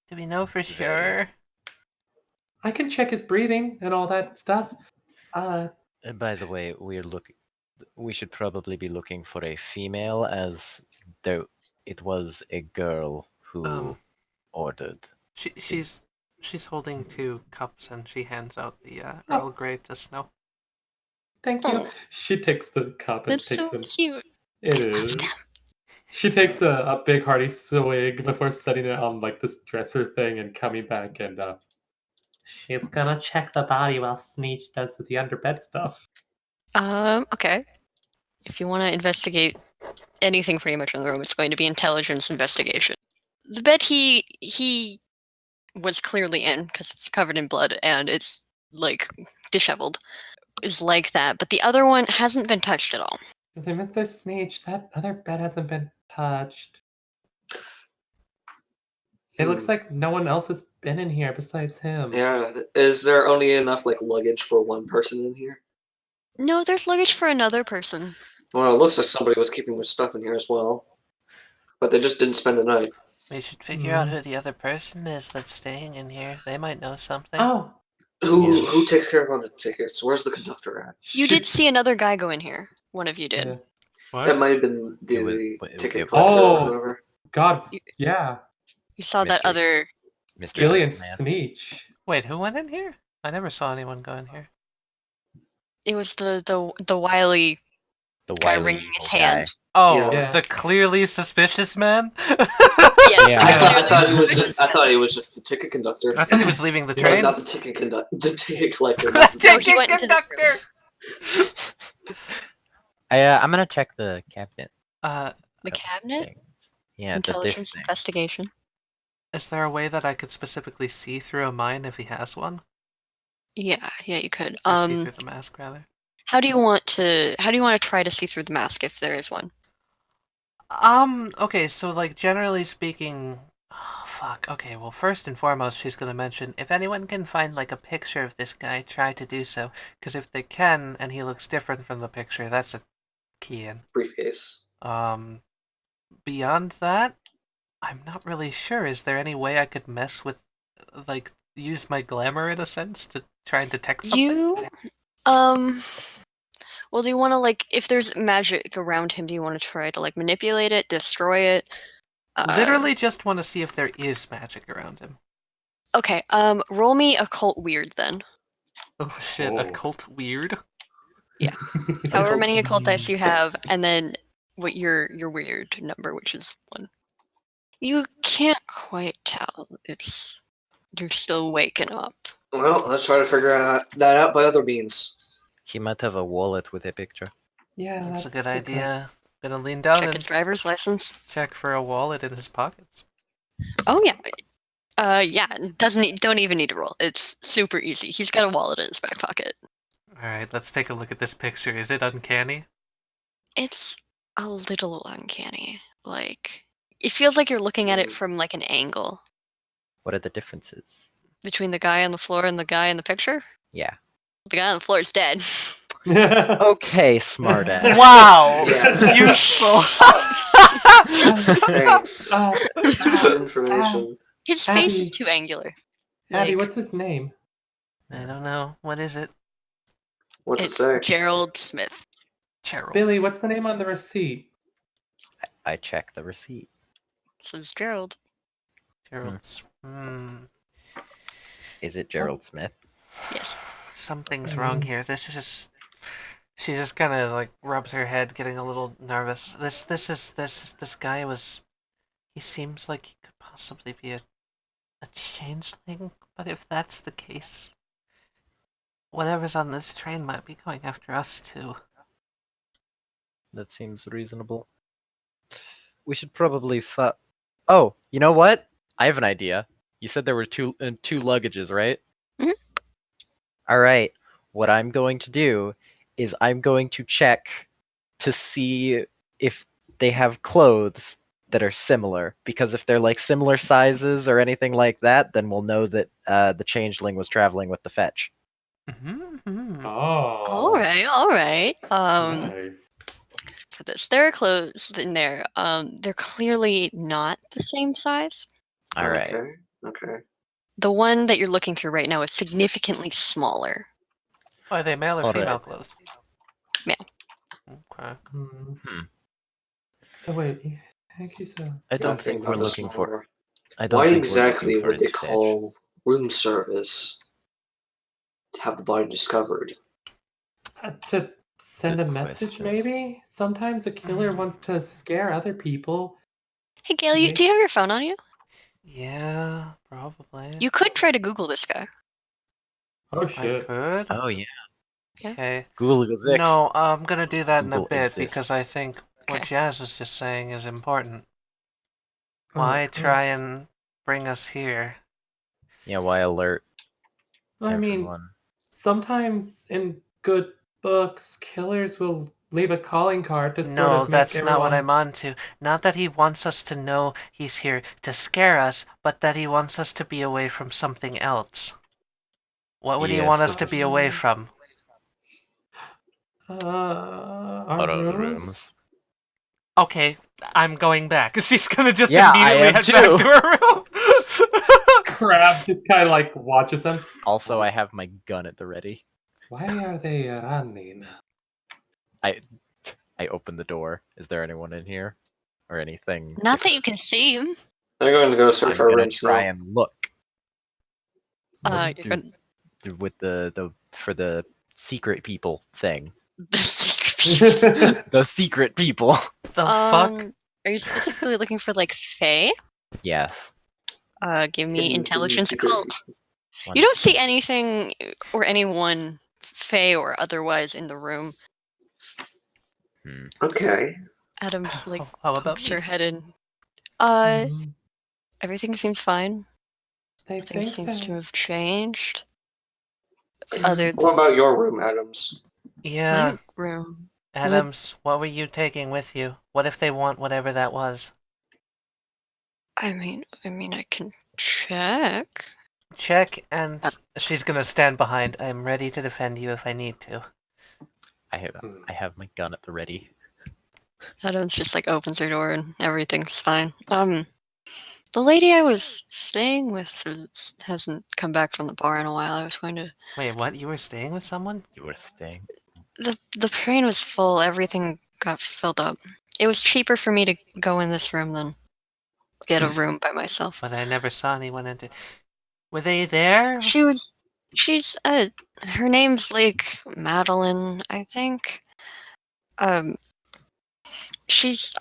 Do we know for sure? I can check his breathing and all that stuff. By the way, we should probably be looking for a female, as though it was a girl who ordered. She's holding 2 cups and she hands out the Oh. Earl Grey to Snow. Thank you. Oh. She takes the cup and That's takes so them. cute. It is. She takes a big hearty swig before setting it on like this dresser thing and coming back and she's gonna check the body while Sneech does the underbed stuff. Okay. If you want to investigate anything pretty much in the room, it's going to be intelligence investigation. The bed he was clearly in, because it's covered in blood and it's like disheveled, is like that, but the other one hasn't been touched at all. I say, Mr. Sneech, that other bed hasn't been touched. It looks like no one else has been in here besides him. Yeah, is there only enough like luggage for one person in here? No, there's luggage for another person. Well, it looks like somebody was keeping their stuff in here as well. But they just didn't spend the night. We should figure out who the other person is that's staying in here. They might know something. Oh, Who takes care of all the tickets? Where's the conductor at? You did see another guy go in here. One of you did. Yeah. What? It might have been the Wait, ticket wait, collector oh. or whoever. God, You- yeah. You saw that Mystery. other. Mr. Billy and Man. Sneech. Wait, who went in here? I never saw anyone go in here. It was the wily The guy wily wringing his evil guy. hands. Oh, Yeah. the clearly suspicious man? Yes, Yeah. I thought he was just the ticket conductor. I thought he was leaving the No, train. not the ticket the ticket collector. Not the No, he Ticket went into the conductor! I'm gonna check the cabinet. The cabinet. Things. Yeah, this Intelligence thing. investigation. Is there a way that I could specifically see through a mind if he has one? Yeah, you could. Or see through the mask, rather. How do you want to try to see through the mask if there is one? Okay, so, like, generally speaking... Oh, fuck. Okay, well, first and foremost, she's gonna mention, if anyone can find, like, a picture of this guy, try to do so. Because if they can, and he looks different from the picture, that's a key in. briefcase. Beyond that, I'm not really sure. Is there any way I could mess with, like, use my glamour in a sense to try and detect something? Well, do you want to, like, if there's magic around him, do you want to try to, like, manipulate it, destroy it? Literally just want to see if there is magic around him. Okay, roll me occult weird then. Oh shit, Oh. occult weird. However many occult dice you have, and then what your weird number, which is 1. You can't quite tell. You're still waking up. Well, let's try to figure that out by other means. He might have a wallet with a picture. Yeah, That's a good sick. idea. Gonna lean down Check and his driver's license. check for a wallet in his pockets. Oh yeah. Yeah. Don't even need to roll. It's super easy. He's got a wallet in his back pocket. Alright, let's take a look at this picture. Is it uncanny? It's a little uncanny. Like, it feels like you're looking at it from like an angle What are the differences? between the guy on the floor and the guy in the picture. Yeah. The guy on the floor is dead. Okay, smartass. Wow! Yeah. Useful! Thanks. Good information. His face Abby. is too angular. Abby, Like, what's his name? I don't know. What is it? What's it it's say? Gerald Smith. Cheryl. Billy, what's the name on the receipt? I check the receipt. Says Gerald. Gerald's. Is it Gerald Smith? Yes. Something's wrong here. This is. She just kind of like rubs her head, getting a little nervous. This guy was. He seems like he could possibly be a changeling. But if that's the case, whatever's on this train might be going after us too. That seems reasonable. We should probably Oh, you know what? I have an idea. You said there were two luggages, right? Mhm. All right. What I'm going to do is I'm going to check to see if they have clothes that are similar. Because if they're like similar sizes or anything like that, then we'll know that the changeling was traveling with the fetch. Mm-hmm. Oh. All right. Nice. For this, there are clothes in there. They're clearly not the same size. All right. Okay. The one that you're looking through right now is significantly smaller. Are they male or All female right. clothes? Male. Okay. So wait, thank you so. I don't Gotta think we're about this looking for. more. I don't Why think we're exactly looking for would they his fetch. call room service to have the body discovered? To send Good a message, question. maybe? Sometimes a killer wants to scare other people. Hey, Gail, do you have your phone on you? Yeah, probably. You could try to Google this guy. Oh I shit. could. Oh yeah. Okay. Google exists. No, I'm gonna do that in a Google bit because exists. I think what Okay. Jazz was just saying is important. Why try and bring us here? Yeah, why alert I mean, everyone? sometimes in good books, killers will leave a calling card to sort No, of make that's not what everyone. I'm on to. Not that he wants us to know he's here to scare us, but that he wants us to be away from something else. What would he want us to be away from? Our Out of the rooms. rooms. Okay, I'm going back. She's gonna just Yeah, I immediately am head too. back to her room. Crab just kind of like watches them. Also, I have my gun at the ready. Why are they running? I open the door. Is there anyone in here? Or anything? Not that you can see him. I'm going to go search I'm our gonna rooms try now. and look You're Dude. gonna, with the for the secret people thing. the secret people. The secret people. The fuck? Are you specifically looking for like Fae? Yes. Give me Hidden intelligence secret. occult. You don't see anything or anyone Fae or otherwise in the room. Okay. Adam's like How about pokes me? her head in. Mhm. Everything seems fine. They Nothing think seems to that. have changed. Other What about your room, Adams? Yeah, my room. Adams, what were you taking with you? What if they want whatever that was? I mean, I can check. Check, and she's gonna stand behind. I'm ready to defend you if I need to. I have my gun at the ready. Adams just like opens her door and everything's fine. The lady I was staying with hasn't come back from the bar in a while. I was going to. Wait, what? You were staying with someone? You were staying. The train was full. Everything got filled up. It was cheaper for me to go in this room than get a room by myself. But I never saw anyone enter. Were they there? She's her name's like Madeline, I think. I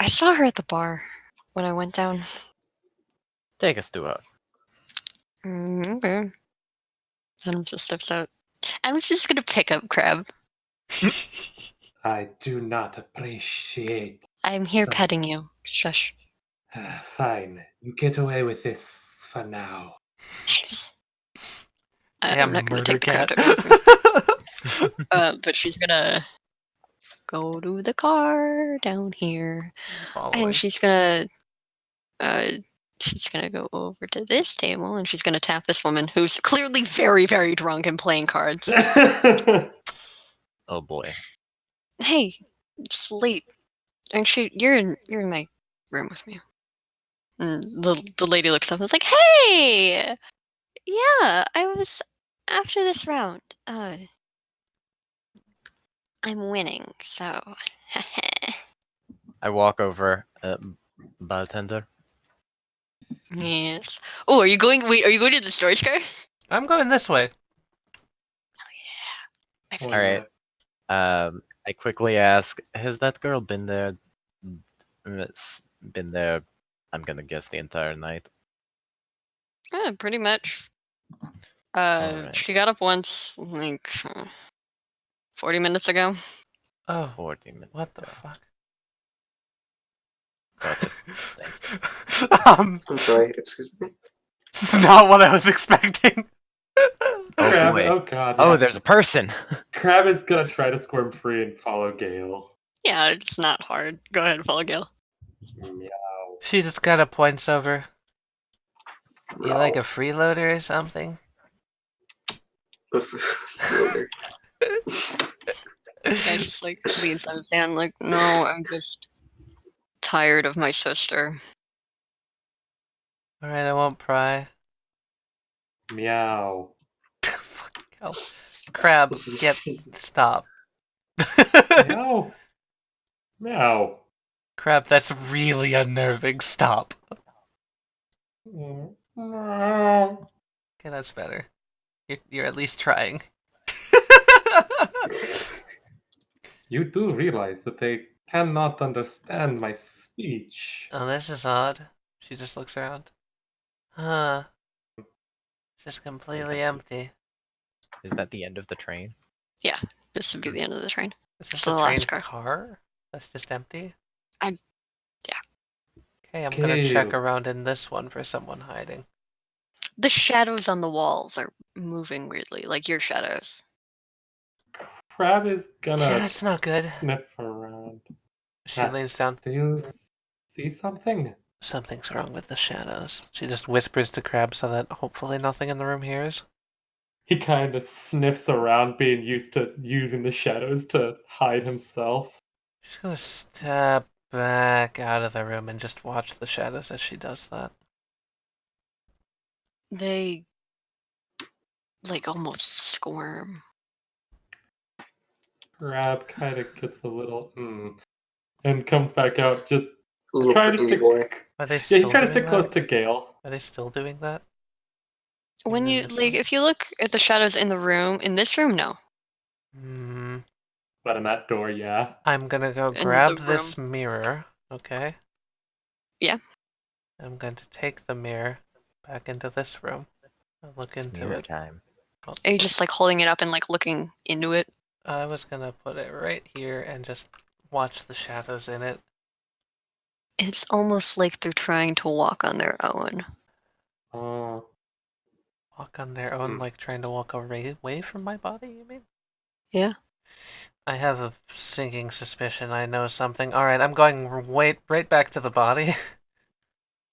saw her at the bar when I went down. Take us to her. Okay. Adam just steps out. I'm just gonna pick up Crab. I do not appreciate. I'm here So- petting you. Shush. Fine, you get away with this for now. Nice. Damn, I'm not gonna murder take the cat. crowd away from you. But she's gonna go to the car down here, and she's gonna go over to this table, and she's gonna tap this woman who's clearly very, very drunk and playing cards. Oh boy. Hey, it's late, and you're in my room with me. And the lady looks up and is like, "Hey, yeah, I was after this round. I'm winning, so." I walk over. Bartender. Yes. Oh, are you going? Wait, are you going to the storage car? I'm going this way. One All right. minute. I quickly ask, has that girl been there? Been there, I'm gonna guess, the entire night. Yeah, pretty much. Alright. She got up once, like 40 minutes ago. Oh, 40 minutes. what the ago. fuck? Got it. Thank I'm sorry, excuse me. This is not what I was expecting. Oh Crab, boy. oh god. Oh, Yeah. there's a person. Crab is gonna try to squirm free and follow Gale. Yeah, it's not hard. Go ahead, follow Gil. Meow. She just kind of points over. You like a freeloader or something? Freeloader. Guy just like leans on his hand, like, no, I'm just tired of my sister. Alright, I won't pry. Meow. Fucking hell. Crab, stop. Meow. Meow. Crab, that's really unnerving. Stop. Meow. Okay, that's better. You're at least trying. You do realize that they cannot understand my speech. Oh, this is odd. She just looks around. Huh. Just completely empty. Is that the end of the train? This would be the end of the train. Is this So a the train last car. car? That's just empty? Yeah. Okay, I'm gonna check Gale. around in this one for someone hiding. The shadows on the walls are moving weirdly, like your shadows. Crab is gonna Yeah, that's not good. sniff around. She Ah. leans down. Do you see something? Something's wrong with the shadows. She just whispers to Crab so that hopefully nothing in the room hears. He kind of sniffs around, being used to using the shadows to hide himself. She's gonna step back out of the room and just watch the shadows as she does that. They like almost squirm. Crab kind of gets a little and comes back out. Just Little trying to pretty stick. boy. Are they Yeah, still he's trying to doing stick close that? to Gale. Are they still doing that? When In you this like, room? if you look at the shadows in the room, in this room, no. Hmm. But in that door, yeah. I'm gonna go In grab the this mirror, okay? Yeah. I'm going to take the mirror back into this room and look into Mirror it. time. Are you just like holding it up and like looking into it? I was gonna put it right here and just watch the shadows in it. It's almost like they're trying to walk on their own. Oh. Walk on their own, like trying to walk away from my body, you mean? Yeah. I have a sinking suspicion I know something. Alright, I'm going right back to the body.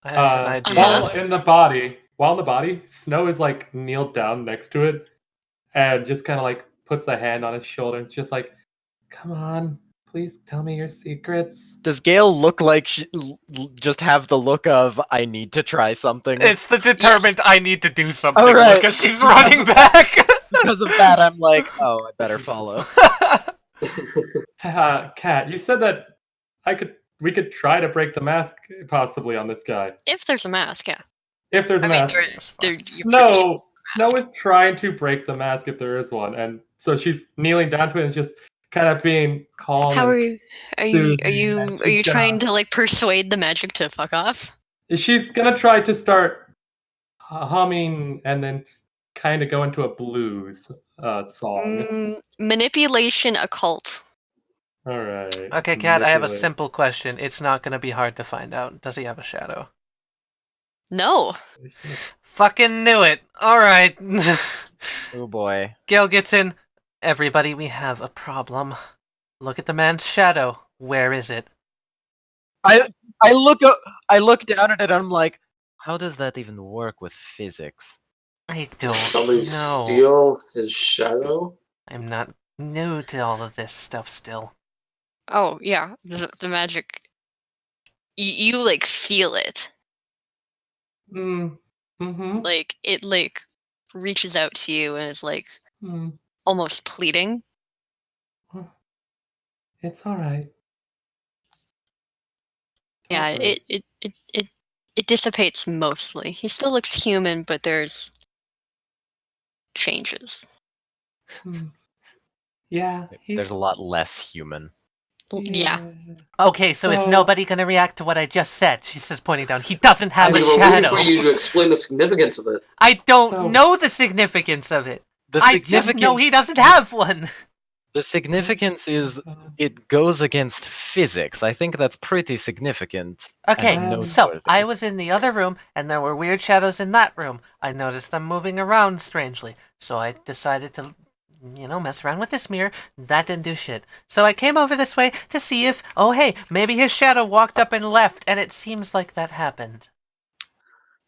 I have an idea. While in the body, Snow is like kneeled down next to it and just kind of like puts a hand on his shoulder. It's just like, come on, please tell me your secrets. Does Gale look like just have the look of I need to try something? It's the determined I need to do something Alright. because she's running back. Because of that, I'm like, oh, I better follow. Kat, you said that we could try to break the mask possibly on this guy. If there's a mask, yeah. If there's a I mean, mask. you're pretty sure. Snow is trying to break the mask if there is one, and so she's kneeling down to it and just kind of being calm. How and are you? Are you trying to like persuade the magic to fuck off? She's gonna try to start humming and then kind of go into a blues song. Manipulation occult. All right. Okay, Kat, I have a simple question. It's not gonna be hard to find out. Does he have a shadow? No. Fucking knew it. Alright. Oh boy. Gale gets in. Everybody, we have a problem. Look at the man's shadow. Where is it? I look down at it and I'm like, how does that even work with physics? I don't Somebody know. steal his shadow? I'm not new to all of this stuff still. Oh yeah, the magic. You like feel it. Mm-hmm. Like it like reaches out to you and is like Mm. almost pleading. It's all right. Yeah, Okay. it dissipates mostly. He still looks human, but there's changes. Yeah, There's a lot less human. Yeah. Okay, so is So- nobody gonna react to what I just said? She says, pointing down. He doesn't have We a were waiting shadow. for you to explain the significance of it. I don't So- know the significance of it. The I just know he doesn't have one. The significance is it goes against physics. I think that's pretty significant. Okay, and so noteworthy. I was in the other room, and there were weird shadows in that room. I noticed them moving around strangely, so I decided to, mess around with this mirror. That didn't do shit. So I came over this way to see if, oh hey, maybe his shadow walked up and left, and it seems like that happened.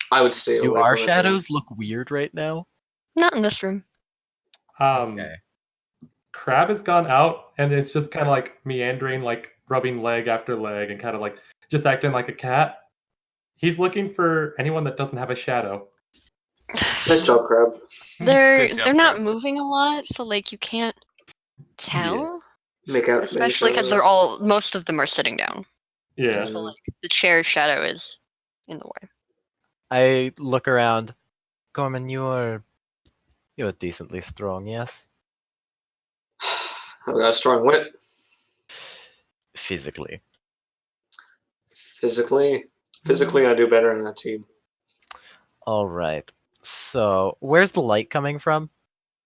I would stay away Do from our it, shadows look weird right now? Not in this room. Okay. Crab has gone out and it's just kind of like meandering, like rubbing leg after leg and kind of like just acting like a cat. He's looking for anyone that doesn't have a shadow. Nice job, Crab. They're Good job, they're not Crab. moving a lot, so like you can't tell. Make out. Especially because most of them are sitting down. Yeah. So like the chair's shadow is in the way. I look around. Gorman, you're decently strong, yes? I've got a strong wit. Physically. Physically, I do better in that team. All right. So, where's the light coming from?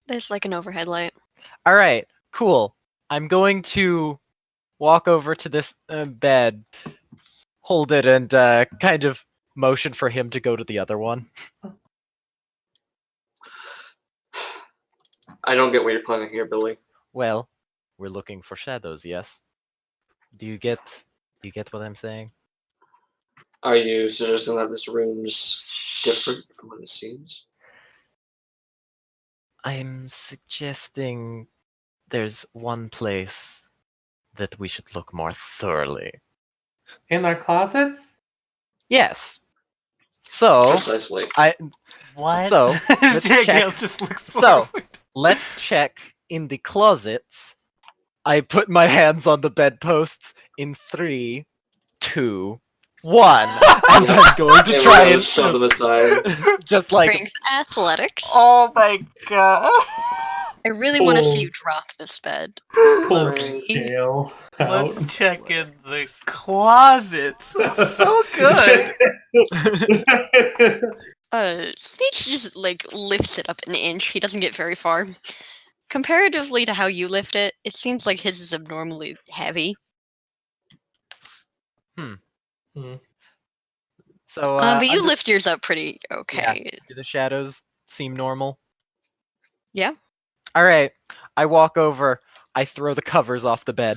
There's like an overhead light. All right, cool. I'm going to walk over to this bed, hold it, and kind of motion for him to go to the other one. I don't get what you're planning here, Billy. Well, we're looking for shadows, yes? Do you get what I'm saying? Are you suggesting that this room's different from what it seems? I'm suggesting there's one place that we should look more thoroughly. In our closets? Yes. So, Precisely. What? So, let's Gail check. just looks So, forward. let's check in the closets. I put my hands on the bedposts in 3, 2, 1, and I'm going to try and shove them aside. just like Strength athletics. Oh my god. I really want to see you drop this bed. Pull Right. Gale out. Let's check in the closets. That's so good. Sneatch just like lifts it up an inch. He doesn't get very far. Comparatively to how you lift it, it seems like his is abnormally heavy. so. But you I'm lift yours up pretty okay. Do the shadows seem normal? Yeah. All right. I walk over. I throw the covers off the bed.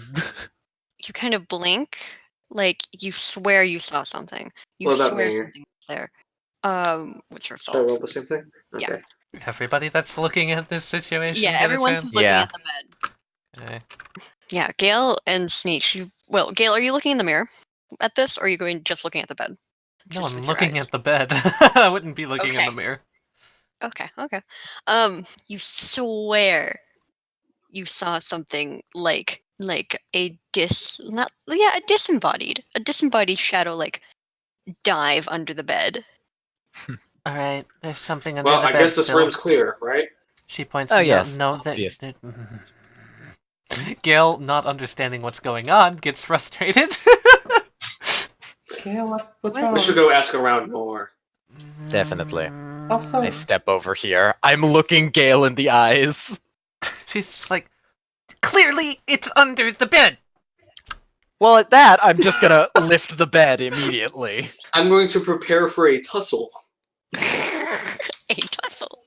You kind of blink, like you swear you saw something. You What about swear me? something was there. What's your Should I roll fault? the same thing? Yeah. Okay. Everybody that's looking at this situation. Yeah, get a everyone's chance? looking Yeah. at the bed. Okay. Yeah, Gale and Sneatch. Well, Gale, are you looking in the mirror at this, or are you going just looking at the bed? No, Just I'm with your looking eyes? at the bed. I wouldn't be looking in Okay. the mirror. Okay. You swear you saw something like a disembodied shadow like dive under the bed. All right, there's something under Well, the I bed guess this still. room's clear, right? She points. Oh, no, yes, no, obvious. Gail, not understanding what's going on, gets frustrated. Gale, what's What? wrong? We should go ask around more. Definitely. Also- I step over here. I'm looking Gale in the eyes. She's just like, clearly it's under the bed. Well, at that, I'm just gonna lift the bed immediately. I'm going to prepare for a tussle. A tussle.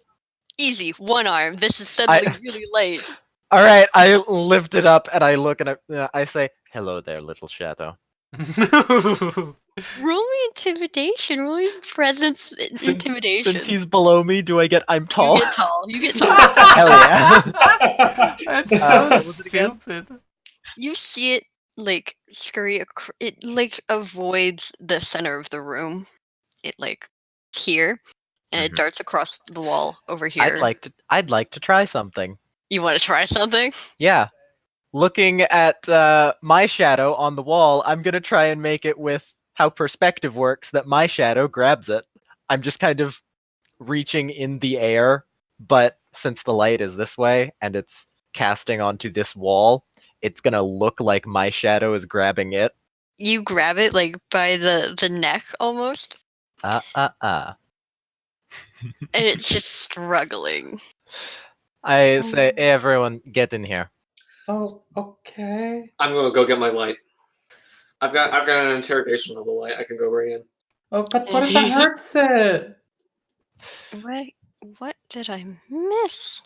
Easy, one arm. This is suddenly really late. All right, I lift it up and I look and I say, "Hello there, little shadow." Roll me intimidation. Roll me presence intimidation. Since he's below me, do I get? I'm tall. You get tall. You get tall. Hell yeah! That's what so was it again? stupid. You see it like scurry. It like avoids the center of the room. It like here, and it Mhm. darts across the wall over here. I'd like to try something. You want to try something? Yeah. Looking at my shadow on the wall, I'm gonna try and make it with how perspective works that my shadow grabs it. I'm just kind of reaching in the air, but since the light is this way and it's casting onto this wall, it's gonna look like my shadow is grabbing it. You grab it like by the neck almost, Uh. and it's just struggling. I say, hey, everyone, get in here. Oh, okay. I'm gonna go get my light. I've got an interrogation level light I can go bring in. Oh, but what if that hurts it? What did I miss?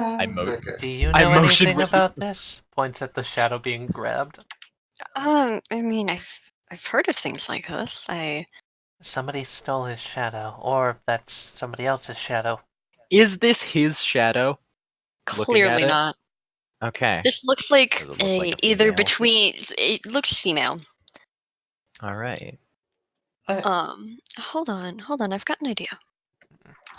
I mo- Okay. Do you I know motioned anything with about this? Points at the shadow being grabbed. I mean, I've heard of things like this. Somebody stole his shadow, or that's somebody else's shadow. Is this his shadow? Looking at Clearly it? not. Okay. This looks like Does it look like a either female? between. It looks female. All right. Hold on. I've got an idea.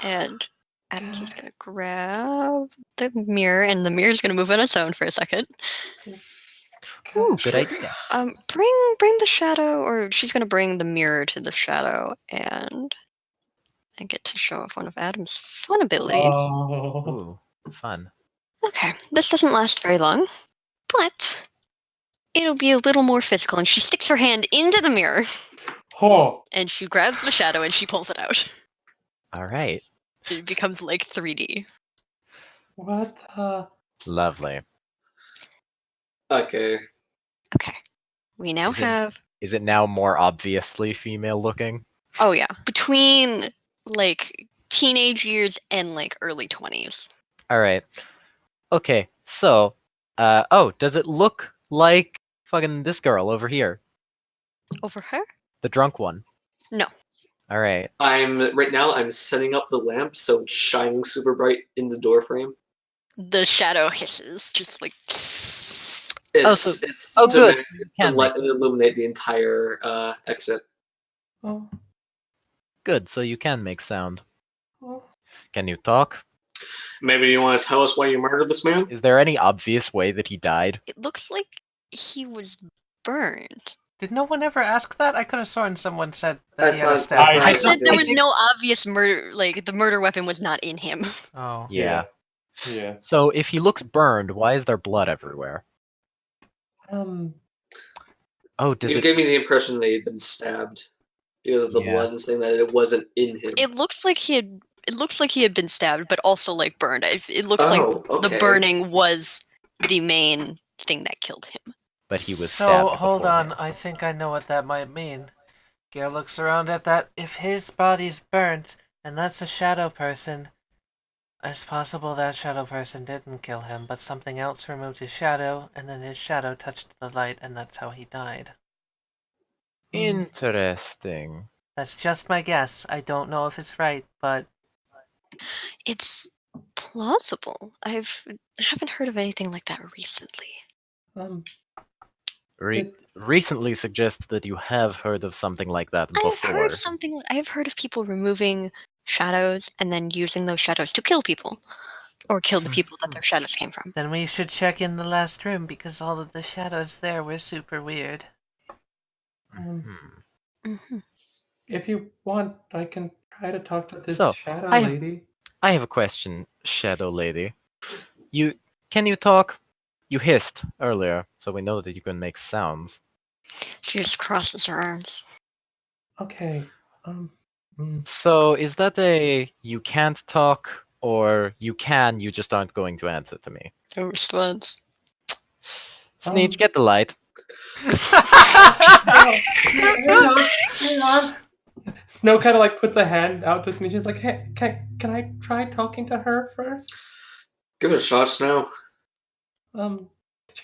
And Adams is gonna grab the mirror, and the mirror's gonna move on its own for a second. Ooh, good Sure. idea. Bring the shadow, or she's gonna bring the mirror to the shadow, and I get to show off one of Adam's fun abilities. Oh. Ooh, fun. Okay, this doesn't last very long, but it'll be a little more physical, and she sticks her hand into the mirror, Oh. and she grabs the shadow, and she pulls it out. All right. It becomes like 3D. What the? Lovely. Okay. Okay, we now have... Is it now more obviously female looking? Oh yeah, between like teenage years and like early 20s. All right. Okay. So, does it look like fucking this girl over here, Over her? the drunk one? No. All right. Right now I'm setting up the lamp so it's shining super bright in the door frame. The shadow hisses, just like... It's good. to Can let it illuminate the entire exit. Oh. Good. So you can make sound. Oh. Can you talk? Maybe you want to tell us why you murdered this man? Is there any obvious way that he died? It looks like he was burned. Did no one ever ask that? I could have sworn someone said I that he had a thought- stab. I I thought- said there I was think- no obvious murder, like the murder weapon was not in him. Oh. Yeah. Yeah. So if he looks burned, why is there blood everywhere? Oh, does You it? gave me the impression that he'd been stabbed because of the Yeah. blood and saying that it wasn't in him. It looks like he had been stabbed, but also like burned. It looks Oh, like the okay. burning was the main thing that killed him. But he was So, stabbed. hold on. beforehand. I think I know what that might mean. Gale looks around at that. If his body's burnt, and that's a shadow person, it's possible that shadow person didn't kill him, but something else removed his shadow, and then his shadow touched the light, and that's how he died. Interesting. That's just my guess. I don't know if it's right, but It's plausible. I haven't heard of anything like that recently. Recently suggests that you have heard of something like that I've before. heard I've heard of people removing shadows and then using those shadows to kill people, or kill the people that their shadows came from. then we should check in the last room because all of the shadows there were super weird. Mm-hmm. If you want, I can try to talk to this So, shadow I have- lady. I have a question, Shadow Lady. Can you talk? You hissed earlier, so we know that you can make sounds. She just crosses her arms. Okay. So is that a you can't talk, or you can, you just aren't going to answer to me? No response. Sneatch, get the light. Hang on. Snow kind of like puts a hand out to Sneatch. She's like, "Hey, can I try talking to her first?" Give it a shot, Snow. She kind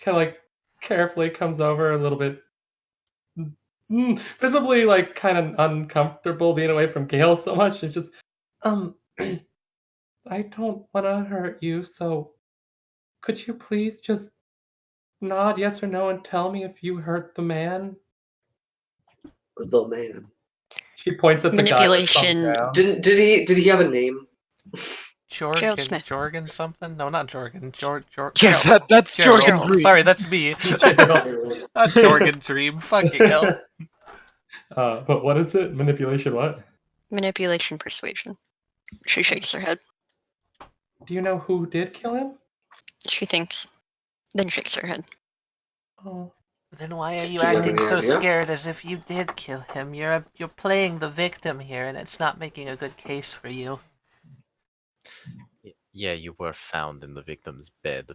of like carefully comes over a little bit, visibly like kind of uncomfortable being away from Gale so much. It's just, I don't want to hurt you, so could you please just nod yes or no and tell me if you hurt the man? The man. She points at the guy with thumb Manipulation. down. Did he have a name? Jorgen, Smith. Jorgen something? No, not Jorgen. Yeah, that's Gerald. Jorgen Dream. Sorry, that's me. Not Jorgen Dream. Fucking hell. But what is it? Manipulation what? Manipulation persuasion. She shakes her head. Do you know who did kill him? She thinks, then shakes her head. Oh. Then why are you Do you have acting any so idea? scared as if you did kill him? You're playing the victim here, and it's not making a good case for you. Yeah, you were found in the victim's bed.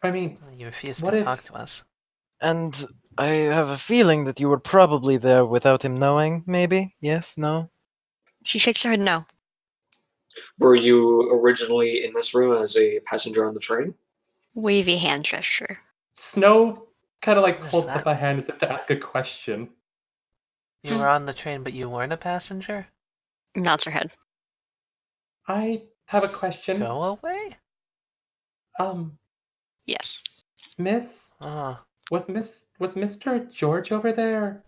I mean, You refuse what to if- talk to us. And I have a feeling that you were probably there without him knowing, maybe? Yes? No? She shakes her head no. Were you originally in this room as a passenger on the train? Wavy hand gesture. Snow kind of like What is holds that? up a hand as if to ask a question. You were on the train, but you weren't a passenger? Nods her head. I have a question. Go away? Yes. Miss, Oh, was Mr. George over there?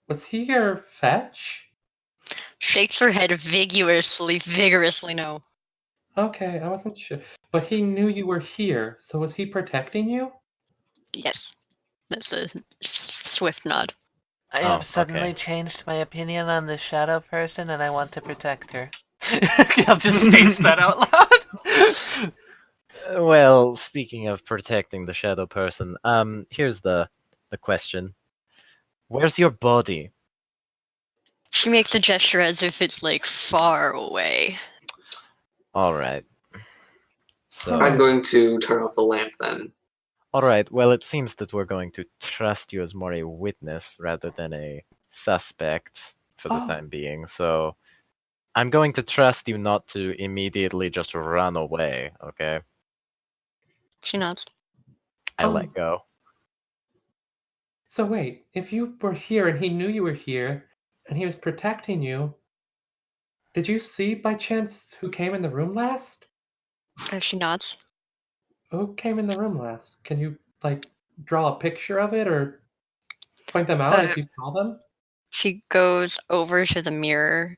Was he your fetch? Shakes her head vigorously no. Okay, I wasn't sure. But he knew you were here, so was he protecting you? Yes. That's a swift nod. I Oh, have suddenly okay. changed my opinion on this shadow person, and I want to protect her. I'll just states that out loud. Well, speaking of protecting the shadow person, here's the question. Where's your body? She makes a gesture as if it's like far away. Alright. So, I'm going to turn off the lamp then. alright, well, it seems that we're going to trust you as more a witness rather than a suspect for the Oh. time being, so I'm going to trust you not to immediately just run away, okay? She nods. I let go. So wait, if you were here and he knew you were here, and he was protecting you, did you see by chance who came in the room last? She nods. Who came in the room last? Can you, like, draw a picture of it or point them out if you saw them? She goes over to the mirror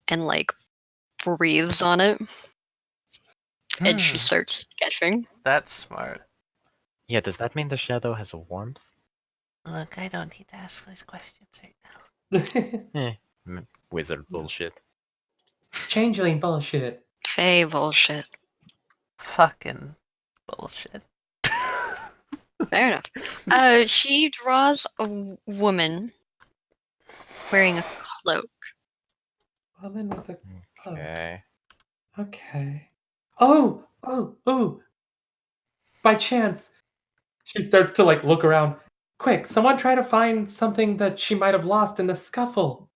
and like breathes on it. And she starts sketching. That's smart. Yeah, does that mean the shadow has a warmth? Look, I don't need to ask those questions right now. Wizard bullshit. Changeling bullshit. Faye bullshit. Fucking bullshit. Fair enough. She draws a woman wearing a cloak. Woman with a cloak. Okay. Okay. Oh! By chance, she starts to like look around. Quick, someone try to find something that she might have lost in the scuffle.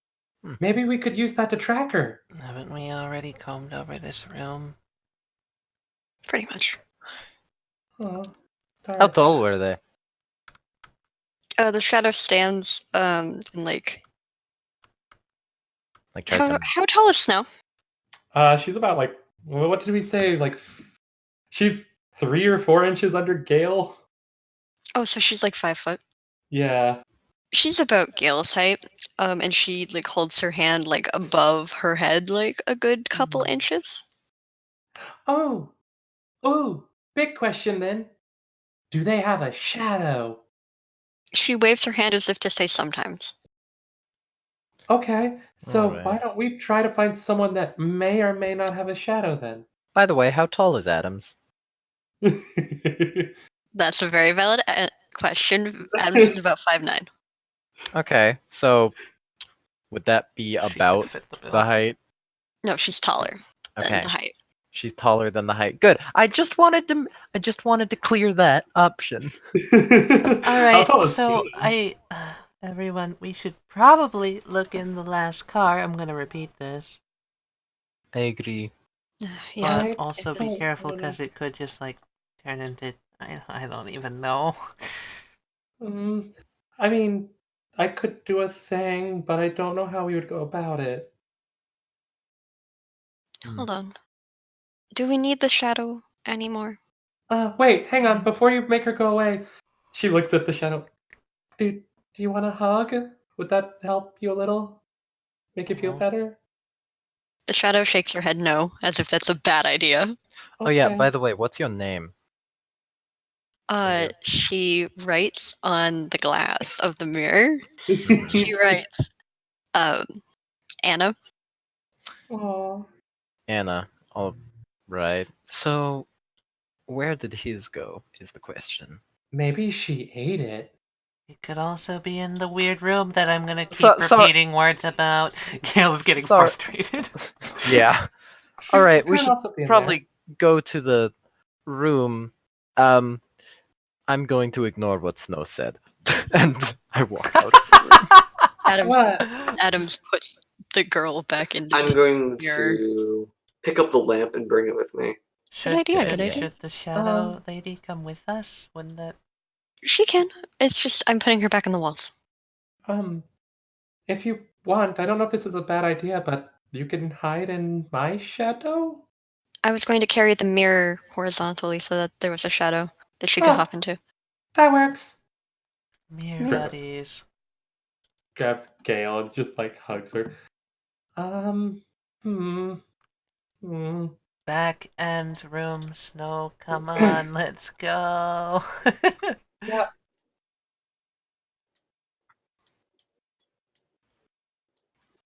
Maybe we could use that to track her. Haven't we already combed over this room? Pretty much. Oh, How tall were they? The shadow stands and like Tries to... how tall is Snow? She's about like, what did we say? Like, she's 3 or 4 inches under Gale. Oh, so she's like 5 foot. Yeah. She's about Gale's height. And she like holds her hand like above her head like a good couple inches. Oh, big question then. Do they have a shadow? She waves her hand as if to say sometimes. Okay, so Alright. why don't we try to find someone that may or may not have a shadow then? By the way, how tall is Adams? That's a very valid question. Adams is about 5'9". Okay, so would that be She could about fit the bill. the height? No, she's taller than Okay, the height. she's taller than the height. Good. I just wanted to clear that option. Alright, so everyone, we should probably look in the last car. I'm gonna repeat this. I agree. Yeah. But also be careful because it could just like turn into I don't even know. I mean, I could do a thing, but I don't know how we would go about it. Hold on. Do we need the shadow anymore? Wait, hang on. Before you make her go away, she looks at the shadow. Do you want a hug? Would that help you a little? Make you feel better? The shadow shakes her head no, as if that's a bad idea. Oh yeah, by the way, what's your name? She writes on the glass of the mirror. She writes, Anna. Aww. Anna. All right. So, where did his go? Is the question. Maybe she ate it. It could also be in the weird room that I'm gonna keep So- repeating words about. Gail's getting Sorry. frustrated. Yeah. All right, we Could should also be in probably go to the room. I'm going to ignore what Snow said, and I walk out. Adams, What? Adams puts the girl back into I'm the going mirror. to pick up the lamp and bring it with me. idea, good idea. Should the shadow lady come with us? Wouldn't that? She can. It's just I'm putting her back on the walls. If you want, I don't know if this is a bad idea, but you can hide in my shadow? I was going to carry the mirror horizontally so that there was a shadow that she could Ah. hop into. That works. Mirror Sure. buddies. Grabs Gail and just like hugs her. Back end room, Snow. Come on, let's go. Yeah.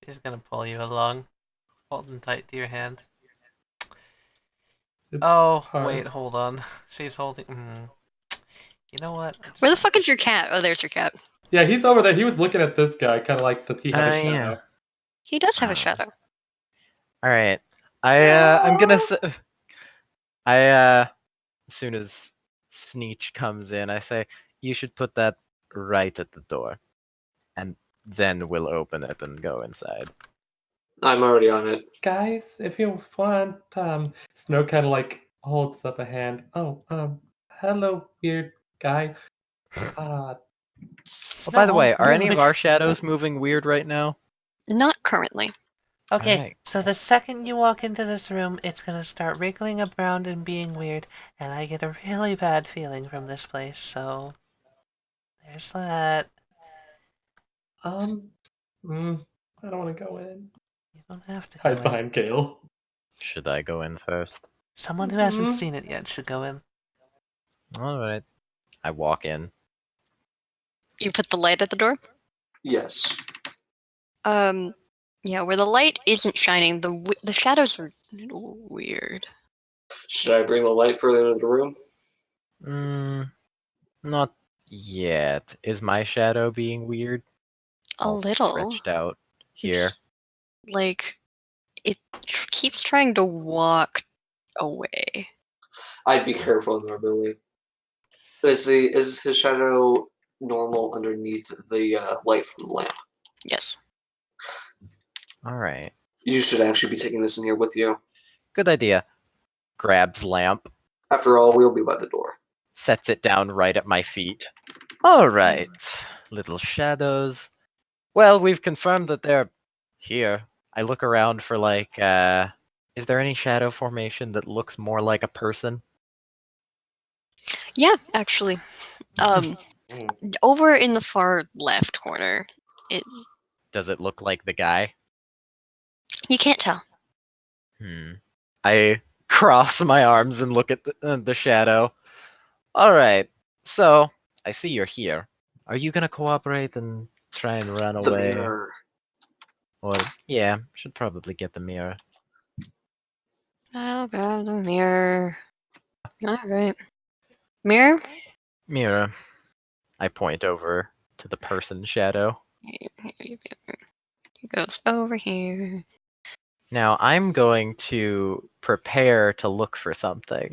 She's gonna pull you along, holding tight to your hand. It's Oh, hard. wait, hold on. She's holding. You know what? Where the fuck is your cat? Oh, there's your cat. Yeah, he's over there. He was looking at this guy, kind of like, does he have a shadow? Yeah. He does have a Ah. shadow. All right. I'm gonna say. As soon as Sneatch comes in, I say you should put that right at the door, and then we'll open it and go inside. I'm already on it. Guys, if you want, Snow kind of like holds up a hand. Oh, hello, weird guy. Well, by the way, are any of our shadows moving weird right now? Not currently. Okay, Alright. so the second you walk into this room, it's gonna start wriggling around and being weird, and I get a really bad feeling from this place, so there's that. I don't want to go in. You don't have to go hides in. behind Gail. Should I go in first? Someone who hasn't seen it yet should go in. All right. I walk in. You put the light at the door? Yes. Yeah, where the light isn't shining, the shadows are weird. Should I bring the light further into the room? Not yet. Is my shadow being weird? A All little. stretched out here. It's like it keeps trying to walk away. I'd be careful normally. Is his shadow normal underneath the light from the lamp? Yes. All right. You should actually be taking this in here with you. Good idea. Grabs lamp, After all, we'll be by the door. sets it down right at my feet. All right. Little shadows. Well, we've confirmed that they're here. I look around for like, is there any shadow formation that looks more like a person? Yeah, actually. Over in the far left corner, Does it look like the guy? you can't tell. I cross my arms and look at the shadow. All right. So, I see you're here. Are you going to cooperate and try and run The away? mirror. Or, yeah, should probably get the mirror. I'll grab the mirror. Alright. Mirror? Mirror. I point over to the person shadow. He goes over here. Now, I'm going to prepare to look for something.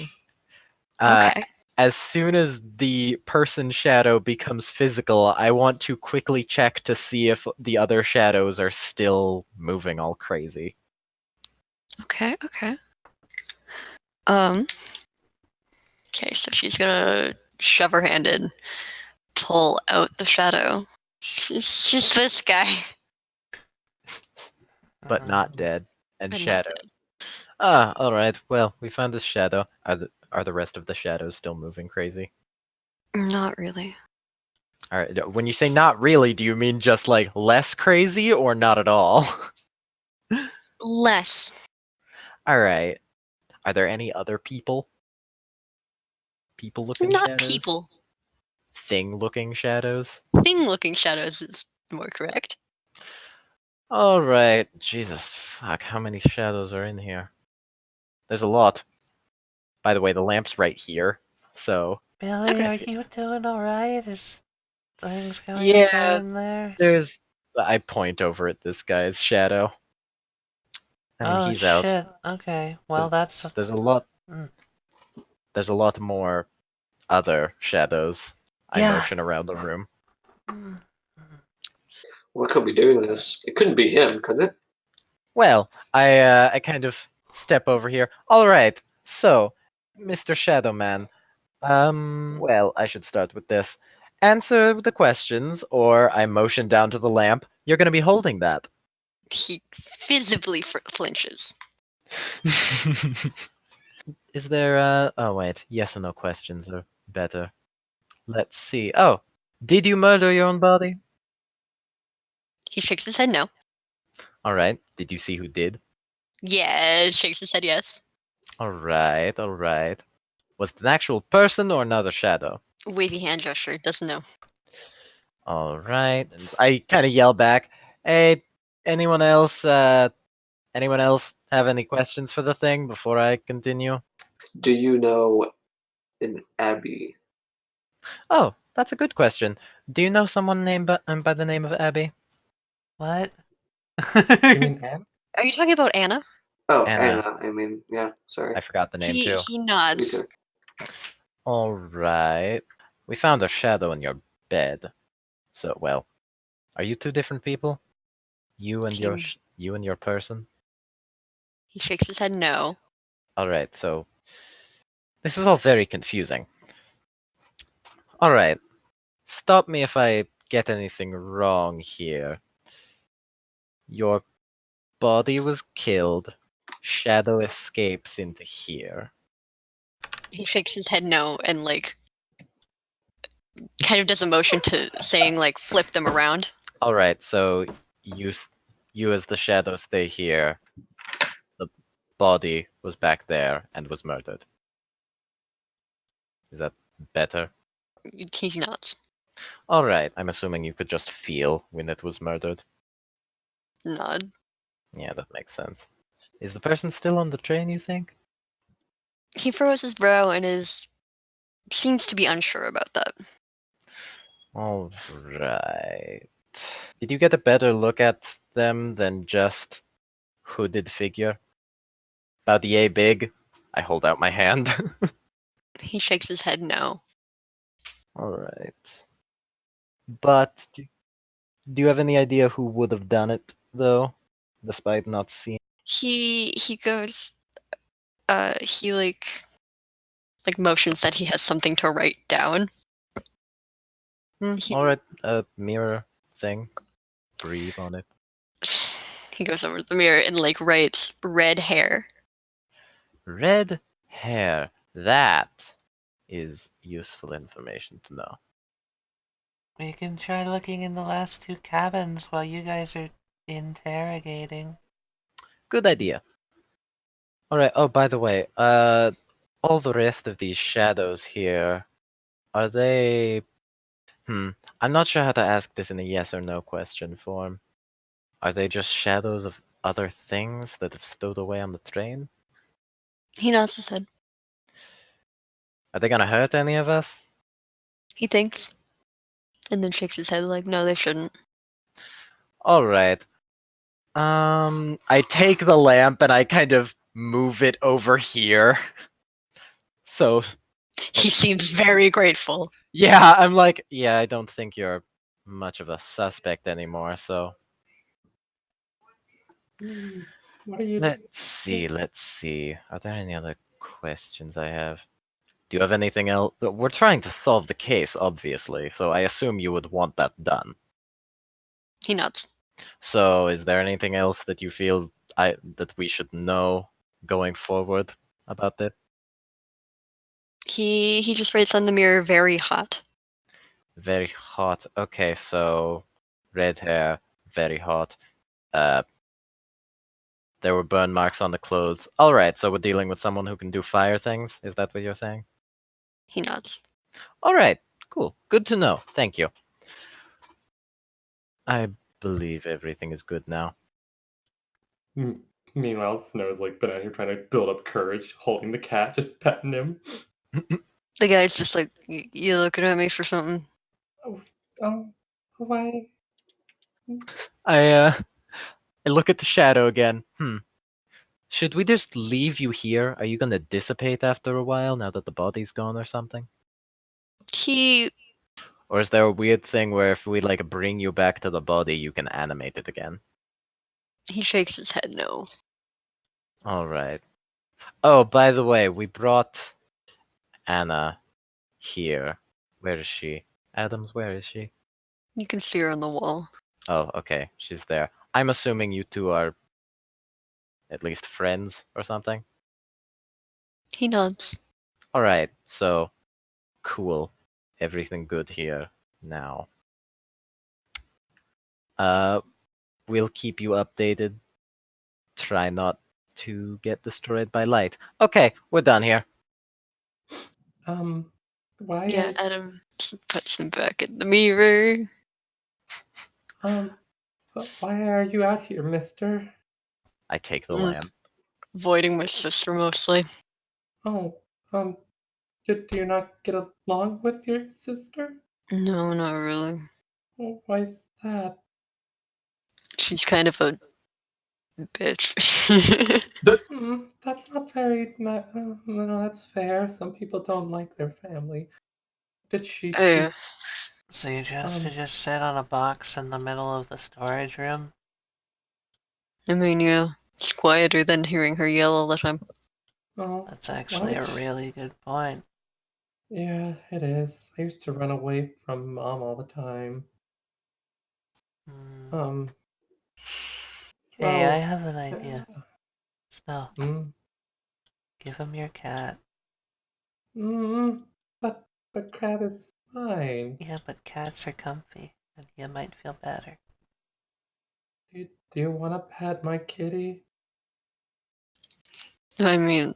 Okay. As soon as the person shadow becomes physical, I want to quickly check to see if the other shadows are still moving all crazy. Okay. Okay, so she's gonna shove her hand in, pull out the shadow. It's just this guy. But not dead. And But not shadow. Alright. Well, we found this shadow. Are the rest of the shadows still moving crazy? Not really. Alright. When you say not really, do you mean just like less crazy or not at all? Less. Alright. Are there any other people? People-looking Not shadows? people. Thing-looking shadows? Thing-looking shadows is more correct. Alright. Jesus, fuck. How many shadows are in here? There's a lot. By the way, the lamp's right here, so... Billy, Okay. are you doing alright? Is things going Yeah, okay in there? There's... I point over at this guy's shadow. I mean, Oh he's out. shit. Okay. Well, that's There's a lot... Mm. There's a lot more other shadows. I Yeah. motion around the room. What could be doing this? It couldn't be him, could it? Well, I kind of step over here. All right, so, Mr. Shadow Man, well, I should start with this. Answer the questions, or I motion down to the lamp. You're gonna be holding that. He visibly flinches. Is there, oh wait, yes or no questions are better. Let's see. Oh, did you murder your own body? He shakes his head no. All right, did you see who did? Yeah, shakes his head yes. All right, all right. Was it an actual person or another shadow? Wavy hand gesture, doesn't know. All right. And I kind of yell back, "Hey, anyone else? Anyone else have any questions for the thing before I continue?" Do you know an Abby? Oh, that's a good question. Do you know someone named by the name of Abby? What? You mean Anne? Are you talking about Anna? Oh, Anna. Anna. I mean, yeah, sorry. I forgot the name too. He Me nods. too. All right. We found a shadow in your bed. So, well, are you two different people? You and your He- you and your person? He shakes his head no. All right. So this is all very confusing. All right. Stop me if I get anything wrong here. Your body was killed. Shadow escapes into here. He shakes his head no and like kind of does a motion to saying like flip them around. All right, so you as the shadow stay here. The body was back there and was murdered. Is that better? He nods. All right, I'm assuming you could just feel when it was murdered. Nod. Yeah, that makes sense. Is the person still on the train, you think? He furrows his brow and seems to be unsure about that. All right. Did you get a better look at them than just hooded figure? About yay big? I hold out my hand. He shakes his head no. All right. But do you have any idea who would have done it, though, despite not seeing? He goes he like motions that he has something to write down. He- All right, a mirror thing. Breathe on it. He goes over to the mirror and like writes red hair. Red hair. That is useful information to know. We can try looking in the last two cabins while you guys are interrogating. Good idea. All right. Oh, by the way, all the rest of these shadows here, are they? I'm not sure how to ask this in a yes or no question form. Are they just shadows of other things that have stowed away on the train? He nods his head. Are they gonna hurt any of us? He thinks. And then shakes his head like, no, they shouldn't. All right. I take the lamp and I kind of move it over here. So, He seems very grateful. yeah, I'm like, yeah, I don't think you're much of a suspect anymore, so. What are you? Let's see. Are there any other questions I have? Do you have anything else? We're trying to solve the case, obviously, so I assume you would want that done. He nods. So, is there anything else that you feel that we should know going forward about this? He just writes on the mirror very hot. Very hot. Okay, so red hair, very hot. There were burn marks on the clothes. All right, so we're dealing with someone who can do fire things. Is that what you're saying? He nods. All right, cool. Good to know. Thank you. I believe everything is good now. Meanwhile, Snow's like been out here trying to build up courage, holding the cat, just petting him. The guy's just like, you looking at me for something? Why? I look at the shadow again. Should we just leave you here? Are you gonna dissipate after a while now that the body's gone or something? He Or is there a weird thing where if we like bring you back to the body, you can animate it again? shakes his head no. All right. Oh, by the way, we brought Anna here. Where is she? Adams, where is she? You can see her on the wall. Oh, okay, she's there. I'm assuming you two are at least friends or something. He nods. All right, so cool. Everything good here now. We'll keep you updated. Try not to get destroyed by light. Okay, we're done here. Why? Yeah, Adam puts him back in the mirror. Why are you out here, mister? I take the Mm. lamp. Avoiding my sister mostly. Oh, do you not get along with your sister? No, not really. Oh, why is that? She's kind of a bitch. That's not very. No, that's fair. Some people don't like their family. Did she? Yeah. So you just sit on a box in the middle of the storage room? I mean, yeah. It's quieter than hearing her yell all the time. Oh, That's actually a really good point. yeah, it is. I used to run away from mom all the time. Hmm. Hey, Well, I have an idea. Snow, mm, give him your cat. but Crab is fine. Yeah, but cats are comfy, and you might feel better. Do you want to pet my kitty? I mean,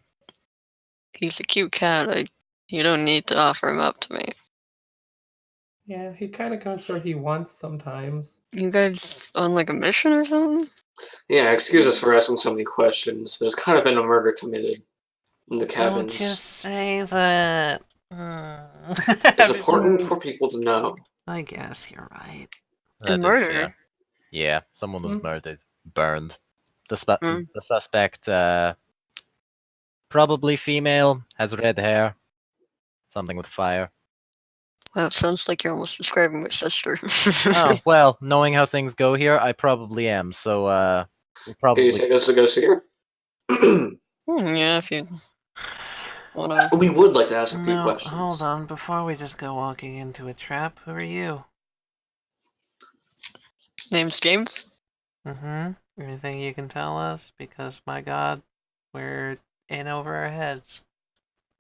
he's a cute cat. You don't need to offer him up to me. Yeah, he kind of goes where he wants sometimes. You guys on like a mission or something? Yeah, excuse us for asking so many questions. There's kind of been a murder committed in the cabins. Don't you say that. It's important for people to know. I guess you're right. That is, murdered? Yeah, someone was Hmm? murdered. Burned. The Hmm. suspect, probably female, has red hair. Something with fire. Well, it sounds like you're almost describing my sister. Oh, well, knowing how things go here, I probably am, so, we'll Can you probably... take us to go see her? Yeah, if you wanna. We would like to ask a few No, questions. hold on. Before we just go walking into a trap, who are you? Name's James. Anything you can tell us? Because, my god, we're in over our heads.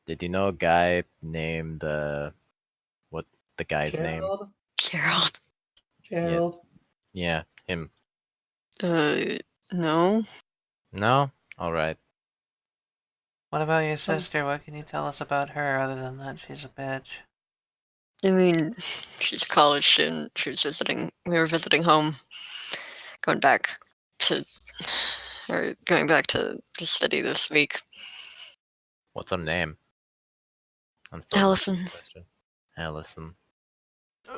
Did you know a guy named, what the guy's name? Gerald. Gerald. Yeah, him. No. No? Alright. What about your sister? What can you tell us about her other than that she's a bitch? I mean, she's a college student. We were visiting home. Going back to study this week. What's her name? Allison. Question. Allison.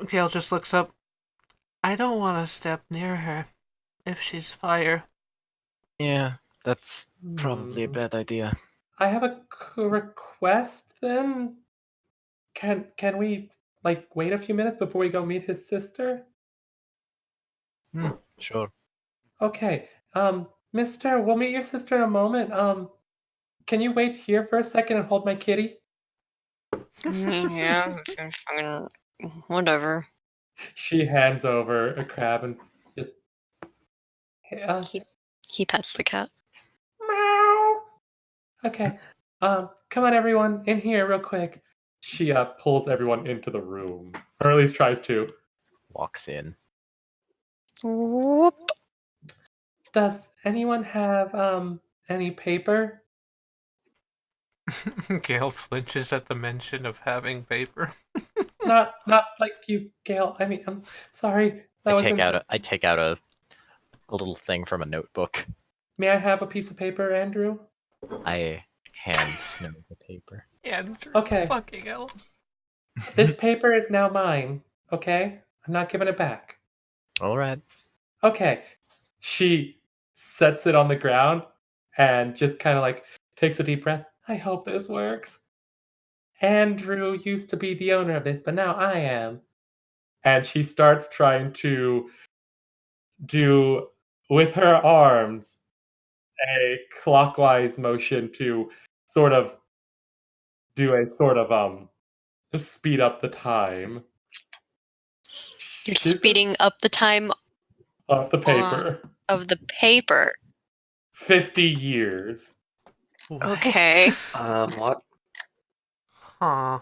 Gail just looks up. I don't want to step near her. If she's fire. Yeah, that's probably a bad idea. I have a request then. Can we like wait a few minutes before we go meet his sister? Sure. Okay. Mister, we'll meet your sister in a moment. Can you wait here for a second and hold my kitty? Yeah, fucking whatever. She hands over a crab and just He pets the cat. meow. Okay. Come on, everyone, in here real quick. She pulls everyone into the room, or at least tries to. Walks in. Whoop. Does anyone have any paper? Gail flinches at the mention of having paper. Not like you, Gail. I mean, I'm sorry. I take out a little thing from a notebook. May I have a piece of paper, Andrew? I hand Snow the paper. Andrew, Okay. fucking hell. This paper is now mine, okay? I'm not giving it back. All right. Okay. She sets it on the ground and just kind of like takes a deep breath. I hope this works. Andrew used to be the owner of this, but now I am. And she starts trying to do with her arms a clockwise motion to sort of do a sort of speed up the time. You're speeding up the time of the paper. of the paper. 50 years. What? Okay. What? Huh.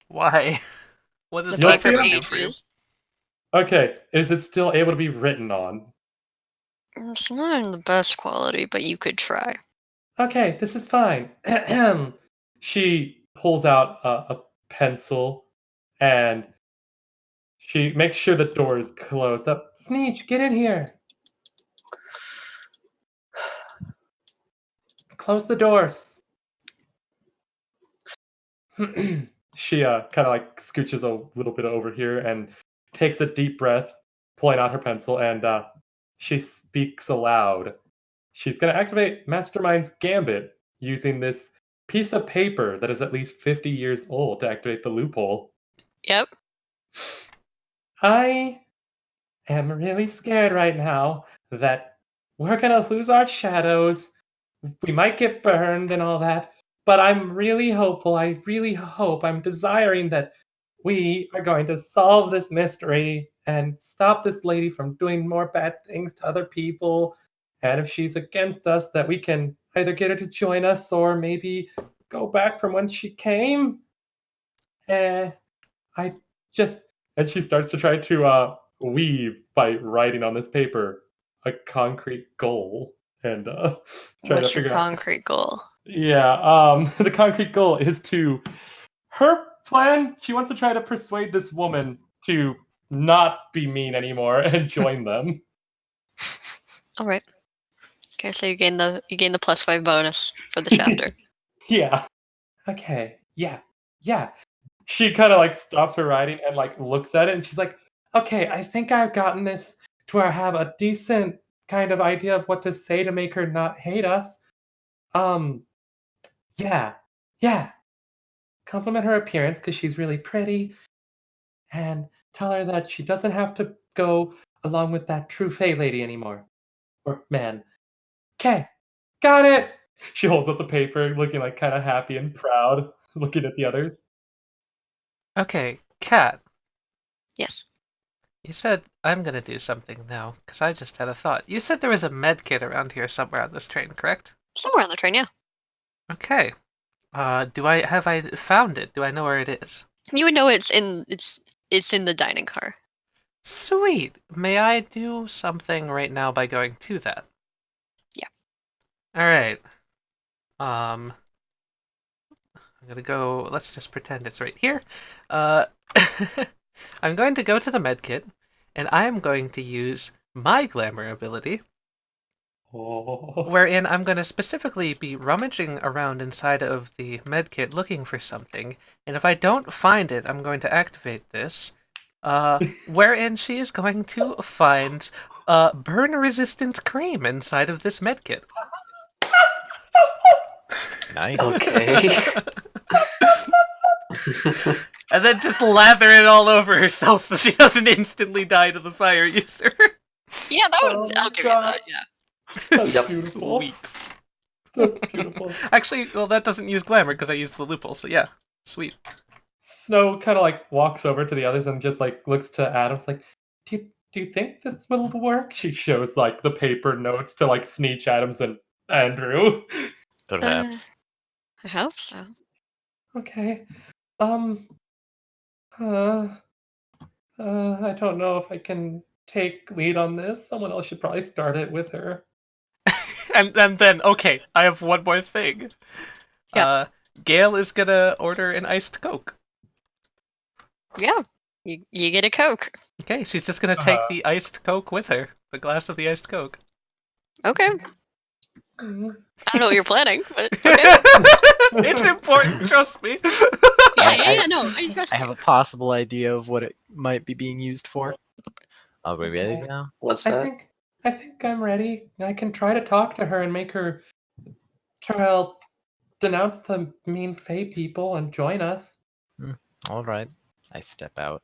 Why? What is The You'll that see paper gonna it. do for you? pages. Okay, is it still able to be written on? It's not in the best quality, but you could try. Okay, this is fine. She pulls out a pencil and she makes sure the door is closed up. Sneatch, get in here. Close the doors. She kind of like scooches a little bit over here and takes a deep breath, pulling out her pencil, and she speaks aloud. She's going to activate Mastermind's Gambit using this piece of paper that is at least 50 years old to activate the loophole. Yep. I am really scared right now that we're going to lose our shadows. We might get burned and all that, but I'm really hopeful. I really hope, I'm desiring that we are going to solve this mystery and stop this lady from doing more bad things to other people. And if she's against us, that we can either get her to join us or maybe go back from when she came. I just. And she starts to try to weave by writing on this paper a concrete goal and try to What's your figure out. concrete goal? Yeah, the concrete goal is to. Her plan, she wants to try to persuade this woman to not be mean anymore and join them. All right. Okay, so you gain the +5 bonus for the chapter. Yeah. Okay. Yeah. Yeah. She kind of like stops her writing and like looks at it and she's like, okay, I think I've gotten this to where I have a decent kind of idea of what to say to make her not hate us. Yeah. Yeah. Compliment her appearance because she's really pretty and tell her that she doesn't have to go along with that true Fae lady anymore. Or man. Okay. Got it. She holds up the paper, looking like kind of happy and proud, looking at the others. Okay, Kat, Yes. you said I'm gonna do something now, because I just had a thought. You said there was a med kit around here somewhere on this train, correct? Somewhere on the train, yeah. Okay. Have I found it? Do I know where it is? You would know it's in the dining car. Sweet. May I do something right now by going to that? Yeah. All right. I'm gonna go. Let's just pretend it's right here. I'm going to go to the medkit, and I am going to use my glamour ability, Oh. wherein I'm going to specifically be rummaging around inside of the medkit looking for something, and if I don't find it, I'm going to activate this, wherein she is going to find burn-resistant cream inside of this medkit. Nice. Okay. And then just lather it all over herself so she doesn't instantly die to the fire user. Yeah, that would. Oh I'll give you God. that. Yeah. That's Yep. beautiful. Sweet. That's beautiful. Actually, well, that doesn't use glamour because I used the loophole, so yeah. Sweet. Snow kind of like walks over to the others and just like looks to Adams like, do you think this will work? She shows like the paper notes to like Sneatch, Adams, and Andrew. Perhaps. I hope so. Okay. I don't know if I can take lead on this. Someone else should probably start it with her. And then, okay, I have one more thing. Yeah. Gail is gonna order an iced Coke. Yeah. You get a Coke. Okay, she's just gonna take the iced Coke with her. The glass of the iced Coke. Okay. Mm. I don't know what you're planning, but okay. It's important, trust me. Yeah, no, I trust I you. have a possible idea of what it might be being used for. Are we ready Okay. now? What's I that? think I'm ready. I can try to talk to her and make her denounce the mean Fae people and join us. All right. I step out.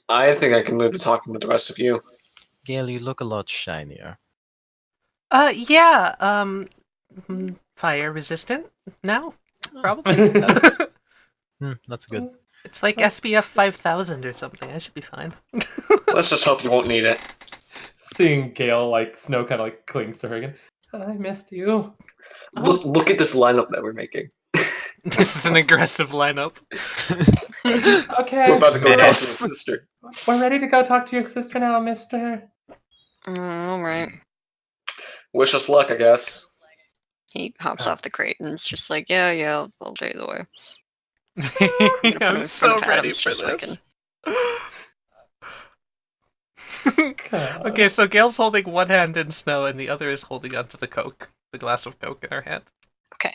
I think I can leave the talking to the rest of you. Gale, you look a lot shinier. Yeah, fire resistant now? Probably. That's good. It's like SPF 5000 or something. I should be fine. Let's just hope you won't need it. Seeing Gale, like, Snow kind of like clings to her again. I missed you. Look at this lineup that we're making. This is an aggressive lineup. Okay. We're about to go talk to your Miss. sister. We're ready to go talk to your sister now, mister. All right. Wish us luck, I guess. He hops off the crate and it's just like, yeah, I'll show you the way. I'm gonna put him I'm in so front of ready Adams for just so I this. God. Okay, so Gail's holding one hand in Snow and the other is holding onto the Coke, the glass of Coke in her hand. Okay.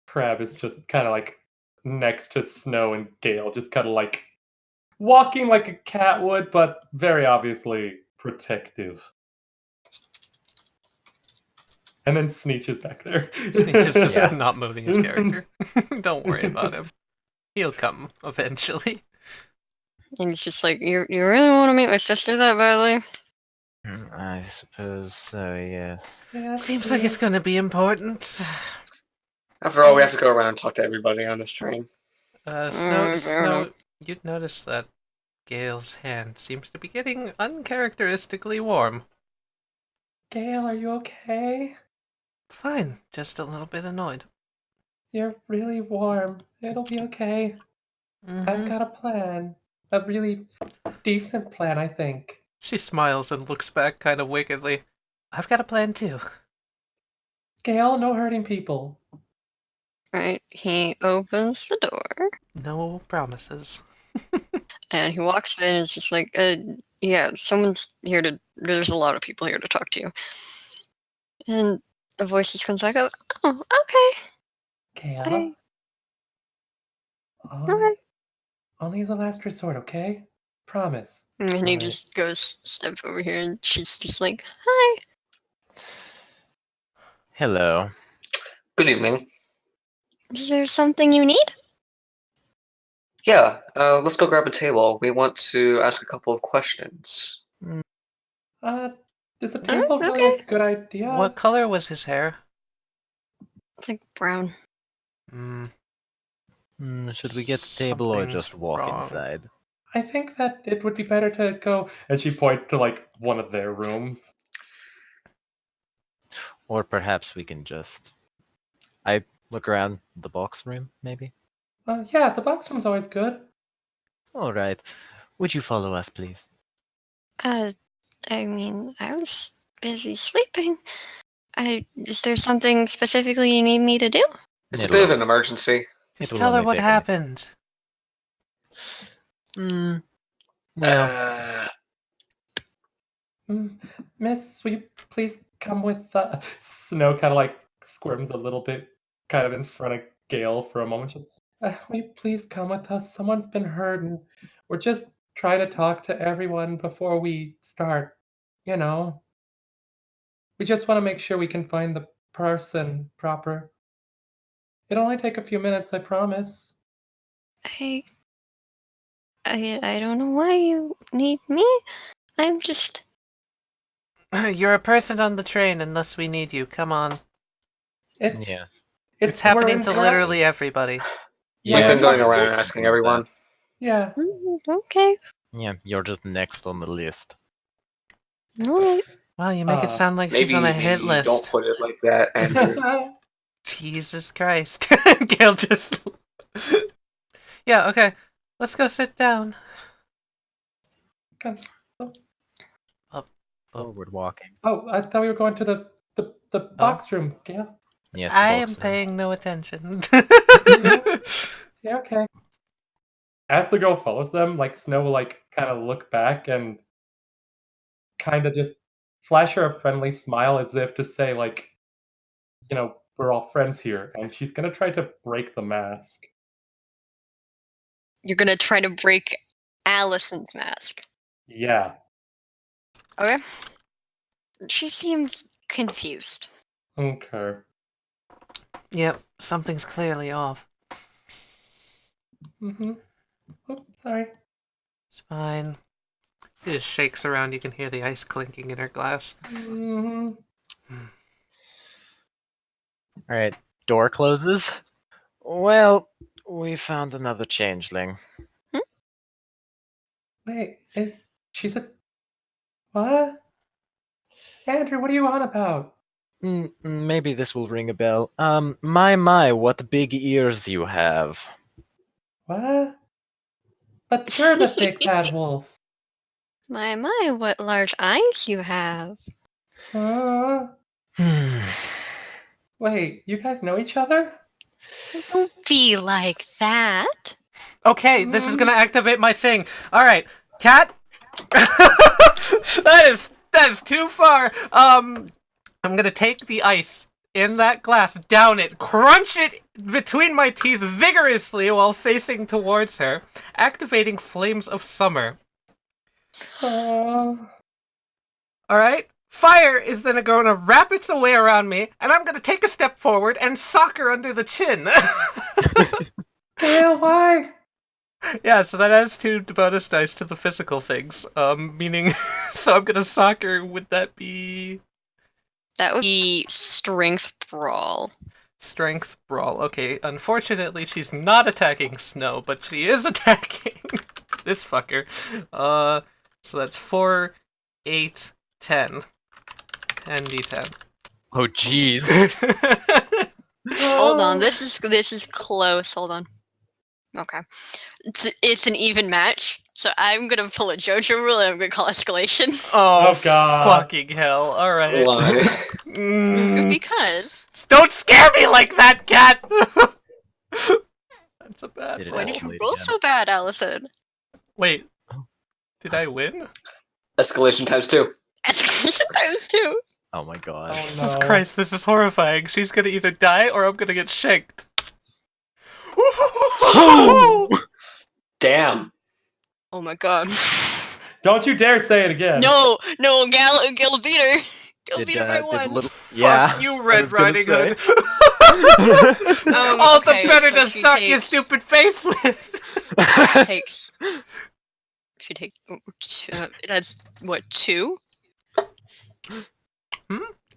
Crab is just kind of like next to Snow and Gale, just kind of like walking like a cat would, but very obviously protective. And then Sneatch is back there. Sneatch is just Yeah. not moving his character. Don't worry about him. He'll come eventually. And he's just like, you really want to meet my sister that badly? I suppose so, yes. Yes, Seems like it's yes. gonna be important. After all, we have to go around and talk to everybody on this train. fair Snow, enough. you'd notice that Gail's hand seems to be getting uncharacteristically warm. Gale, are you okay? Fine, just a little bit annoyed. You're really warm. It'll be okay. I've Mhm. got a plan. A really decent plan, I think. She smiles and looks back kind of wickedly. I've got a plan too. Gale, no hurting people. Right. He opens the door No promises. and he walks in and it's just like, yeah, someone's here there's a lot of people here to talk to you. And a voice just comes back up, oh, okay. Gale? Okay. Only as a last resort, okay? Promise. And he Alright. just goes, step over here and she's just like, hi. Hello. Good evening. Is there something you need? Yeah, let's go grab a table. We want to ask a couple of questions. Is a table really okay. a good idea? What color was his hair? It's like brown. Should we get the table or Something's just walk wrong. inside? I think that it would be better to go. And she points to like one of their rooms. Or perhaps we can just... I look around the box room, maybe? Yeah, the box room's always good. All right. Would you follow us, please? I mean, I was busy sleeping. Is there something specifically you need me to do? It's a It'll bit of only- an emergency. Just It'll tell her only what take a minute. happened. Well, Miss, will you please come with Snow kind of like squirms a little bit kind of in front of Gale for a moment. Just, will you please come with us? Someone's been hurt and we're just trying to talk to everyone before we start. You know, we just want to make sure we can find the person proper. It'll only take a few minutes, I promise. I don't know why you need me. I'm just... You're a person on the train unless we need you. Come on. It's Yeah. It's happening we're to in- literally everybody. Yeah, We've been we're going talking- around and asking everyone. Yeah. Okay. Yeah, you're just next on the list. Alright. Wow, you make it sound like she's Maybe, on a maybe hit you list. don't put it like that, Andrew. Jesus Christ. Gail just... Yeah, okay. Let's go sit down. Come. Forward walking. Oh, I thought we were going to the box room, Gale. Yes, the I box am room. paying no attention. Yeah, okay. As the girl follows them, like Snow will like kind of look back and kind of just flash her a friendly smile as if to say, like, we're all friends here. And she's going to try to break the mask. You're gonna try to break Allison's mask. Yeah. Okay. She seems confused. Okay. Yep, something's clearly off. Mm-hmm. Oh, sorry. It's fine. She just shakes around. You can hear the ice clinking in her glass. Mm-hmm. All right, door closes. Well, we found another changeling. Wait, she's a... What? Andrew, what are you on about? Maybe this will ring a bell. My, what big ears you have. What? But you're the big bad wolf. My, what large eyes you have. Uh, wait, you guys know each other? Don't be like that. Okay, this is gonna activate my thing. All right, cat. that is too far. I'm gonna take the ice in that glass, down it, crunch it between my teeth vigorously while facing towards her, activating Flames of Summer. All right. Fire is then going to wrap its way around me, and I'm going to take a step forward and sock her under the chin. Gail, why? Yeah, so that adds 2 bonus dice to the physical things. Meaning, so I'm going to sock her. Would that be... That would be Strength Brawl. Strength Brawl. Okay, unfortunately, she's not attacking Snow, but she is attacking this fucker. So that's 4, 8, 10. 10d10. Oh, jeez. Hold on, this is close. Hold on. Okay, it's an even match. So I'm gonna pull a JoJo rule and I'm gonna call escalation. Oh God! Fucking hell! All right. Why? Because don't scare me like that, cat. That's a bad. Why did you roll so bad, Allison? Wait, did I win? Escalation times 2. Escalation times 2. Oh my god. Oh, no. Jesus Christ, this is horrifying. She's gonna either die or I'm gonna get shanked. Damn. Oh my god. Don't you dare say it again. No, Gil beat her. Gil beat her by 1. Yeah. Fuck you, Red Riding Hood. All All the better to suck your stupid face with. She takes. It adds what, 2?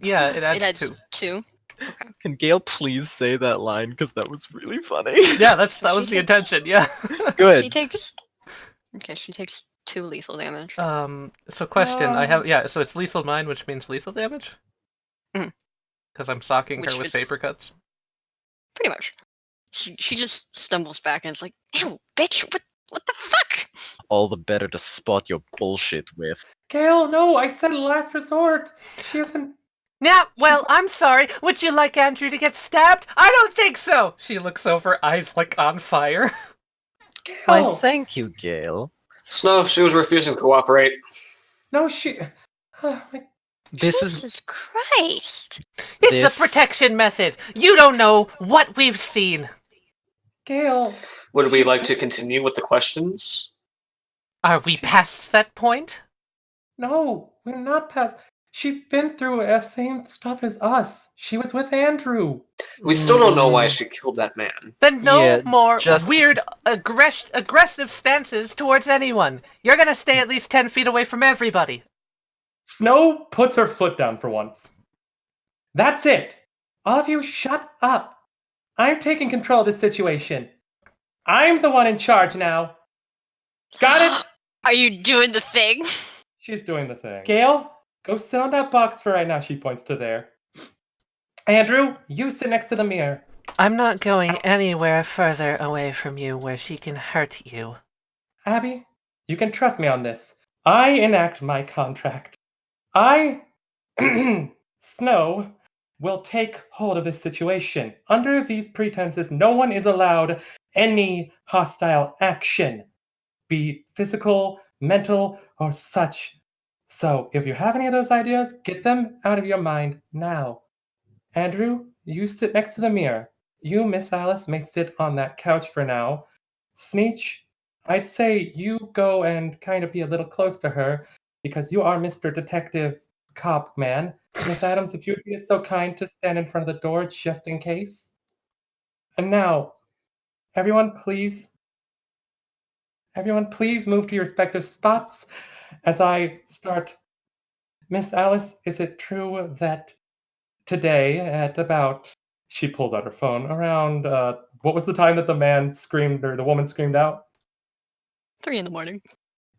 Yeah, it adds, It adds 2. 2. Okay. Can Gail please say that line? Because that was really funny. Yeah, that was the intention, yeah. Good. She takes 2 lethal damage. So question, I have, so it's lethal mine, which means lethal damage? Because I'm socking her with paper cuts? Pretty much. She just stumbles back and is like, ew, bitch, what the fuck? All the better to spot your bullshit with. Gail, no, I said last resort. She isn't... Yeah, well, I'm sorry. Would you like Andrew to get stabbed? I don't think so! She looks over, eyes like on fire. Gail! Why, thank you, Gail. Snow, she was refusing to cooperate. No, she... Jesus Christ. It's a protection method. You don't know what we've seen. Gail... Would we like to continue with the questions? Are we past that point? No, we're not past... She's been through the same stuff as us. She was with Andrew. We still don't know why she killed that man. Then no more just- weird, aggressive stances towards anyone. You're gonna stay at least 10 feet away from everybody. Snow puts her foot down for once. That's it. All of you shut up. I'm taking control of this situation. I'm the one in charge now. Got it? Are you doing the thing? She's doing the thing. Gail, go sit on that box for right now, she points to there. Andrew, you sit next to the mirror. I'm not going anywhere further away from you where she can hurt you. Abby, you can trust me on this. I enact my contract. I, Snow, will take hold of this situation. Under these pretenses, no one is allowed any hostile action, be it physical, mental, or such. So if you have any of those ideas, get them out of your mind now. Andrew, you sit next to the mirror. You, Miss Alice, may sit on that couch for now. Sneatch, I'd say you go and kind of be a little close to her because you are Mr. Detective Cop Man. Miss Addams, if you'd be so kind to stand in front of the door just in case. And now, everyone please move to your respective spots as I start. Miss Alice, is it true that today at about, she pulls out her phone, around, what was the time that the man screamed or the woman screamed out? 3 in the morning.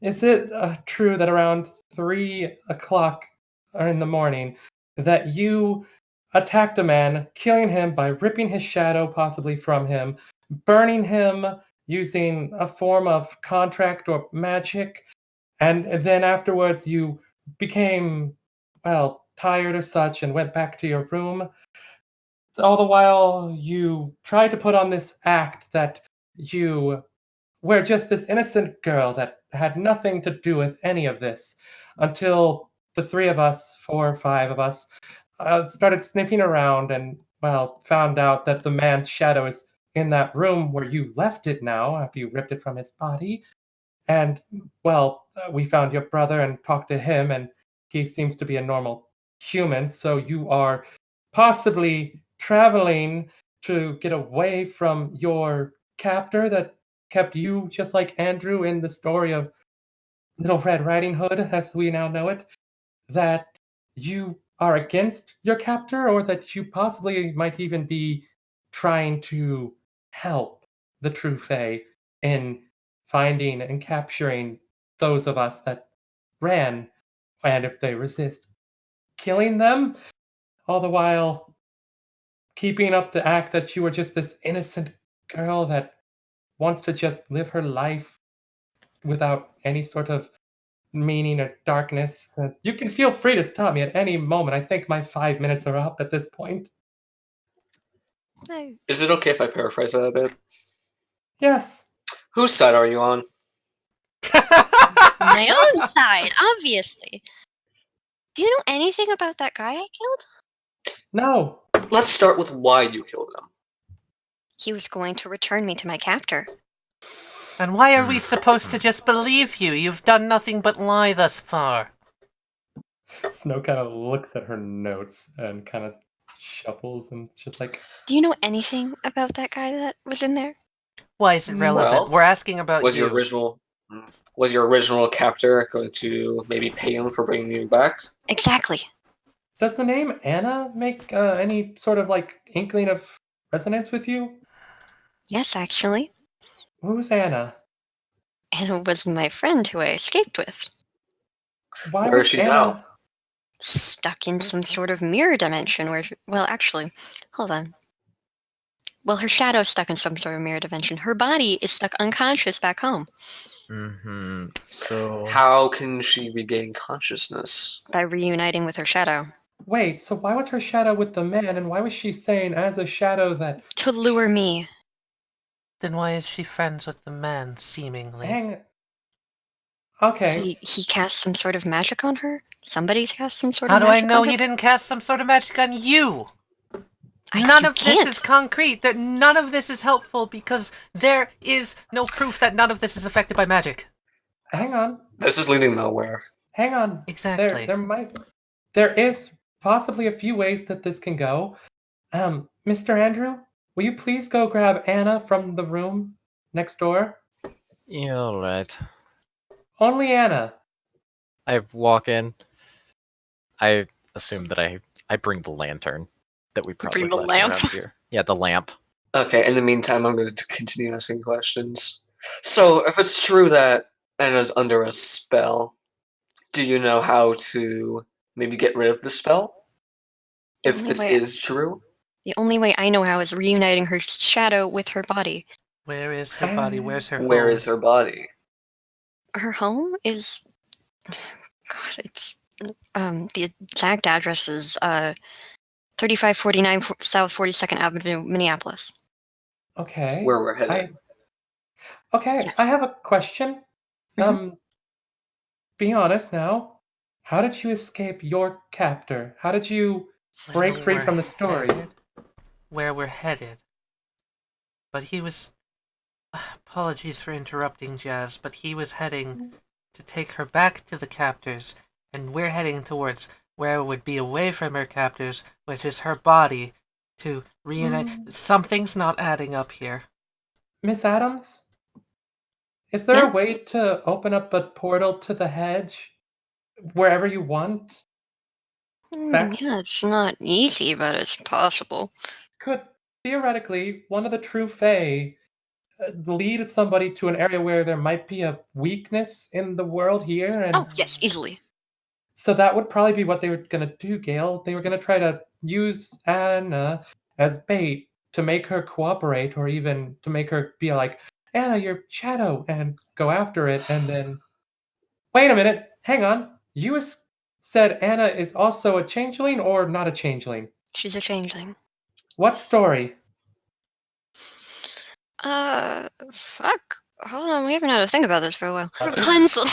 Is it true that around 3 o'clock in the morning that you attacked a man, killing him by ripping his shadow possibly from him, burning him using a form of contract or magic, and then afterwards you became, well, tired or such and went back to your room? All the while you tried to put on this act that you were just this innocent girl that had nothing to do with any of this until the three of us, 4 or 5 of us, started sniffing around and, well, found out that the man's shadow is in that room where you left it now after you ripped it from his body. And, well, we found your brother and talked to him, and he seems to be a normal human. So you are possibly traveling to get away from your captor that kept you, just like Andrew in the story of Little Red Riding Hood, as we now know it, that you are against your captor, or that you possibly might even be trying to help the true Fae in finding and capturing those of us that ran, and if they resist, killing them, all the while keeping up the act that you were just this innocent girl that wants to just live her life without any sort of meaning or darkness. You can feel free to stop me at any moment. I think my 5 minutes are up at this point. No. Is it okay if I paraphrase that a bit? Yes. Whose side are you on? My own side, obviously. Do you know anything about that guy I killed? No. Let's start with why you killed him. He was going to return me to my captor. And why are we supposed to just believe you? You've done nothing but lie thus far. Snow kind of looks at her notes and kind of shuffles and it's just like, Do you know anything about that guy that was in there? Why is it relevant? Well, We're asking about Was you. your original captor going to maybe pay him for bringing you back? Exactly. Does the name Anna make any sort of like inkling of resonance with you? Yes, actually. Who's Anna? Anna was my friend who I escaped with. Why Where was is she Anna now? Stuck in some sort of mirror dimension where, well, actually, hold on. Well, her shadow's stuck in some sort of mirror dimension. Her body is stuck unconscious back home. Mm-hmm. So How can she regain consciousness? By reuniting with her shadow. Wait, so why was her shadow with the man, and why was she saying as a shadow that To lure me. Then why is she friends with the man, seemingly? hang? Okay. He cast some sort of magic on her? Somebody's cast some sort How of do I magic know on her? he didn't cast some sort of magic on you? You None of can't. this is concrete. That none of this is helpful because there is no proof that none of this is affected by magic. Hang on. This is leading nowhere. Hang on. Exactly. There is possibly a few ways that this can go. Mr. Andrew, will you please go grab Anna from the room next door? yeah, all right. Only Anna. I walk in. I assume that I bring the lantern that we probably bring the left lamp? around here. Yeah, the lamp. Okay, in the meantime, I'm going to continue asking questions. So, if it's true that Anna's under a spell, do you know how to maybe get rid of the spell? If only this way- is true? The only way I know how is reuniting her shadow with her body. Where is her body? Where's her Where home? is her body? Her home is... God, it's... the exact address is 3549 South 42nd Avenue, Minneapolis. Okay. Where we're headed? Okay, Yes. I have a question. Mhm. Be honest now. How did you escape your captor? How did you break free from the story? Where we're headed. But he was... Apologies for interrupting, Jazz, but he was heading to take her back to the captors, and we're heading towards where it would be away from her captors, which is her body, to reunite. Something's not adding up here. Miss Addams? Is there Yeah. a way to open up a portal to the hedge? Wherever you want? Back- Yeah, it's not easy, but it's possible. Could, theoretically, one of the true Fae lead somebody to an area where there might be a weakness in the world here? And Oh, yes, easily. so that would probably be what they were going to do, Gail. They were going to try to use Anna as bait to make her cooperate, or even to make her be like, Anna, you're shadow, and go after it. And then, wait a minute, hang on. You said Anna is also a changeling or not a changeling? She's a changeling. What story? Fuck. Hold on, we haven't had to think about this for a while. Uh, Rapunzel.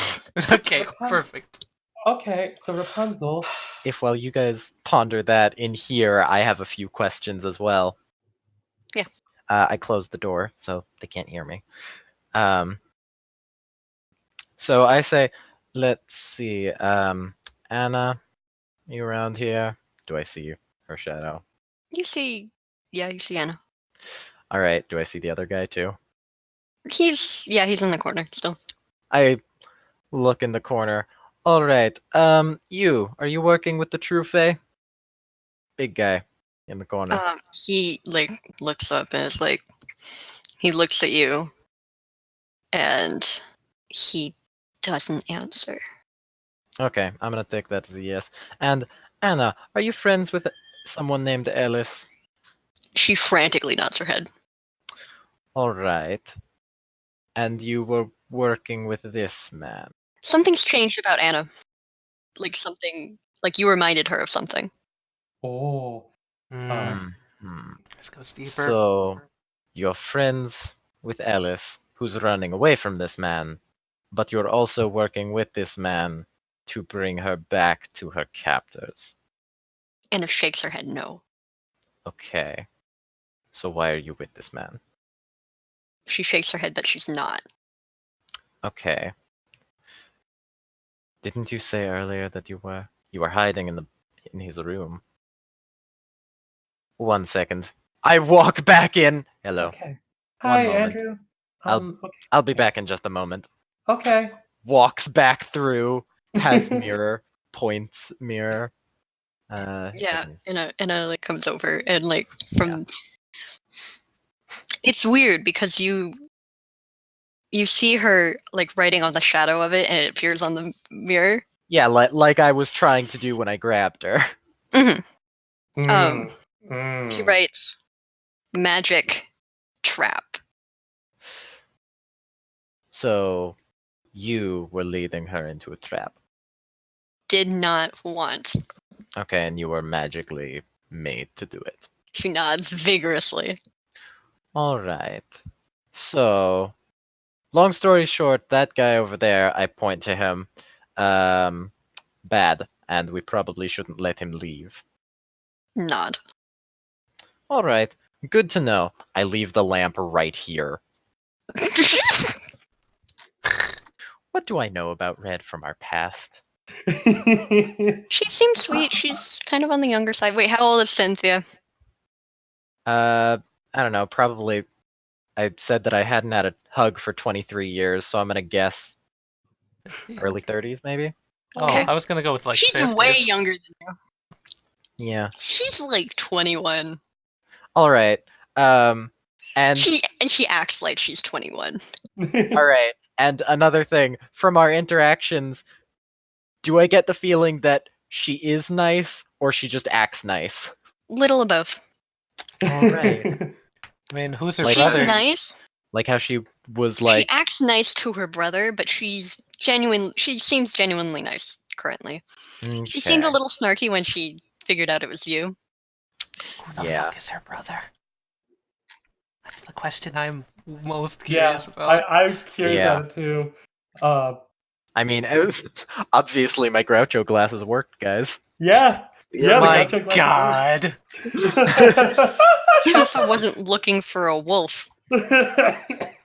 Okay, perfect. Okay, so Rapunzel. If while you guys ponder that in here, I have a few questions as well. Yeah. I closed the door, so they can't hear me. So I say, let's see. Anna, you around here? Do I see her shadow? You see Anna. All right. Do I see the other guy too? He's in the corner still. I look in the corner. All right. Are you working with the True Fae? Big guy in the corner. He looks up and is like, he looks at you, and he doesn't answer. Okay, I'm gonna take that as a yes. And Anna, are you friends with someone named Alice? She frantically nods her head. All right. And you were working with this man. Something's changed about Anna. Something, you reminded her of something. Oh. Hmm. This goes deeper. So, you're friends with Alice, who's running away from this man, but you're also working with this man to bring her back to her captors. Anna shakes her head no. Okay. So why are you with this man? She shakes her head that she's not. Okay. Didn't you say earlier that you were hiding in his room? 1 second. I walk back in. Hello. Okay. One Hi, moment. Andrew. Okay. I'll be back in just a moment. Okay. Walks back through, has mirror, points mirror. Yeah, Anna comes over and from. It's weird because you see her writing on the shadow of it, and it appears on the mirror. Yeah, like I was trying to do when I grabbed her. Mm-hmm. Mm. She writes, "Magic trap." So, you were leading her into a trap. Did not want. Okay, and you were magically made to do it. She nods vigorously. All right. So, long story short, that guy over there, I point to him, bad, and we probably shouldn't let him leave. Nod. All right, good to know. I leave the lamp right here. What do I know about Red from our past? She seems sweet. She's kind of on the younger side. Wait, how old is Cynthia? I don't know, probably. I said that I hadn't had a hug for 23 years, so I'm gonna guess early 30s, maybe? Okay. Oh, I was gonna go with She's 50s. way younger than you. Yeah. She's 21. Alright. And she acts like she's 21. alright. And another thing, from our interactions, do I get the feeling that she is nice or she just acts nice? Little of both. Alright. I mean, who's her Like- She's brother? nice. Like how she was She acts nice to her brother, but she seems genuinely nice currently. She seemed a Okay. little snarky when she figured out it was you. Who the Yeah. fuck is her brother? That's the question I'm most Yeah, curious about. I'm curious Yeah. about it too. I mean, obviously my Groucho glasses worked, guys. Yeah. Yeah, the My gotcha glasses God. He also wasn't looking for a wolf.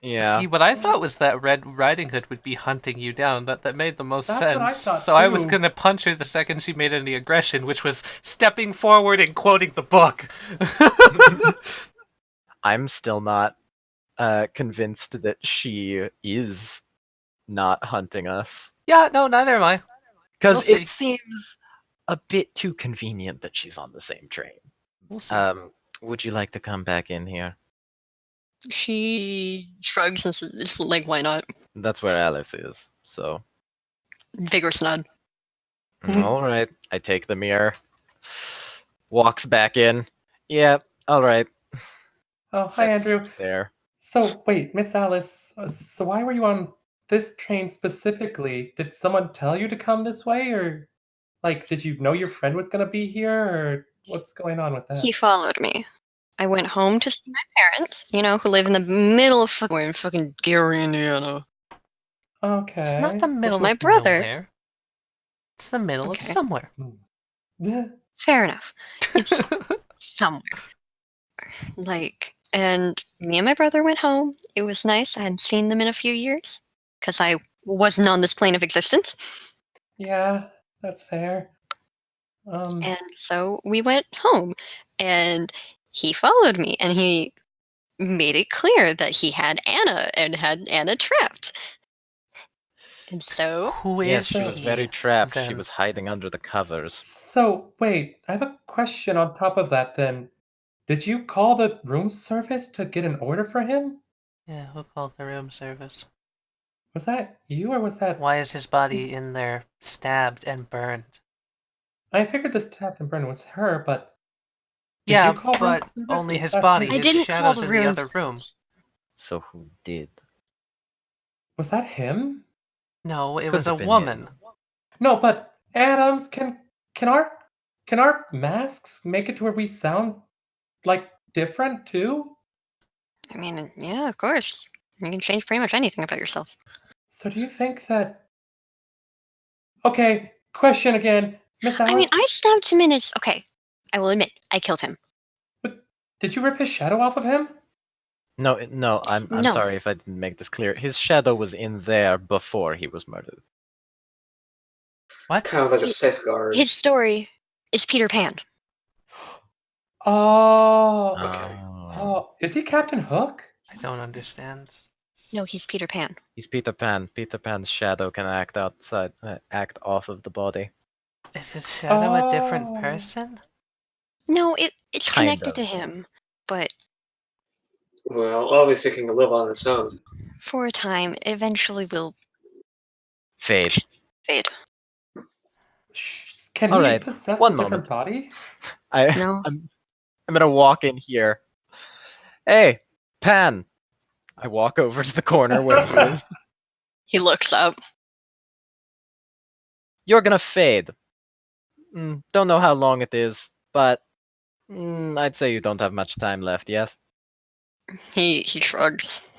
Yeah. See, what I thought was that Red Riding Hood would be hunting you down. That made the most That's sense. what I thought, So I was too. gonna punch her the second she made any aggression, which was stepping forward and quoting the book. I'm still not convinced that she is not hunting us. Yeah, no, neither am I. Because We'll it seems a bit too convenient that she's on the same train. We'll see. Would you like to come back in here? She shrugs and says, it's like, why not? That's where Alice is, so. Vigorous nod. Alright, I take the mirror. Walks back in. Yeah, alright. Oh, hi, Andrew. There. So, wait, Miss Alice, so why were you on this train specifically? Did someone tell you to come this way, or, like, did you know your friend was gonna be here, or what's going on with that? He followed me. I went home to see my parents, who live in the middle of fucking Gary, Indiana. Okay. It's not the middle my of brother. nowhere. It's the middle of Okay. somewhere. Fair enough. It's somewhere. And me and my brother went home. It was nice. I hadn't seen them in a few years because I wasn't on this plane of existence. Yeah, that's fair. And so we went home, and he followed me, and he made it clear that he had Anna and had Anna trapped. And so, Who is Yes, she was very trapped. She then? was hiding under the covers. So, wait, I have a question on top of that then. Did you call the room service to get an order for him? Yeah, who called the room service? Was that you, or was that... Why is his body in there stabbed and burned? I figured this Captain Burn was her, but... Did Yeah, you call room but service, only or was his that body. him? I His didn't call shadow's the in the room. other room. So who did? Was that him? No, it Could was a have been woman. him. No, but Adams, can our masks make it to where we sound like different too? I mean, yeah, of course. You can change pretty much anything about yourself. So do you think that... Okay, question again. Miss Alice, I mean, I stabbed him in his... Okay, I will admit, I killed him. but did you rip his shadow off of him? No, I'm No. sorry if I didn't make this clear. His shadow was in there before he was murdered. What? Kind of like a safeguard. His story is Peter Pan. Oh, Okay. oh, is he Captain Hook? I don't understand. No, he's Peter Pan. He's Peter Pan. Peter Pan's shadow can act act off of the body. Is his shadow a Oh. different person? No, it's Kind connected of. to him, but Well, obviously it can live on its own. for a time, it eventually will Fade. fade. Can All he right, possess one a different moment. body? No. I'm gonna walk in here. Hey, Pan. I walk over to the corner where he is. He looks up. You're gonna fade. Don't know how long it is, but I'd say you don't have much time left, yes? He shrugs.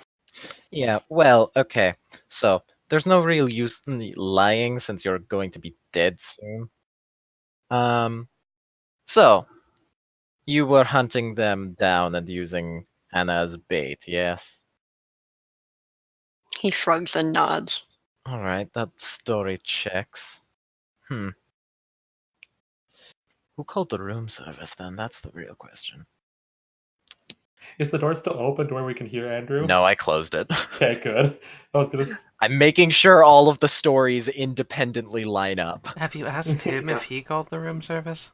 Yeah, well, okay. So, there's no real use in lying since you're going to be dead soon. So, you were hunting them down and using Anna as bait, yes? He shrugs and nods. Alright, that story checks. Who called the room service then? That's the real question. Is the door still open to where we can hear Andrew? No, I closed it. Okay, good. I was gonna. I'm making sure all of the stories independently line up. Have you asked him if he called the room service?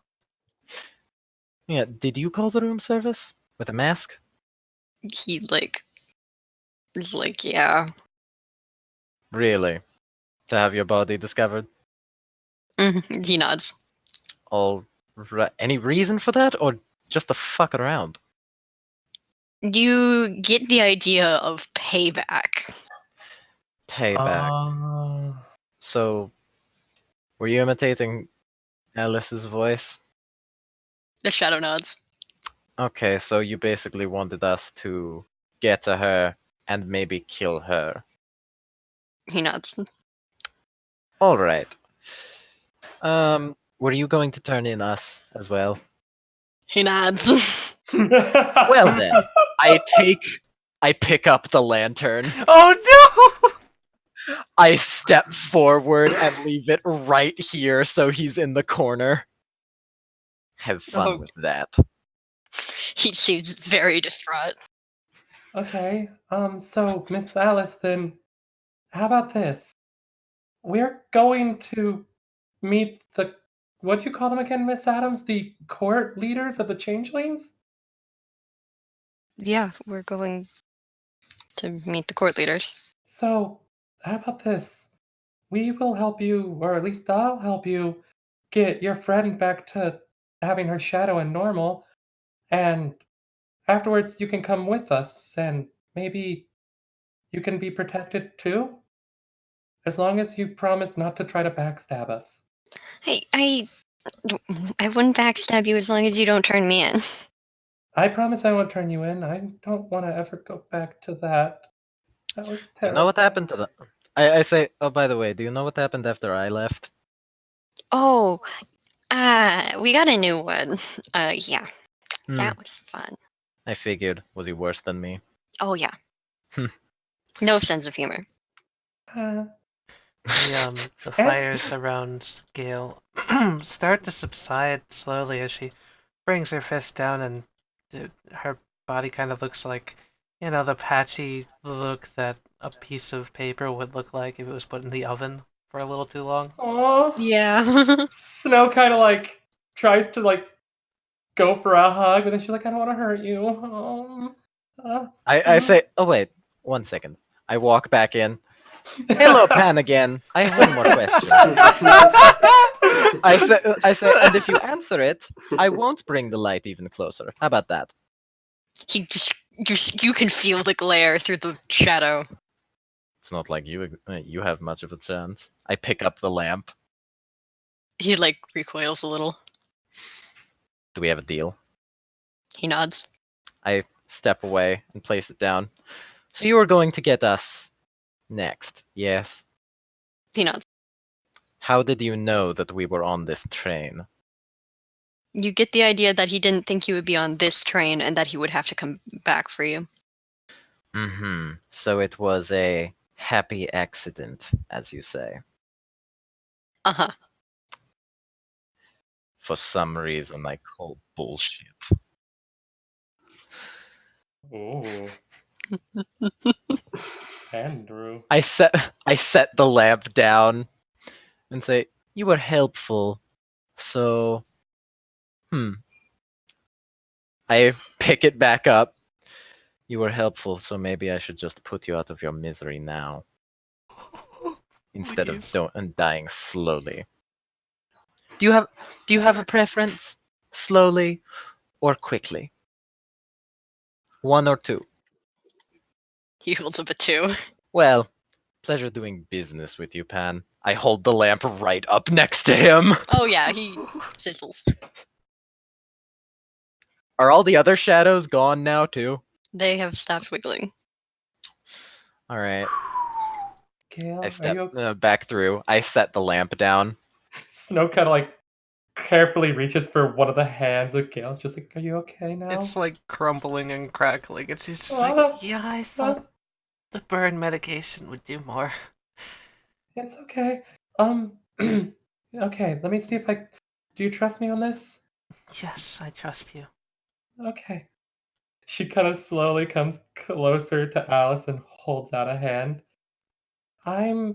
Yeah, did you call the room service? With a mask? He's like, yeah. Really? To have your body discovered? He nods. Any reason for that, or just to fuck around? You get the idea of payback. Payback. So, were you imitating Alice's voice? The shadow nods. Okay, so you basically wanted us to get to her and maybe kill her. He nods. All right. Were you going to turn in us as well? He nods. Well then, I pick up the lantern. Oh no! I step forward and leave it right here so he's in the corner. Have fun Oh. with that. He seems very distraught. Okay, so Miss Alice, then how about this? We're going to meet the what do you call them again, Miss Adams? The court leaders of the Changelings? Yeah, we're going to meet the court leaders. So, how about this? We will help you, or at least I'll help you, get your friend back to having her shadow and normal, and afterwards you can come with us, and maybe you can be protected too? As long as you promise not to try to backstab us. I wouldn't backstab you as long as you don't turn me in. I promise I won't turn you in. I don't want to ever go back to that. That was Do you terrible. know what happened to the? I say. Oh, by the way, do you know what happened after I left? Oh, we got a new one. Yeah, that was fun. I figured. Was he worse than me? Oh yeah. Hmm. No sense of humor. Uh, The fires around Gale start to subside slowly as she brings her fist down, and her body kind of looks like, the patchy look that a piece of paper would look like if it was put in the oven for a little too long. Aw. Yeah. Snow kind of like tries to like go for a hug, but then she's like, I don't want to hurt you. I say. Oh wait, 1 second. I walk back in. Hello, Pan again. I have one more question. I say, and if you answer it, I won't bring the light even closer. How about that? He just you can feel the glare through the shadow. It's not like you have much of a chance. I pick up the lamp. He like recoils a little. Do we have a deal? He nods. I step away and place it down. So you were going to get us next, yes? He nods. How did you know that we were on this train? You get the idea that he didn't think you would be on this train and that he would have to come back for you. Mm-hmm. So it was a happy accident, as you say. Uh-huh. For some reason, I call bullshit. Ooh. Andrew. I set the lamp down and say, "You were helpful, so I pick it back up. You were helpful, so maybe I should just put you out of your misery now, instead of dying slowly. Do you have a preference? Slowly or quickly? 1 or 2? He holds up a 2. Well, pleasure doing business with you, Pan. I hold the lamp right up next to him. Oh yeah, he fizzles. Are all the other shadows gone now too? They have stopped wiggling. All right. Gale, I are step you back through. I set the lamp down. Snow kind of like carefully reaches for one of the hands of Gale. Just like, are you okay now? It's like crumbling and crackling. It's just Uh, like, yeah, I thought uh, the burn medication would do more. It's okay. Okay, let me see if I. Do you trust me on this? Yes, I trust you. Okay. She kind of slowly comes closer to Alice and holds out a hand. I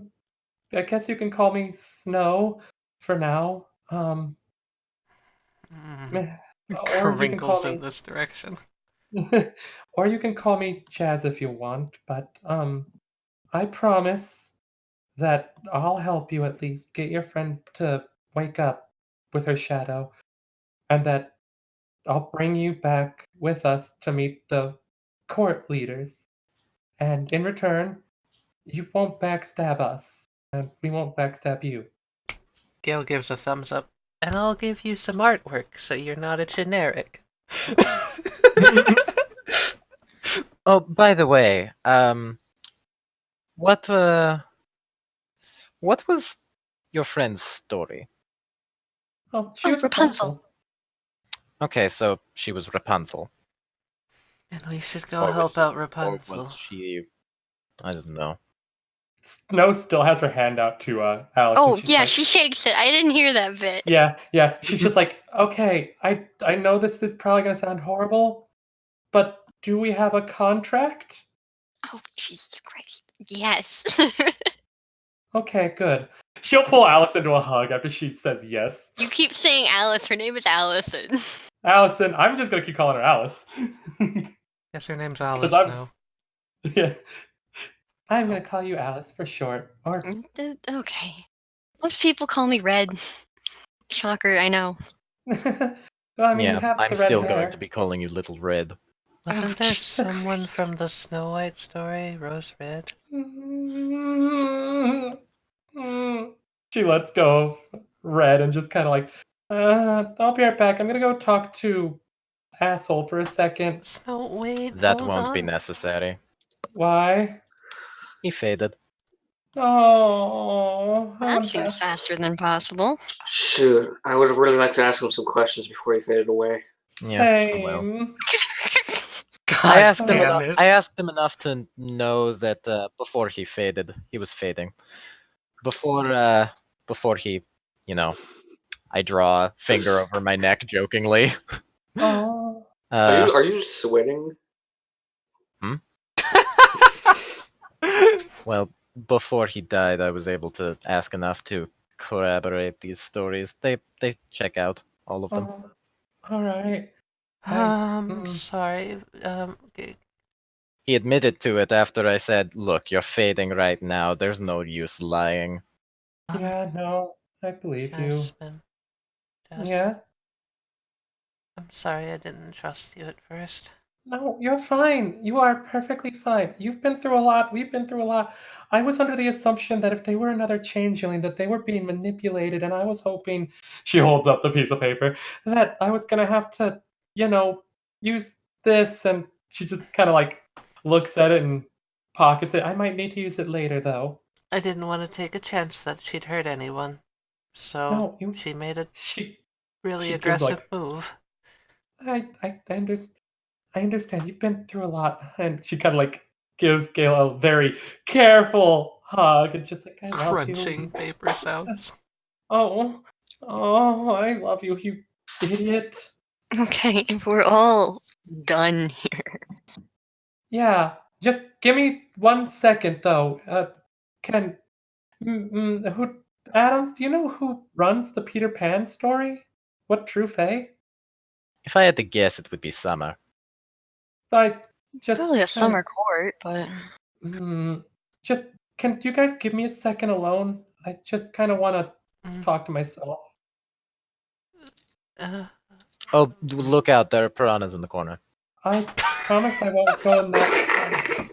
guess you can call me Snow for now. Mm. Or you can call Crinkles in me, this direction. or you can call me Jazz if you want. But I promise that I'll help you at least get your friend to wake up with her shadow, and that I'll bring you back with us to meet the court leaders. And in return, you won't backstab us, and we won't backstab you. Gale gives a thumbs up. And I'll give you some artwork so you're not a generic. Oh, by the way, what was your friend's story. Oh, she Oh, was Rapunzel. Okay, so she was Rapunzel. And we should go Or help was- out Or Rapunzel. was she... I don't know. Snow still has her hand out to Alex. Oh, and she's yeah, like, she shakes it. I didn't hear that bit. yeah. She's just like, okay, I know this is probably gonna sound horrible, but do we have a contract? Oh, Jesus Christ. Yes. Okay, good. She'll pull Alice into a hug after she says yes. You keep saying Alice. Her name is Allison. Allison, I'm just gonna keep calling her Alice. Yes, her name's Alice I'm- now. Yeah. I'm gonna call you Alice for short. Or Okay. Most people call me Red. Shocker, I know. well, I mean, you Yeah, have I'm the red still hair. going to be calling you Little Red. Wasn't Oh, there Jesus someone Christ. from the Snow White story, Rose Red? She lets go of Red and just kind of like, I'll be right back. I'm gonna go talk to asshole for a second. Snow, wait, That hold won't be on. necessary. Why? He faded. Oh, That seems faster than possible. Shoot, I would have really liked to ask him some questions before he faded away. Yeah, oh well. Same. God I asked him damn enough. it. I asked him enough to know that before he faded, he was fading. Before he, I draw a finger over my neck jokingly. Oh. Are you sweating? Well, before he died, I was able to ask enough to corroborate these stories. They check out, all of them. All right. Sorry. Okay. He admitted to it after I said, "Look, you're fading right now. There's no use lying." Yeah, no, I believe you. Jasmine. Yeah. I'm sorry I didn't trust you at first. No, you're fine. You are perfectly fine. You've been through a lot. We've been through a lot. I was under the assumption that if they were another changeling, that they were being manipulated, and I was hoping. She holds up the piece of paper that I was gonna have to, use this, and she just kind of like looks at it and pockets it. I might need to use it later, though. I didn't want to take a chance that she'd hurt anyone. So No, she made a She really she gives, aggressive like- move. I understand. I understand. You've been through a lot, and she kind of like gives Gail a very careful hug, and just like, I love Crunching you. paper sounds. Oh, I love you, you idiot. Okay, we're all done here. Yeah, just give me 1 second though. Can who Adams? Do you know who runs the Peter Pan story? What True Fae? If I had to guess, it would be Summer. I just Probably a summer court, but just can you guys give me a second alone? I just kind of want to talk to myself. Oh, look out! There are piranhas in the corner. I promise I won't go in that.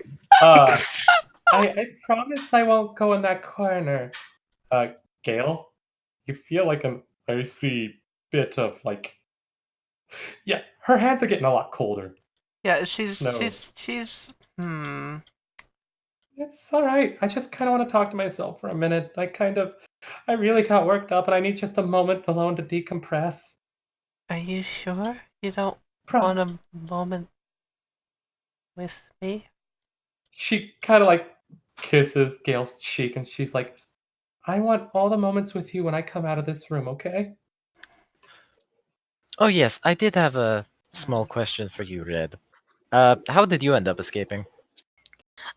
I promise I won't go in that corner. Gail, you feel like an icy bit of like. Yeah, her hands are getting a lot colder. Yeah, Snow. she's It's all right. I just kind of want to talk to myself for a minute. I really got worked up, and I need just a moment alone to decompress. Are you sure you don't Pro- want a moment with me? She kind of like kisses Gail's cheek, and she's like, I want all the moments with you when I come out of this room, okay? Oh yes, I did have a small question for you, Red. How did you end up escaping?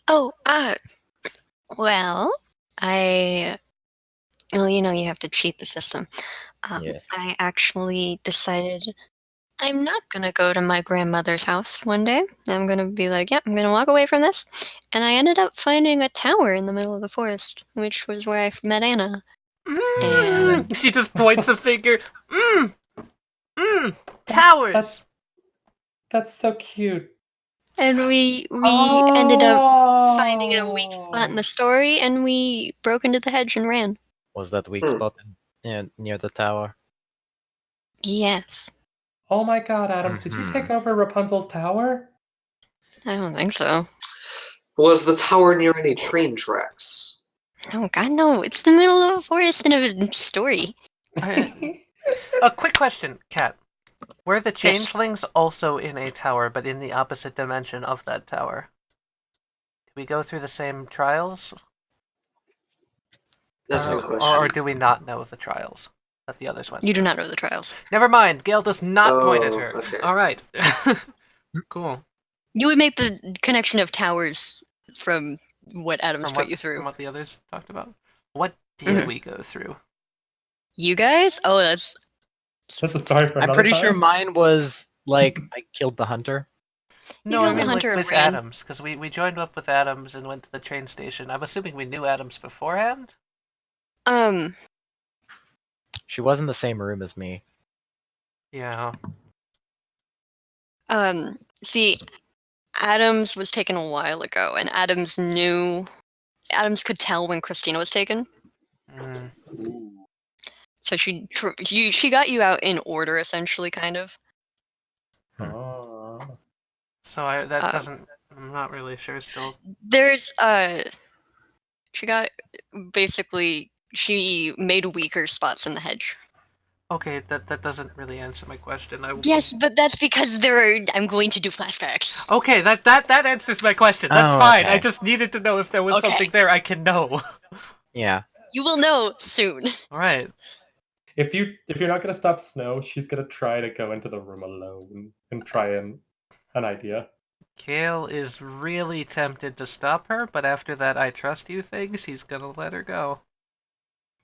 oh, well, you have to cheat the system. Yes. I actually decided I'm not gonna go to my grandmother's house one day. I'm gonna be like, yeah, I'm gonna walk away from this. And I ended up finding a tower in the middle of the forest, which was where I met Anna. And She just points a finger. Towers. That's so cute. And we ended up finding a weak spot in the story, and we broke into the hedge and ran. Was that weak spot near the tower? Yes. Oh my god, Adams, did you take over Rapunzel's tower? I don't think so. Was the tower near any train tracks? No, God, no. It's the middle of a forest in a story. A quick question, Kat. Were the Yes. changelings also in a tower, but in the opposite dimension of that tower? Do we go through the same trials? That's a Or, good question. or do we not know the trials that the others went You do through? not know the trials. Never mind. Gale does not point at Oh, her. okay. All right. Cool. You would make the connection of towers from what Adams put you through. From what the others talked about. What did Mhm. we go through? You guys? Oh, that's That's a story for I'm another pretty time. sure mine was like I killed the hunter. No, I killed the mean like hunter and with ran. Adams, because we joined up with Adams and went to the train station. I'm assuming we knew Adams beforehand. She was in the same room as me. Yeah. See, Adams was taken a while ago, and Adams could tell when Christina was taken. Mm. So she got you out in order, essentially, kind of. Oh. So that doesn't. I'm not really sure still. There's she made weaker spots in the hedge. Okay, that doesn't really answer my question. Yes, but that's because I'm going to do flashbacks. Okay, that answers my question. That's Oh, fine. okay. I just needed to know if there was Okay. something there I can know. Yeah. You will know soon. All right. If you're not gonna stop Snow, she's gonna try to go into the room alone and try an idea. Kale is really tempted to stop her, but after that I trust you thing, she's gonna let her go.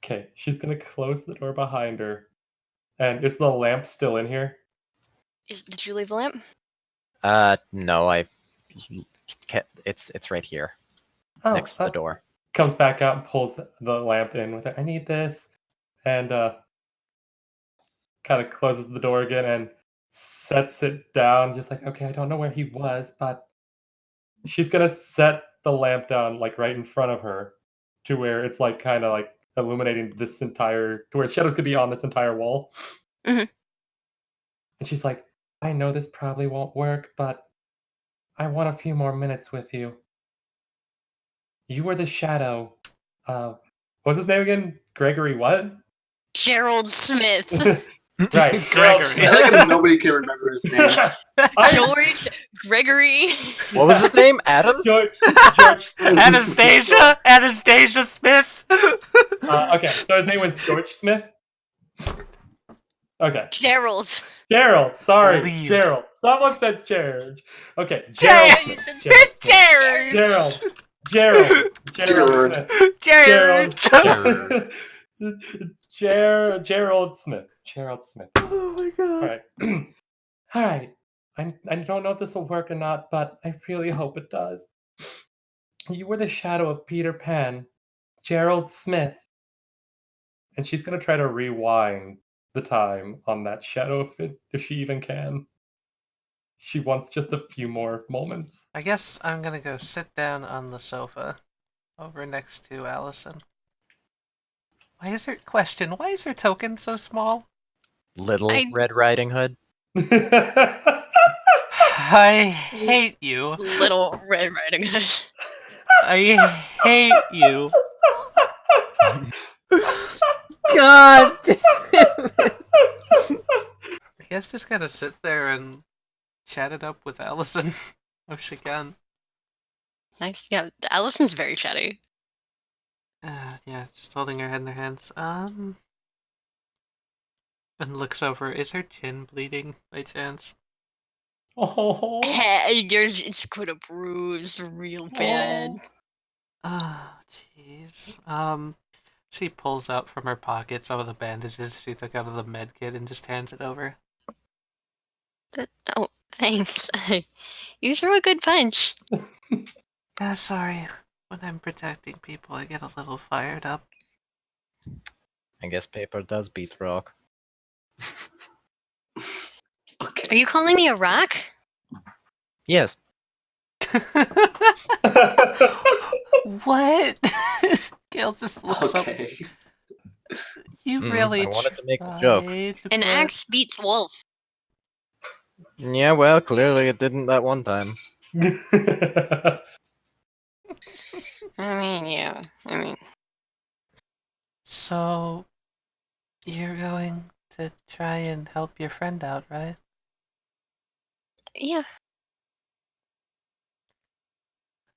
Okay, she's gonna close the door behind her. And is the lamp still in here? Did you leave the lamp? No, it's right here next to the door. Comes back out and pulls the lamp in with her. I need this. And kind of closes the door again and sets it down, just like, okay, I don't know where he was, but she's gonna set the lamp down like right in front of her to where it's like kind of like illuminating this entire, to where shadows could be on this entire wall. Mhm. And she's like, I know this probably won't work, but I want a few more minutes with you. You were the shadow of, what's his name again? Gregory what? Gerald Smith. Right, Gregory. I like how nobody can remember his name. George Gregory. What was his name? Adams? George Anastasia Smith. Okay, so his name was George Smith. Okay, Gerald. Sorry, Please. Gerald. Someone said George. Okay, Yeah, Gerald you Smith. said Gerald Smith. Gerald. Gerald Smith. Gerald Smith. Oh my god. All right. All right. I don't know if this will work or not, but I really hope it does. You were the shadow of Peter Pan, Gerald Smith. And she's going to try to rewind the time on that shadow if she even can. She wants just a few more moments. I guess I'm gonna go sit down on the sofa over next to Allison. Why is her token so small? Little I- Red Riding Hood. I hate you. Little Red Riding Hood. I hate you. God damn it. I guess just gotta sit there and chat it up with Allison if she can. Nice. Yeah, Allison's very chatty. Yeah, just holding her head in her hands. And looks over. Is her chin bleeding by chance? Oh. It's quite a bruise, real bad. Ah, jeez. She pulls out from her pocket some of the bandages she took out of the med kit and just hands it over. Oh, thanks. You throw a good punch. Sorry. When I'm protecting people, I get a little fired up. I guess paper does beat rock. Okay. Are you calling me a rock? Yes. What? Gail just looks up. Okay. You really I wanted to make a joke. tried, An but- axe beats wolf. Yeah, well, clearly it didn't that one time. I mean, yeah. So, you're going to try and help your friend out, right? Yeah.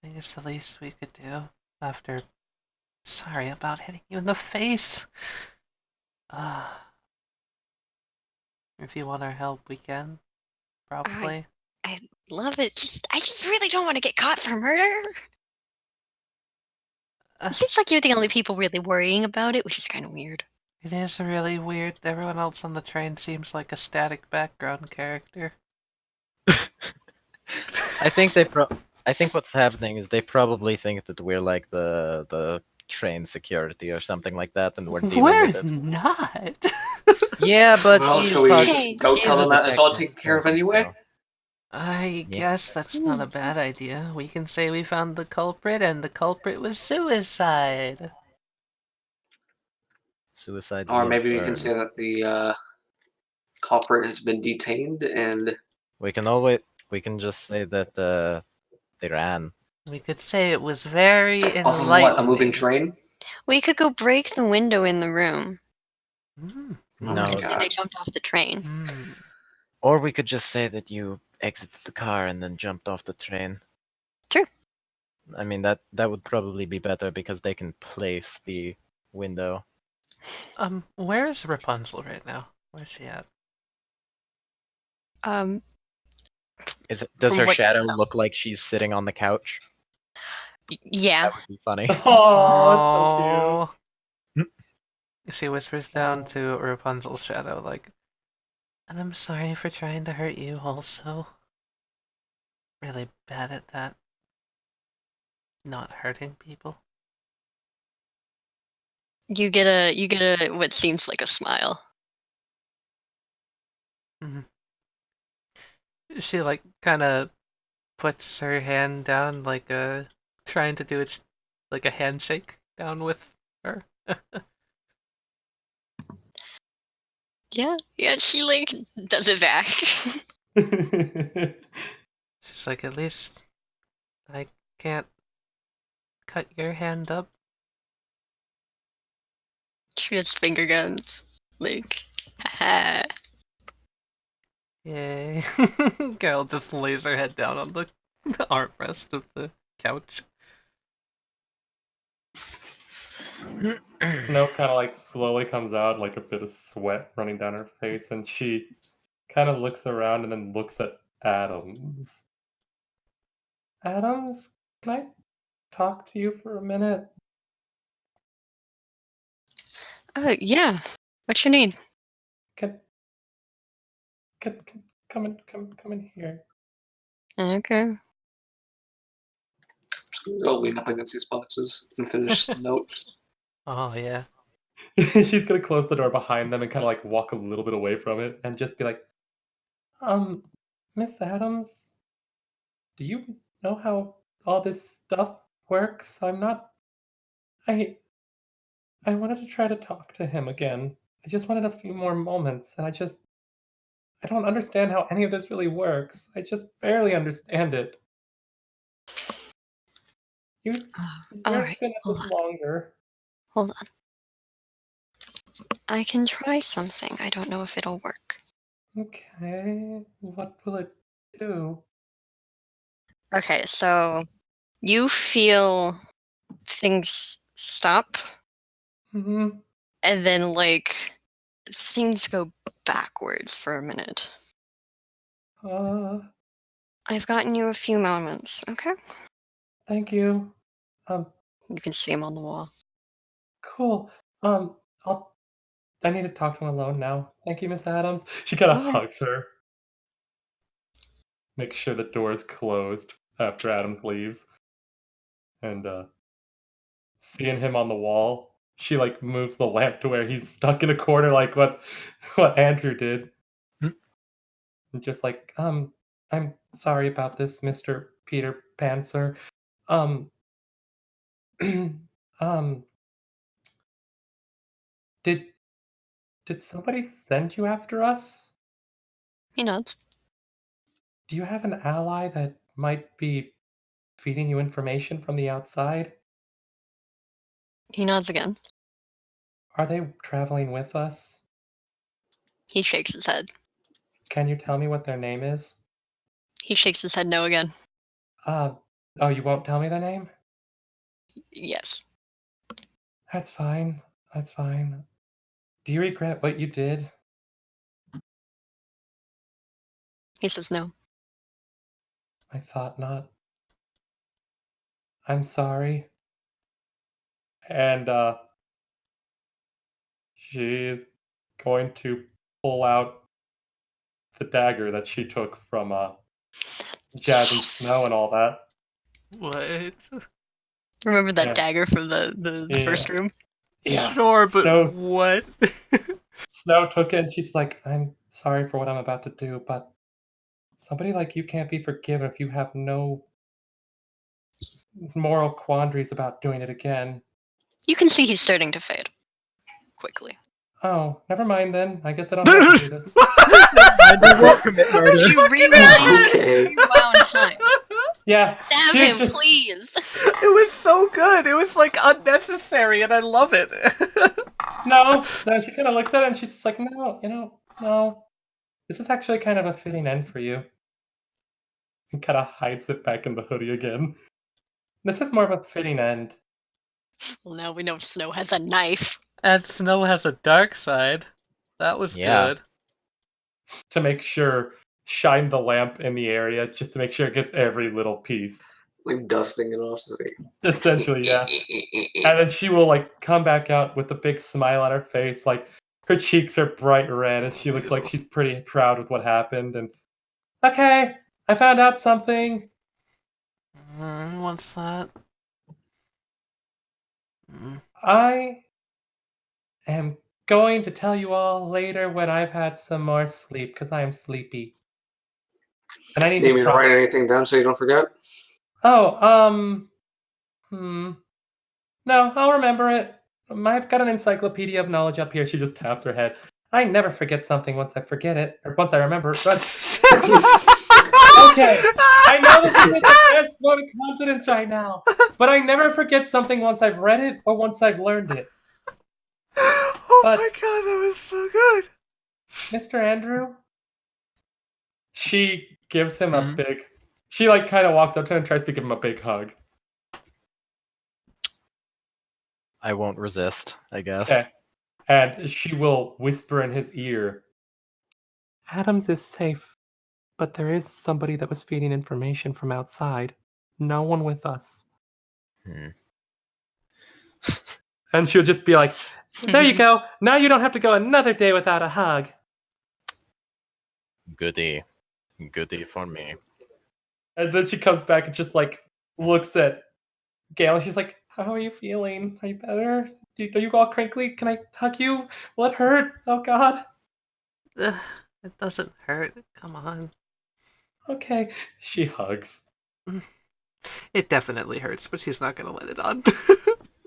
I think it's the least we could do after. Sorry about hitting you in the face. If you want our help, we can. Probably. I love it. I just really don't want to get caught for murder. It seems like you're the only people really worrying about it, which is kind of weird. It is really weird. Everyone else on the train seems like a static background character. I think I think what's happening is they probably think that we're like the train security or something like that, and we're dealing We're with it. not. Yeah, but Well, he's shall we Pog- just go he's tell a them that it's all detective taken care of person, anyway? so- I Yeah. guess that's not a bad idea. We can say we found the culprit and the culprit was suicide. Suicide. Or live maybe we can burn. say that the culprit has been detained and We can just say that they ran. We could say it was very off of enlightening. what, a moving train? We could go break the window in the room. Mm. Oh No, my And then they god. jumped off the train. Mm. or we could just say that you exited the car and then jumped off the train. True. I mean that would probably be better because they can place the window. Where's Rapunzel right now? Where's she at? Does From her what- shadow look like she's sitting on the couch? Yeah. That would be funny. Oh, that's so cute. She whispers down to Rapunzel's shadow, like, and I'm sorry for trying to hurt you also. Really bad at that. Not hurting people. You get a what seems like a smile. She, like, kind of puts her hand down, like, trying to do it, like a handshake down with her. Yeah, she like does it back. She's like, at least I can't cut your hand up. She has finger guns. Like, haha. Yay. Carol just lays her head down on the armrest of the couch. Snow kind of like slowly comes out, like a bit of sweat running down her face, and she kind of looks around and then looks at Adams. Adams, can I talk to you for a minute? Oh yeah. What you need? Can come in here. Okay. Just gonna go lean up against these boxes and finish the notes. Oh, yeah. She's gonna close the door behind them and kind of like walk a little bit away from it and just be like, Miss Adams, do you know how all this stuff works? I wanted to try to talk to him again. I just wanted a few more moments, and I don't understand how any of this really works. I just barely understand it. You've All been right. at Hold this on. longer. Hold on. I can try something. I don't know if it'll work. Okay, what will it do? Okay, so you feel things stop, Hmm. and then like things go backwards for a minute. I've gotten you a few moments, okay? Thank you. You can see them on the wall. Cool. I need to talk to him alone now. Thank you, Miss Adams. She kind of All right. hugs her. Make sure the door is closed after Adams leaves. And seeing him on the wall, she like moves the lamp to where he's stuck in a corner, like what Andrew did. Hmm. And just like, I'm sorry about this, Mr. Peter Panzer. Um, um, did somebody send you after us? He nods. Do you have an ally that might be feeding you information from the outside? He nods again. Are they traveling with us? He shakes his head. Can you tell me what their name is? He shakes his head no again. Oh, you won't tell me their name? Yes. That's fine. That's fine. Do you regret what you did? He says no. I thought not. I'm sorry. And she's going to pull out the dagger that she took from Jazz and Snow and all that. What? Remember that Yeah. dagger from the first room? Yeah. Sure, but Snow's- what? Snow took it and she's like, I'm sorry for what I'm about to do, but somebody like you can't be forgiven if you have no moral quandaries about doing it again. You can see he's starting to fade. Quickly. Oh, never mind then. I guess I don't have to do this. I won't commit murder. If you rewind, Okay. rewound time. Yeah. Stab she's him, just- please. It was so good. It was like unnecessary, and I love it. No, she kind of looks at it and she's just like, no, no. This is actually kind of a fitting end for you. And kind of hides it back in the hoodie again. This is more of a fitting end. Well, now we know Snow has a knife. And Snow has a dark side. That was Yeah. good. To make sure, shine the lamp in the area just to make sure it gets every little piece. Like dusting it off. So Essentially, yeah. And then she will like come back out with a big smile on her face, like her cheeks are bright red, and she looks like she's pretty proud with what happened. And okay, I found out something. What's that? I am going to tell you all later when I've had some more sleep, because I am sleepy. And I need Need me to to write anything down so you don't forget? Oh, no, I'll remember it. I've got an encyclopedia of knowledge up here. She just taps her head. I never forget something once I forget it, or once I remember it. But okay, I know this isn't the best vote of confidence right now, but I never forget something once I've read it or once I've learned it. Oh But- my god, that was so good. Mr. Andrew? She gives him a Mhm. big... She, like, kind of walks up to him and tries to give him a big hug. I won't resist, I guess. Okay. And she will whisper in his ear, Adams is safe, but there is somebody that was feeding information from outside. No one with us. Hmm. And she'll just be like, there you go. Now you don't have to go another day without a hug. Goodie. Goodie for me. And then she comes back and just like looks at Gail and she's like, how are you feeling? Are you better? Are you all crinkly? Can I hug you? Will it hurt? Oh god. Ugh, it doesn't hurt. Come on. Okay. She hugs. It definitely hurts, but she's not gonna let it on.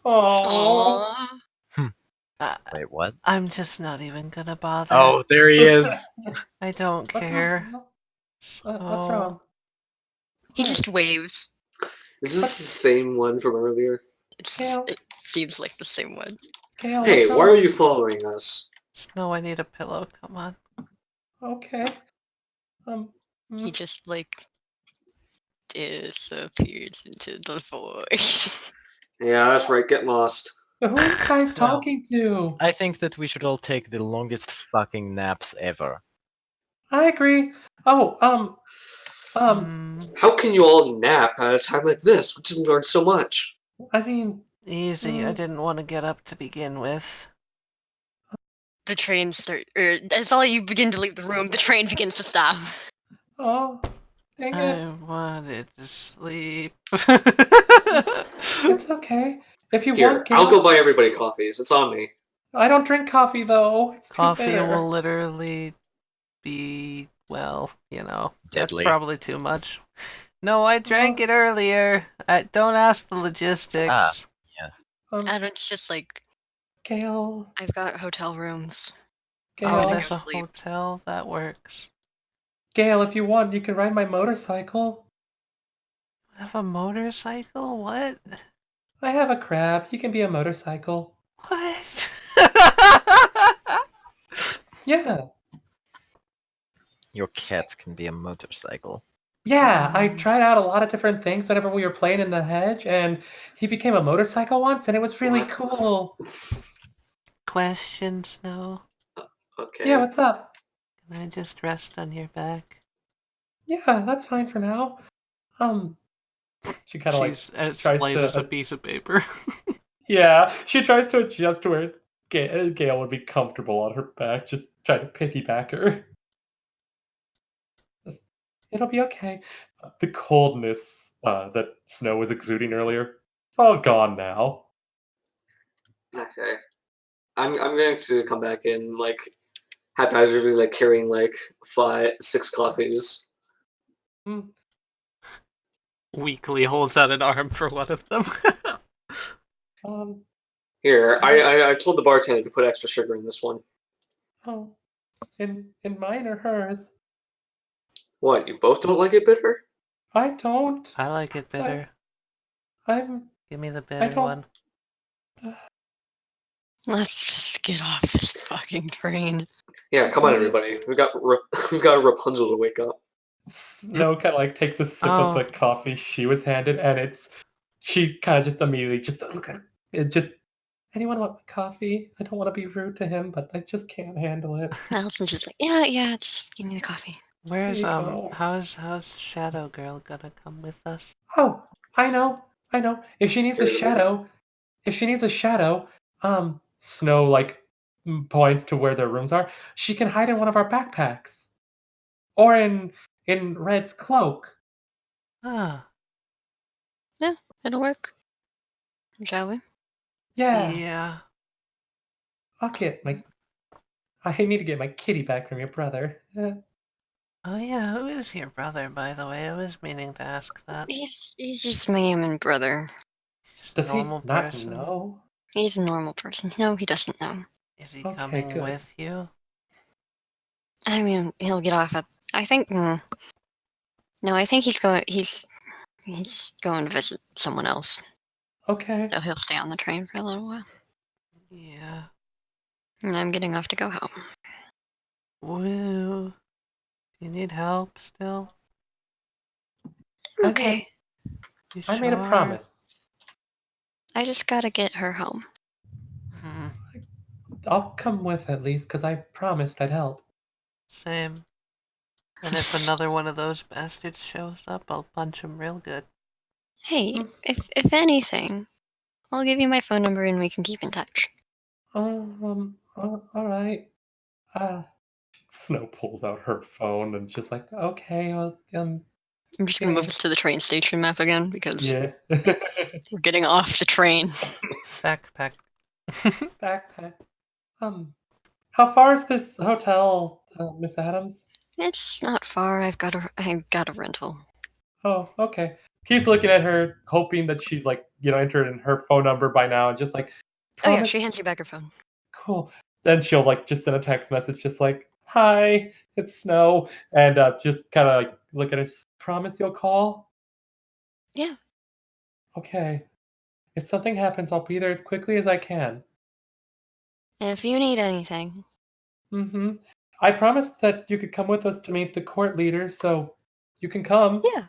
Oh. Aww. Wait, what? I'm just not even gonna bother. Oh, there he is. I don't care. What's wrong? He just waves. Is this the same one from earlier? Gail? It seems like the same one. Gail, Hey, what's why are wrong? you following us? Snow, I need a pillow. Come on. Okay. He just like disappears into the void. Yeah, that's right, get lost. Who are you guys talking to? I think that we should all take the longest fucking naps ever. I agree. Oh, How can you all nap at a time like this? We just learned so much. I mean, Easy. I didn't want to get up to begin with. The train as all you begin to leave the room, the train begins to stop. oh, dang it. I wanted to sleep. It's okay. If you Here, want, Gail, I'll go buy everybody coffees. It's on me. I don't drink coffee though. It's too Coffee bitter. will literally be, well, Deadly. that's probably too much. No, I drank it earlier. Don't ask the logistics. Yes. And it's just like, Gail, I've got hotel rooms. Gail, Oh, go there's a sleep. hotel that works. Gail, if you want, you can ride my motorcycle. I have a motorcycle? What? I have a crab. He can be a motorcycle. What? Yeah. Your cat can be a motorcycle. Yeah, I tried out a lot of different things whenever we were playing in the hedge, and he became a motorcycle once, and it was really What? cool. Question, Snow. Okay. Yeah, what's up? Can I just rest on your back? Yeah, that's fine for now. She kind of like She's as tries light as a to. piece of paper. Yeah, she tries to adjust to where Gail would be comfortable on her back, just try to piggyback her. It'll be okay. The coldness that Snow was exuding earlier, it's all gone now. Okay. I'm going to come back in like haphazardly, like carrying like 6 coffees. Weakly holds out an arm for one of them. Um, Here, I told the bartender to put extra sugar in this one. oh, in mine or hers? What? You both don't like it bitter? I don't. I like it bitter. I'm. Give me the I bitter don't. one. Let's just get off this fucking train. Yeah, come on, everybody. We've got Rapunzel to wake up. Snow kind of like takes a sip of the coffee she was handed, and she kind of just immediately just anyone want my coffee? I don't want to be rude to him, but I just can't handle it. Allison's just like, yeah, just give me the coffee. Where's There you go. how's Shadow Girl gonna come with us? Oh, I know. If she needs a shadow, Snow like points to where their rooms are. She can hide in one of our backpacks, or in Red's cloak. Ah, Yeah, it'll work. Shall we? Yeah. yeah. I need to get my kitty back from your brother. Oh yeah, who is your brother, by the way? I was meaning to ask that. He's just my human brother. He's a Does he normal not person. know? He's a normal person. No, he doesn't know. Is he Okay, coming good. with you? I mean, he'll get off at. I think. No, I think he's going. He's going to visit someone else. Okay. So he'll stay on the train for a little while. Yeah. And I'm getting off to go home. Woo. Do you need help still? I'm I okay. You I made a sure? promise. I just gotta get her home. Hmm. I'll come with at least, because I promised I'd help. Same. And if another one of those bastards shows up, I'll punch him real good. Hey, if anything, I'll give you my phone number and we can keep in touch. All right. Snow pulls out her phone and just like, okay, well, I'm just gonna move us to the train station map again because yeah. we're getting off the train. Backpack. Backpack. How far is this hotel, Miss Adams? It's not far. I've got a rental. Oh, okay. Keeps looking at her, hoping that she's like, entered in her phone number by now, and just like, Oh yeah, promise. she hands you back her phone. Cool. Then she'll like just send a text message, just like, "Hi, it's Snow," and just kind of like look at it. Promise you'll call. Yeah. Okay. If something happens, I'll be there as quickly as I can. If you need anything. Mm-hmm. I promised that you could come with us to meet the court leader, so you can come. Yeah.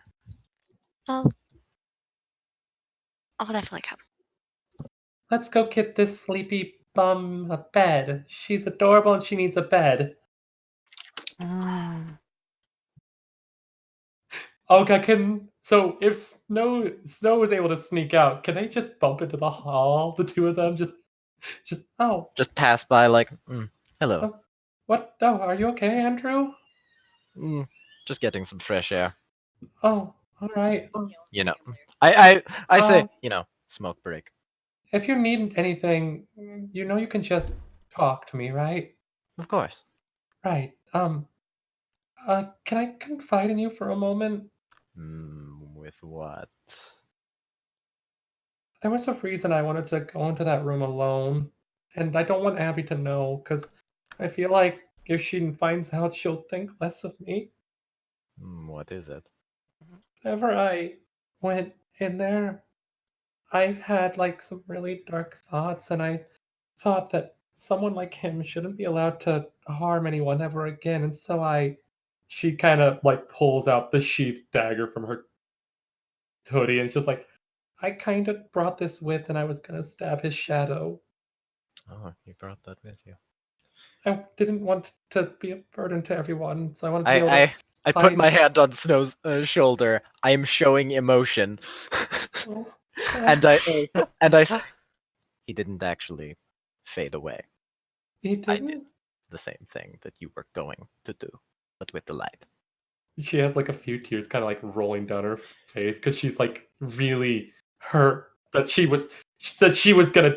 I'll definitely come. Let's go get this sleepy bum a bed. She's adorable and she needs a bed. Mm. Okay, so if Snow was able to sneak out, can they just bump into the hall, the two of them? Just Just pass by like, hello. What? Oh, are you okay, Andrew? Just getting some fresh air. Oh, all right. You know, I say, Um, smoke break. If you need anything, you can just talk to me, right? Of course. Right. Can I confide in you for a moment? With what? There was a reason I wanted to go into that room alone, and I don't want Abby to know, because I feel like if she finds out, she'll think less of me. What is it? Whenever I went in there, I've had like some really dark thoughts, and I thought that someone like him shouldn't be allowed to harm anyone ever again. And so she kind of like pulls out the sheathed dagger from her hoodie and it's just like, I kind of brought this with and I was going to stab his shadow. Oh, you brought that with you. I didn't want to be a burden to everyone, so I wanted to be able to I put fight. my hand on Snow's shoulder. I am showing emotion. Oh, and I say, he didn't actually fade away. He didn't? I did the same thing that you were going to do, but with the light. She has like a few tears kind of like rolling down her face because she's like really hurt that she was gonna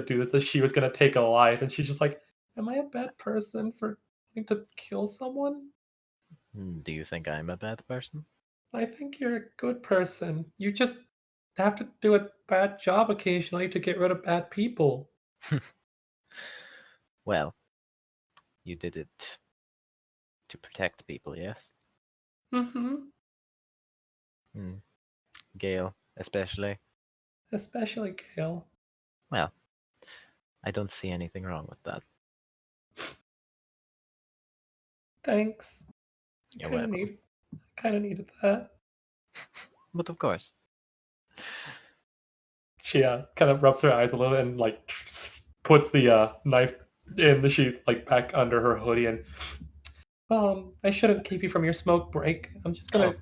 do this, that she was gonna take a life, and she's just like, am I a bad person for wanting to kill someone? Do you think I'm a bad person? I think you're a good person. You just have to do a bad job occasionally to get rid of bad people. Well, you did it to protect people, yes? Mm-hmm. Gale, especially. Especially Gale. Well, I don't see anything wrong with that. Thanks. You're welcome. I kind of needed that. But of course. She kind of rubs her eyes a little and like puts the knife in the sheath like back under her hoodie and I shouldn't keep you from your smoke break. I'm just gonna.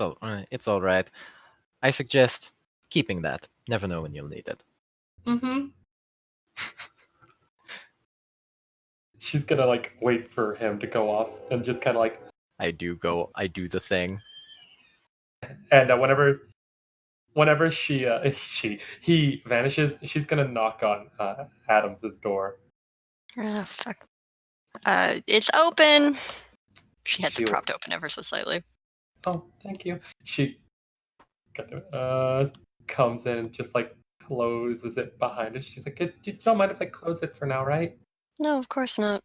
Oh, it's all right. I suggest keeping that. Never know when you'll need it. Mm-hmm. she's gonna like wait for him to go off and just kind of like I do the thing. and whenever he vanishes, she's gonna knock on Adams's door. Oh, fuck. It's open. She has She it will- propped open ever so slightly. Oh, thank you. She comes in and just like closes it behind her. She's like, you don't mind if I close it for now, right? No, of course not.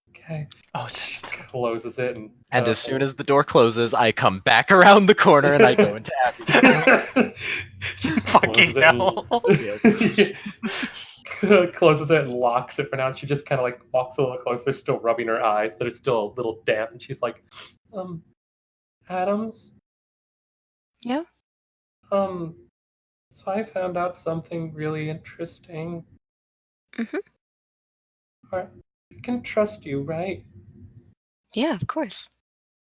Okay. Oh, She closes it And as soon as the door closes, I come back around the corner and I go into Abby. she Fucking closes it and closes it and locks it for now. And she just kind of like walks a little closer, still rubbing her eyes that are still a little damp. And she's like, Adams? Yeah? So I found out something really interesting. Mhm. I can trust you, right? Yeah, of course.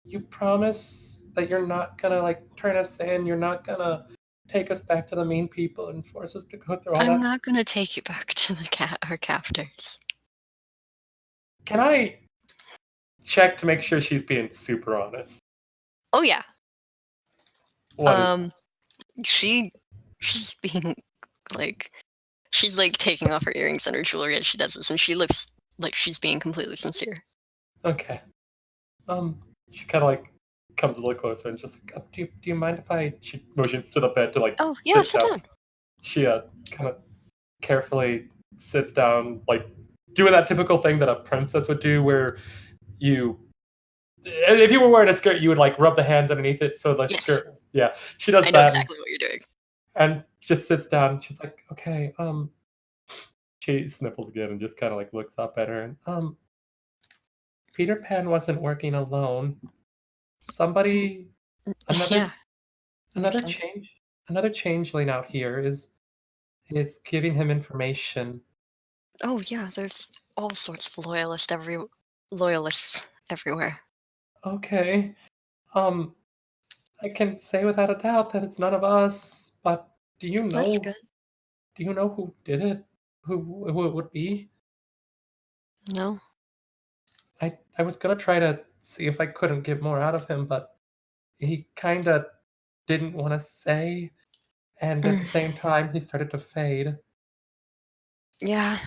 You promise that you're not gonna like turn us in, you're not gonna take us back to the mean people and force us to go through all I'm that. not gonna take you back to the our captors. Can I check to make sure she's being super honest? Oh yeah. What is She's being like she's like taking off her earrings and her jewelry as she does this, and she looks like she's being completely sincere. okay? She kind of like comes a little closer and just like, do you mind if I? She motions to the bed to like Oh yeah, sit down. down. She kind of carefully sits down, like doing that typical thing that a princess would do, where if you were wearing a skirt, you would like rub the hands underneath it so the Yes. skirt. Yeah, she does I know that exactly what you're doing. and just sits down. She's like, okay. She sniffles again and just kind of like looks up at her and Peter Pan wasn't working alone. Somebody, Yeah. another sense. another changeling out here is giving him information. Oh yeah, there's all sorts of loyalists everywhere. Okay. I can say without a doubt that it's none of us, but do you know That's good. do you know who did it? Who it would be? No. I was gonna try to see if I couldn't get more out of him, but he kinda didn't want to say, and at the same time he started to fade. Yeah,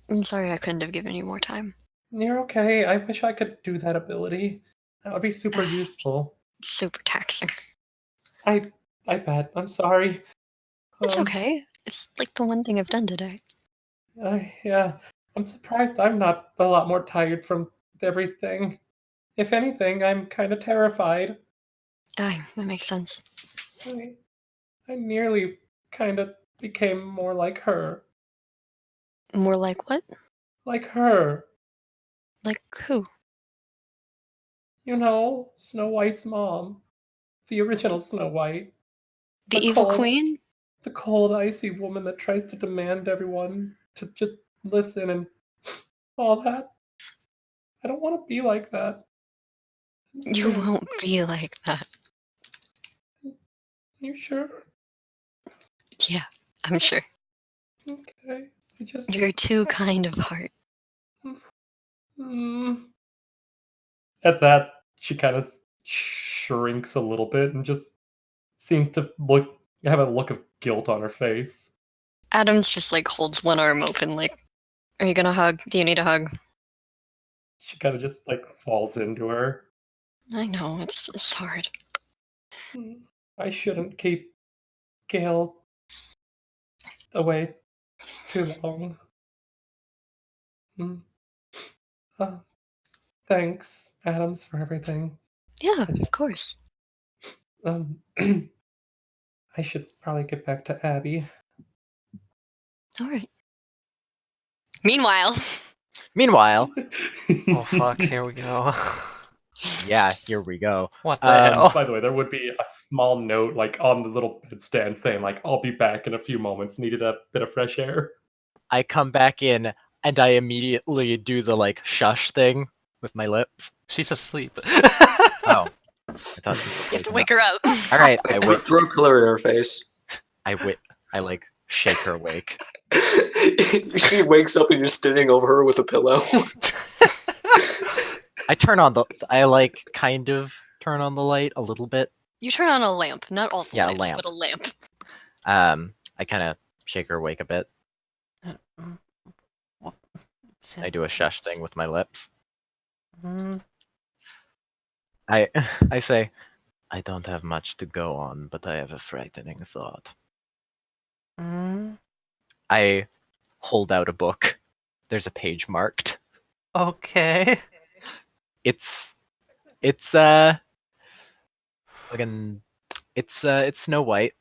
I'm sorry I couldn't have given you more time. You're okay. I wish I could do that ability. That would be super useful. Super taxing. I bet. I'm sorry. It's okay. It's like the one thing I've done today. Yeah. I'm surprised I'm not a lot more tired from everything. If anything, I'm kind of terrified. Aye, that makes sense. I nearly kind of became more like her. More like what? Like her. Like who? You know, Snow White's mom. The original Snow White. The evil queen? The cold, icy woman that tries to demand everyone to just listen and all that. I don't want to be like that. I'm You scared. won't be like that. You sure? Yeah, I'm sure. Okay. I just. You're too kind of heart. Mm. At that, she kind of shrinks a little bit and just seems to have a look of guilt on her face. Adams just like holds one arm open, like, are you gonna hug? Do you need a hug? She kind of just like falls into her. I know, it's hard. I shouldn't keep Gail away too long. Uh, thanks, Adams, for everything. Yeah, of course. I should probably get back to Abby. Alright. Meanwhile, Oh fuck, here we go. yeah, here we go. What the hell? By the way, there would be a small note like on the little bedstand saying like, "I'll be back in a few moments. Needed a bit of fresh air." I come back in and I immediately do the like shush thing with my lips. She's asleep. Oh, I thought she was you have to waking wake her up. All right, Throw color in her face. I like shake her awake. She wakes up and you're standing over her with a pillow. I like kind of turn on the light a little bit. You turn on a lamp, not all the Yeah, a lights, lamp. but a lamp. I kind of shake her awake a bit. I do a shush thing with my lips. I say, I don't have much to go on, but I have a frightening thought. I hold out a book. There's a page marked. Okay. It's fucking it's Snow White.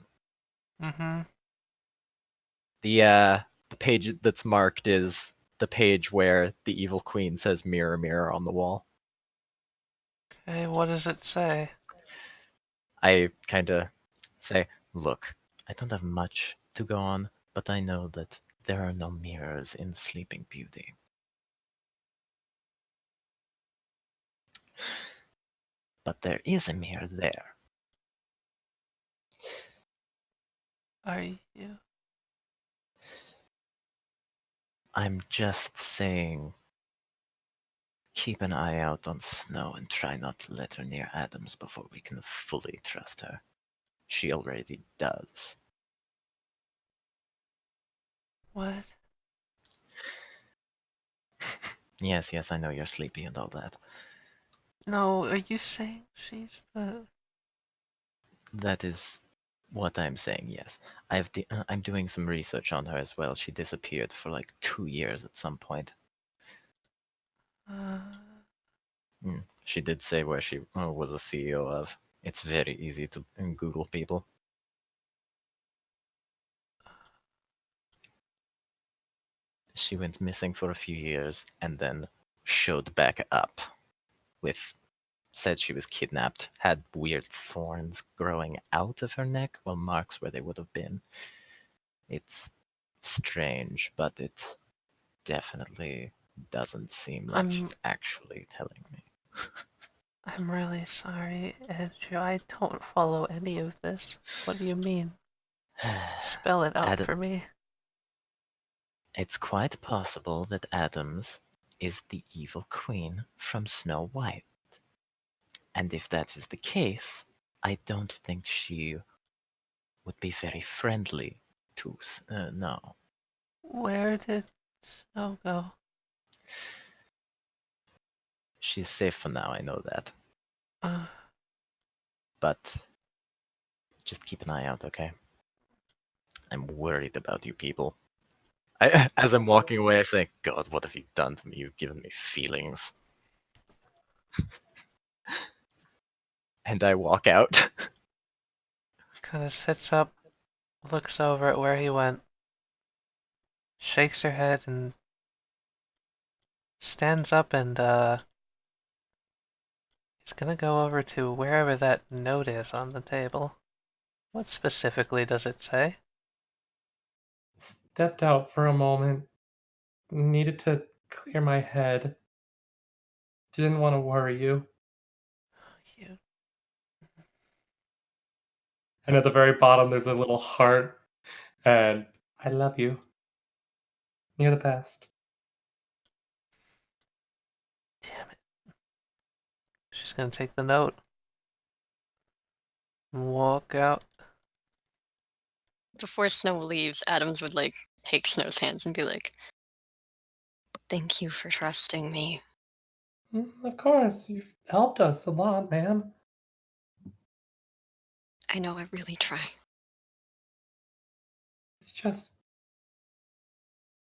The page that's marked is the page where the evil queen says mirror mirror on the wall. Okay, what does it say? I kind of say, look, I don't have much to go on, but I know that there are no mirrors in Sleeping Beauty. But there is a mirror there. Are you? I'm just saying, keep an eye out on Snow and try not to let her near Addams before we can fully trust her. She already does. What? Yes, I know you're sleepy and all that. No, are you saying she's the... That is what I'm saying, yes. I'm doing some research on her as well. She disappeared for like 2 years at some point. She did say where she was a CEO of. It's very easy to Google people. She went missing for a few years and then showed back up with said she was kidnapped, had weird thorns growing out of her neck, well, marks where they would have been. It's strange, but it definitely doesn't seem like she's actually telling me. I'm really sorry, Andrew. I don't follow any of this. What do you mean? Spell it out for me. It's quite possible that Addams is the evil queen from Snow White. And if that is the case, I don't think she would be very friendly to no. Where did Snow go? She's safe for now, I know that. But just keep an eye out, okay? I'm worried about you people. As I'm walking away, I say, God, what have you done to me? You've given me feelings. And I walk out. Kind of sits up, looks over at where he went, shakes her head, and stands up and he's gonna go over to wherever that note is on the table. What specifically does it say? Stepped out for a moment. Needed to clear my head. Didn't want to worry you. You And at the very bottom, there's a little heart. And I love you. You're the best. damn it. She's gonna take the note and walk out. Before Snow leaves, Adams would like take Snow's hands and be like, "Thank you for trusting me." Of course, you've helped us a lot, man. I know I really try. It's just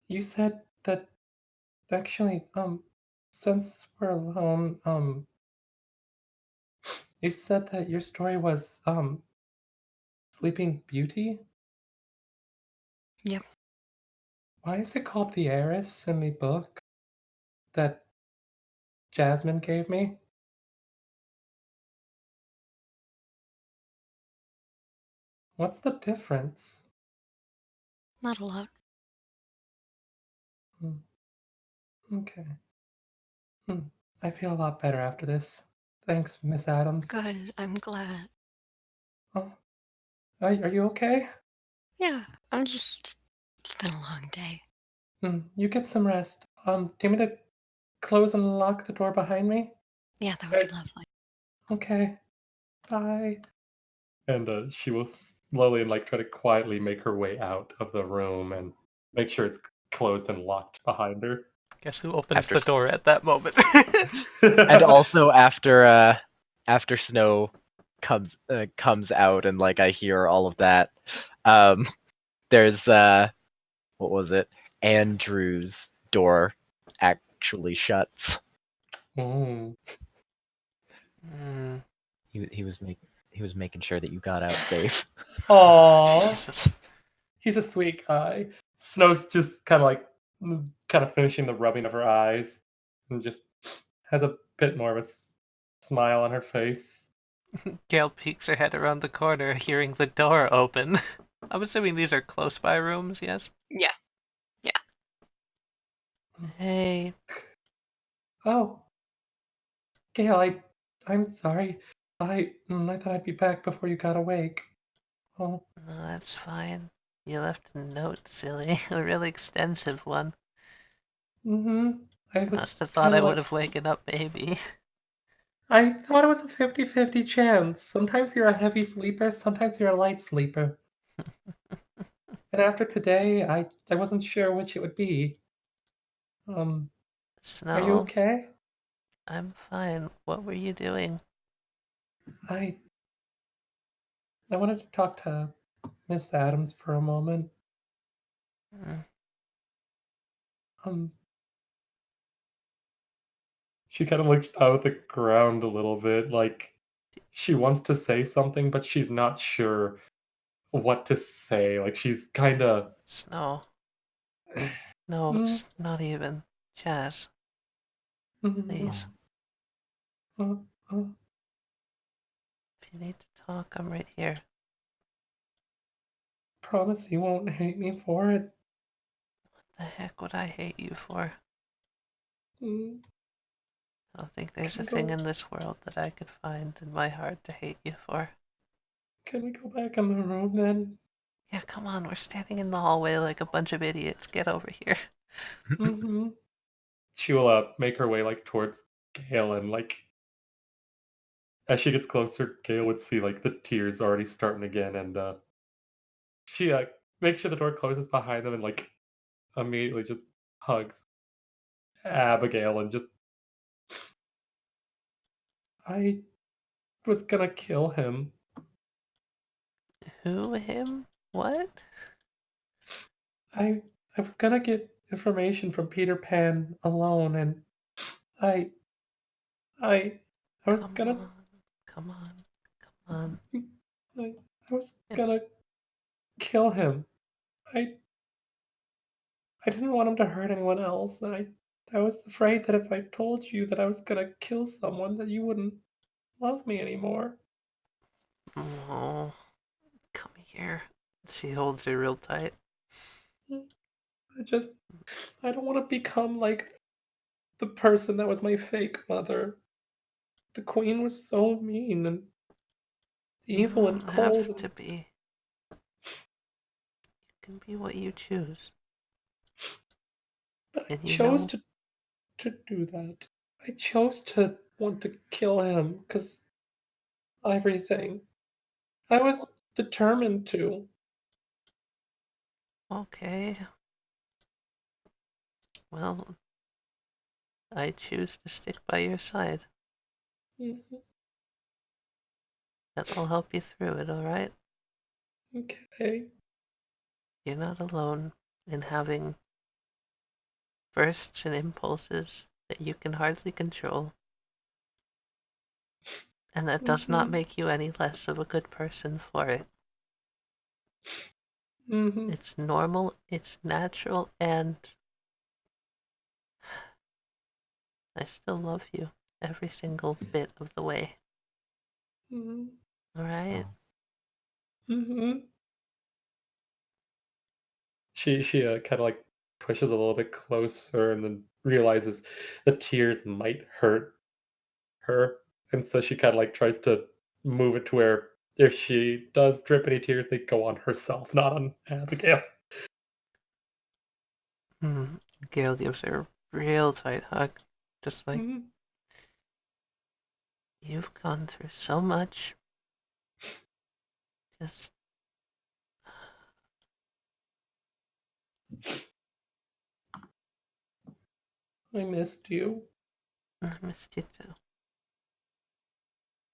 you said that actually, since we're alone, you said that your story was Sleeping Beauty? Yep. Why is it called The Heiress in the book that Jasmine gave me? What's the difference? Not a lot. Hmm. Okay. I feel a lot better after this. Thanks, Miss Addams. Good, I'm glad. Oh, are you okay? Yeah, it's been a long day. You get some rest. Do you want me to close and lock the door behind me? Yeah, that would be lovely. Okay. Bye. And she will slowly and like try to quietly make her way out of the room and make sure it's closed and locked behind her. Guess who opens After the door at that moment? And also after Snow comes out and like I hear all of that, there's what was it? Andrew's door actually shuts. Mm. He was making sure that you got out safe. Aww. Jesus. He's a sweet guy. Snow's just kind of finishing the rubbing of her eyes and just has a bit more of a smile on her face. Gail peeks her head around the corner, hearing the door open. I'm assuming these are close by rooms, yes? Yeah. Hey. Oh, Gail, I'm sorry. I thought I'd be back before you got awake. Oh, No, that's fine. You left a note, silly. A really extensive one. I was Must have thought kind I of would like, have waken up, maybe. I thought it was a 50-50 chance. Sometimes you're a heavy sleeper, sometimes you're a light sleeper. And after today, I wasn't sure which it would be. Are you Snow, okay? I'm fine. What were you doing? I I wanted to talk to Miss Adams for a moment. Mm, Um, she kind of looks out at the ground a little bit, like she wants to say something, but she's not sure what to say. Like she's kind of. Snow. No, Mm, not even. Chaz, please. uh, uh, If you need to talk, I'm right here. promise you won't hate me for it. The heck would I hate you for? Mm, I don't think there's can a we thing go? in this world that I could find in my heart to hate you for. Can we go back in the room then? Yeah, come on, we're standing in the hallway like a bunch of idiots. Get over here. Mm-hmm. She will make her way like towards Gale, and like as she gets closer, Gale would see like the tears already starting again, and she makes sure the door closes behind them and like immediately just hugs Abigail and just I was gonna kill him. Who, him? What? I I was gonna get information from Peter Pan alone, and I I I was Come gonna on. Come on. Come on. I was It's gonna kill him. I I didn't want him to hurt anyone else, and I was afraid that if I told you that I was gonna kill someone, that you wouldn't love me anymore. Oh, come here. She holds her real tight. I don't want to become like the person that was my fake mother. The queen was so mean and You evil and don't cold, have to be. You can be what you choose. but I And you chose know, to do that. I chose to want to kill him because everything. I was determined to. okay. Well, I choose to stick by your side. Mhm. That'll help you through it, alright? Okay. You're not alone in having bursts and impulses that you can hardly control. And that does not Mhm. make you any less of a good person for it. Mhm. It's normal, it's natural, and I still love you every single bit of the way. Mhm. Alright? Mhm. She kind of like pushes a little bit closer and then realizes the tears might hurt her, and so she kind of like tries to move it to where if she does drip any tears, they go on herself, not on Abigail. Gail gives her a real tight hug. Just like, Mhm. you've gone through so much. Just, I missed you. I missed you too.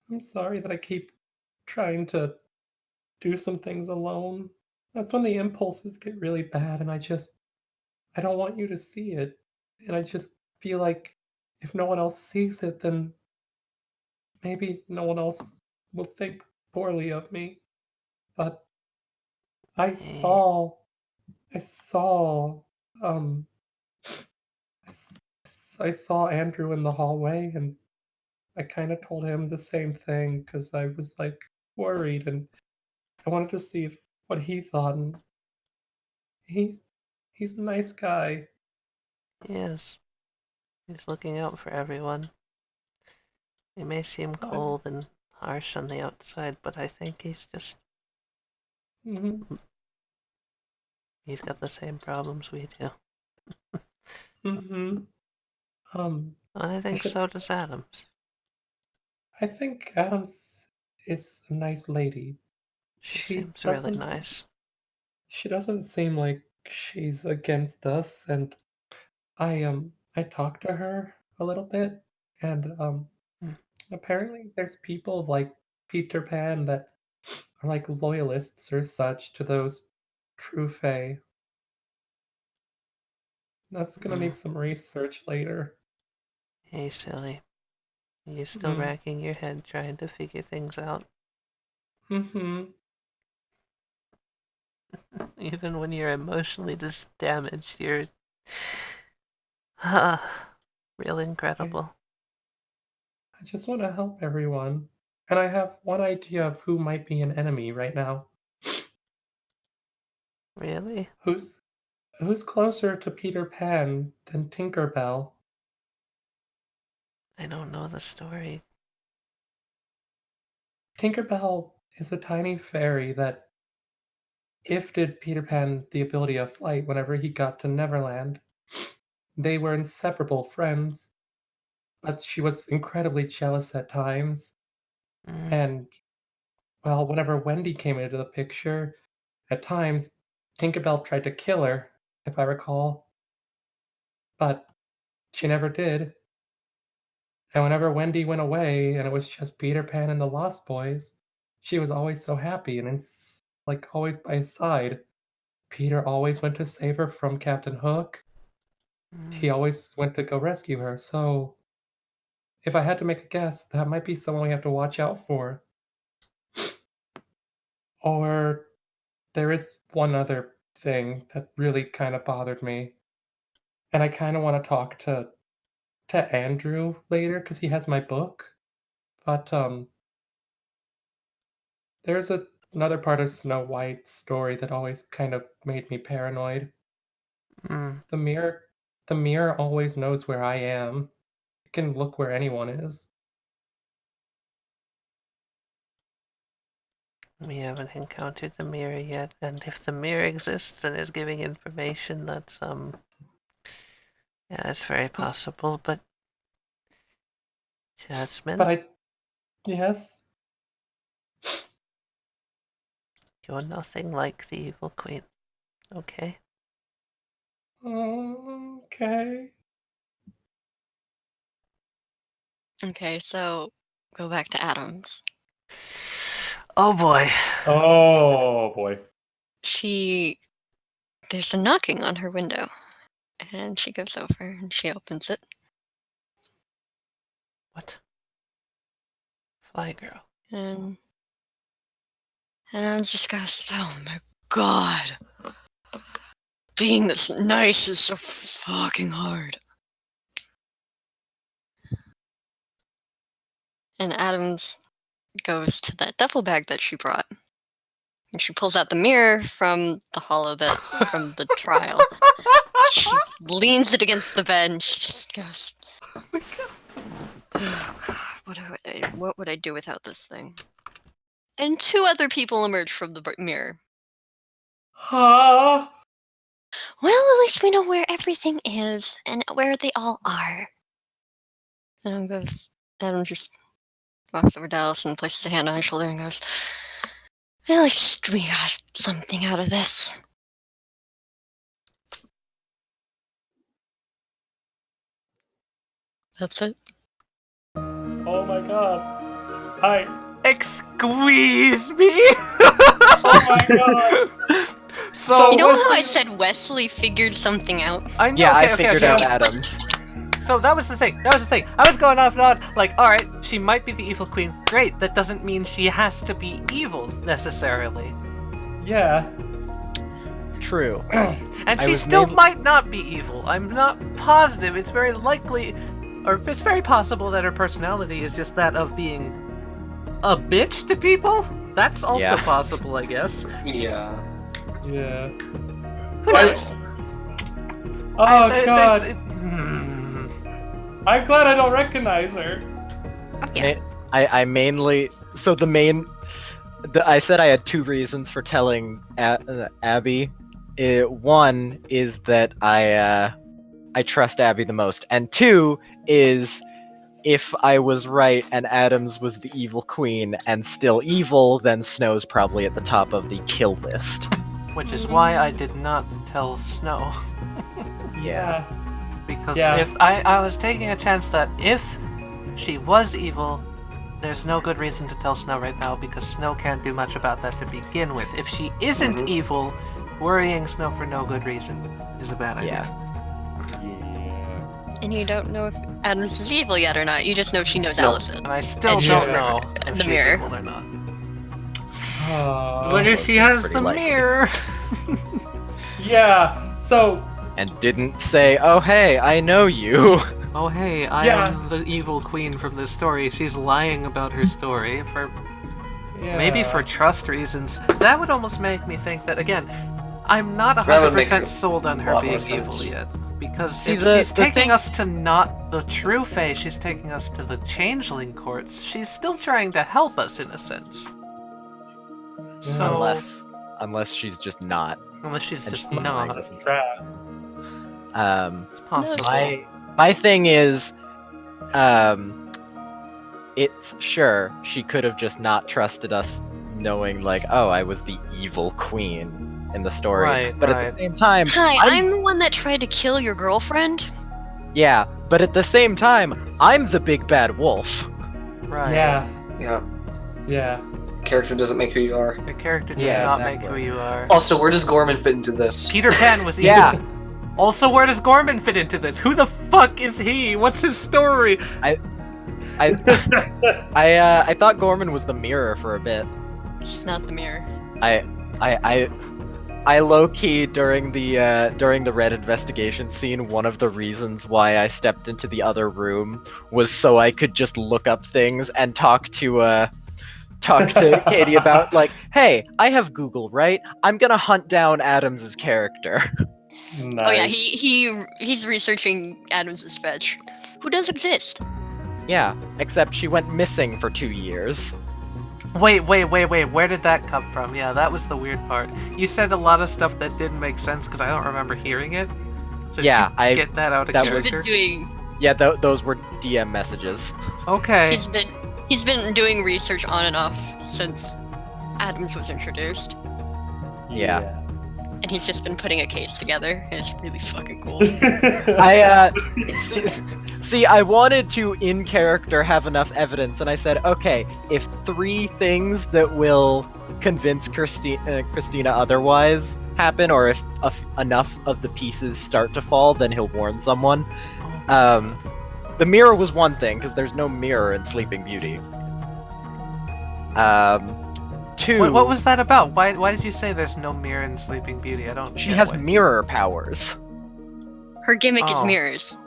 I'm sorry that I keep trying to do some things alone. That's when the impulses get really bad, and I don't want you to see it. And I just feel like if no one else sees it, then maybe no one else will think poorly of me. But I Hey, saw, I saw, um, I saw Andrew in the hallway, and I kind of told him the same thing because I was like worried, and I wanted to see if what he thought. And he's he's a nice guy. he is. He's looking out for everyone. He may seem I, cold and harsh on the outside, but I think hmm he's got the same problems we do. hmm Um, I I think should. so does Adams. I think Adams is a nice lady. She She seems really doesn't. nice. She doesn't seem like she's against us, and I talked to her a little bit, and Mm, apparently there's people like Peter Pan that are like loyalists or such to those true Fae. That's gonna need mm. some research later. Hey, silly. You still Mm. racking your head trying to figure things out? Mm-hmm. Even when you're emotionally this damaged, you're real I incredible. I just want to help everyone, and I have one idea of who might be an enemy right now. Really? Who's closer to Peter Pan than Tinker Bell? I don't know the story. Tinker Bell is a tiny fairy that gifted Peter Pan the ability of flight whenever he got to Neverland. They were inseparable friends, but she was incredibly jealous at times. Mm, And, well, whenever Wendy came into the picture, at times, Tinker Bell tried to kill her, if I recall, but she never did. And whenever Wendy went away and it was just Peter Pan and the Lost Boys, she was always so happy and like always by his side. Peter always went to save her from Captain Hook. mm. He always went to go rescue her. So, if I had to make a guess, that might be someone we have to watch out for. Or there is one other thing that really kind of bothered me. and I kind of want to talk to Andrew later because he has my book. But there's another part of Snow White's story that always kind of made me paranoid. Mm. The mirror always knows where I am. It can look where anyone is. We haven't encountered the mirror yet, and if the mirror exists and is giving information, that's yeah, it's very possible. But Jasmine, But yes. you're nothing like the evil queen. Okay. Okay. Okay, so go back to Addams. Oh boy. Oh boy. There's a knocking on her window, and she goes over and she opens it. What? Fly girl. And I just goes, oh my god. Being this nice is so fucking hard. And Addams goes to that duffel bag that she brought. And she pulls out the mirror from the hollow from the trial. She leans it against the bed and she just goes, oh god, what would I do without this thing? And two other people emerge from the mirror. Huh? Well, at least we know where everything is and where they all are. And Adam just walks over to Alice and places a hand on her shoulder and goes, at least we got something out of this. That's it. Oh my god. Excuse me. Oh my god. So You know how I said Westley figured something out? I know. Yeah, okay, I figured okay. out Addams. So that was the thing. I was going off and on, like, alright, she might be the evil queen. Great, that doesn't mean she has to be evil, necessarily. Yeah. True. And I she was still maybe- might not be evil. I'm not positive. It's very likely, or it's very possible that her personality is just that of being a bitch to people. That's also Yeah. possible, I guess. Yeah. Yeah. Who knows? Oh It's- god. hmm. I'm glad I don't recognize her. Yeah. I mainly I said I had two reasons for telling Abby. One is that I trust Abby the most, and two is if I was right and Addams was the evil queen and still evil, then Snow's probably at the top of the kill list. Which is why I did not tell Snow. Yeah. Because Yeah. if I was taking a chance that if she was evil, there's no good reason to tell Snow right now because Snow can't do much about that to begin with. If she isn't evil, worrying Snow for no good reason is a bad idea. Yeah. And you don't know if Addams is evil yet or not. You just know she knows No. Alice is. And I still And she's don't never know in if the she's mirror. evil or not. Oh. But if that she seems has pretty the likely. mirror... Yeah. So And didn't say, "Oh hey, I know you." Oh hey, I Yeah. am the evil queen from this story. She's lying about her story for yeah. maybe for trust reasons. That would almost make me think that again, I'm not That would make 100% sold on a her lot being more evil sense. yet. Because See, if the she's taking thing- us to not the true Fae, she's taking us to the Changeling courts. She's still trying to help us in a sense. So Unless she's just not. unless she's and just she's not, doesn't- Trap. it's possible. My thing is, it's sure she could have just not trusted us, knowing like, oh, I was the evil queen in the story. Right, but right. at the same time, Hi, I'm the one that tried to kill your girlfriend. yeah. But at the same time, I'm the big bad wolf. Right. Yeah. Yeah. Yeah. Character doesn't make who you are. The character does Yeah, not make exactly. who you are. Also, where does Gorman fit into this? Peter Pan was evil. Yeah. Also, where does Gorman fit into this? Who the fuck is he? What's his story? I thought Gorman was the mirror for a bit. She's not the mirror. I I low-key during the red investigation scene, one of the reasons why I stepped into the other room was so I could just look up things and talk to Katie about like, hey, I have Google, right? I'm gonna hunt down Adams's character. Nice. Oh yeah, he's researching Adams's fetch, who does exist. Yeah, except she went missing for 2 years. Wait, where did that come from? Yeah, that was the weird part. You said a lot of stuff that didn't make sense because I don't remember hearing it. So Yeah, did you get that out of that He's was- character? been doing Yeah, those were DM messages. Okay. he's been doing research on and off since Adams was introduced, Yeah. and he's just been putting a case together. And it's really fucking cool. I see, I wanted to in character have enough evidence, and I said, okay, if 3 things that will convince Christina otherwise happen, or if enough of the pieces start to fall, then he'll warn someone. The mirror was one thing, because there's no mirror in Sleeping Beauty. 2. What was that about? Why did you say there's no mirror in Sleeping Beauty? I don't. She get has why. mirror powers. Her gimmick is Oh. mirrors.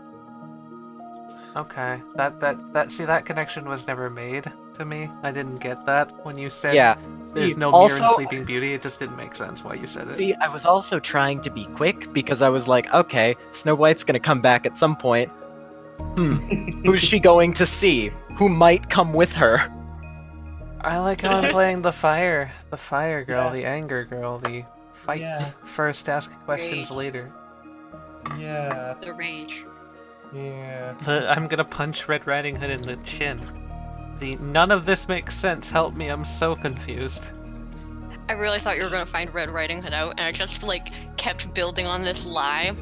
Okay. That connection was never made to me. I didn't get that when you said Yeah. there's See, no mirror in also- Sleeping Beauty. It just didn't make sense why you said it. See, I was also trying to be quick because I was like, okay, Snow White's gonna come back at some point. Who's she going to see? Who might come with her? I like how I'm playing the fire girl, Yeah. the anger girl, the fight Yeah. first, ask questions Rage. later. Yeah. The rage. Yeah. I'm gonna punch Red Riding Hood in the chin. None of this makes sense. Help me, I'm so confused. I really thought you were gonna find Red Riding Hood out, and I just like kept building on this lie,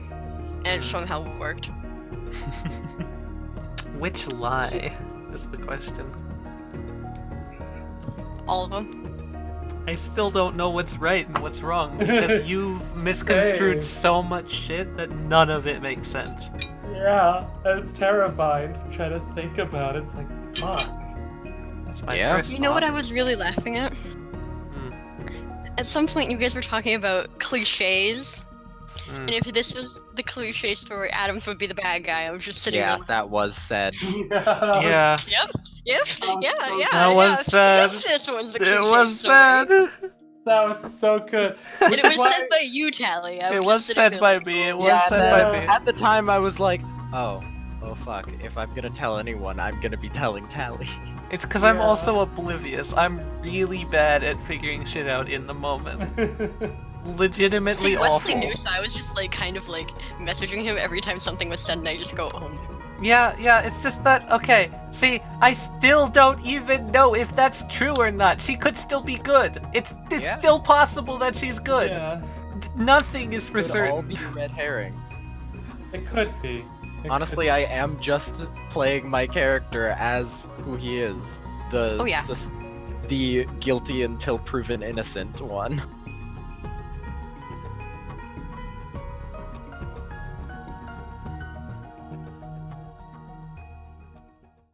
and it somehow worked. Which lie is the question. All of them. I still don't know what's right and what's wrong because you've misconstrued Same. so much shit that none of it makes sense. Yeah. It's terrifying to try to think about it. It's like, fuck. That's my Yeah. first You know what I thought. was really laughing at? At some point, you guys were talking about cliches, and if this was the cliche story, Adams would be the bad guy. I was just sitting Yeah, there. that was said. Yeah, Yep. Yeah. That was sad. If this was the it cliche was story. sad. That was so good. And Which it is was why- said by you, Taliyah. It was said by me. It was Yeah, said and by then me. at the time I was like, oh fuck, if I'm gonna tell anyone, I'm gonna be telling Tally. It's because I'm Yeah. also oblivious. I'm really bad at figuring shit out in the moment. Legitimately See, Westley awful. knew, so I was just like kind of like messaging him every time something was said, and I just go, oh. Yeah, it's just that, okay, see, I still don't even know if that's true or not. She could still be good. It's Yeah. still possible that she's good. Yeah. Nothing is for Could all certain. be red herring. It could be. It Honestly, I am just playing my character as who he is. The Oh, yeah. the guilty until proven innocent one.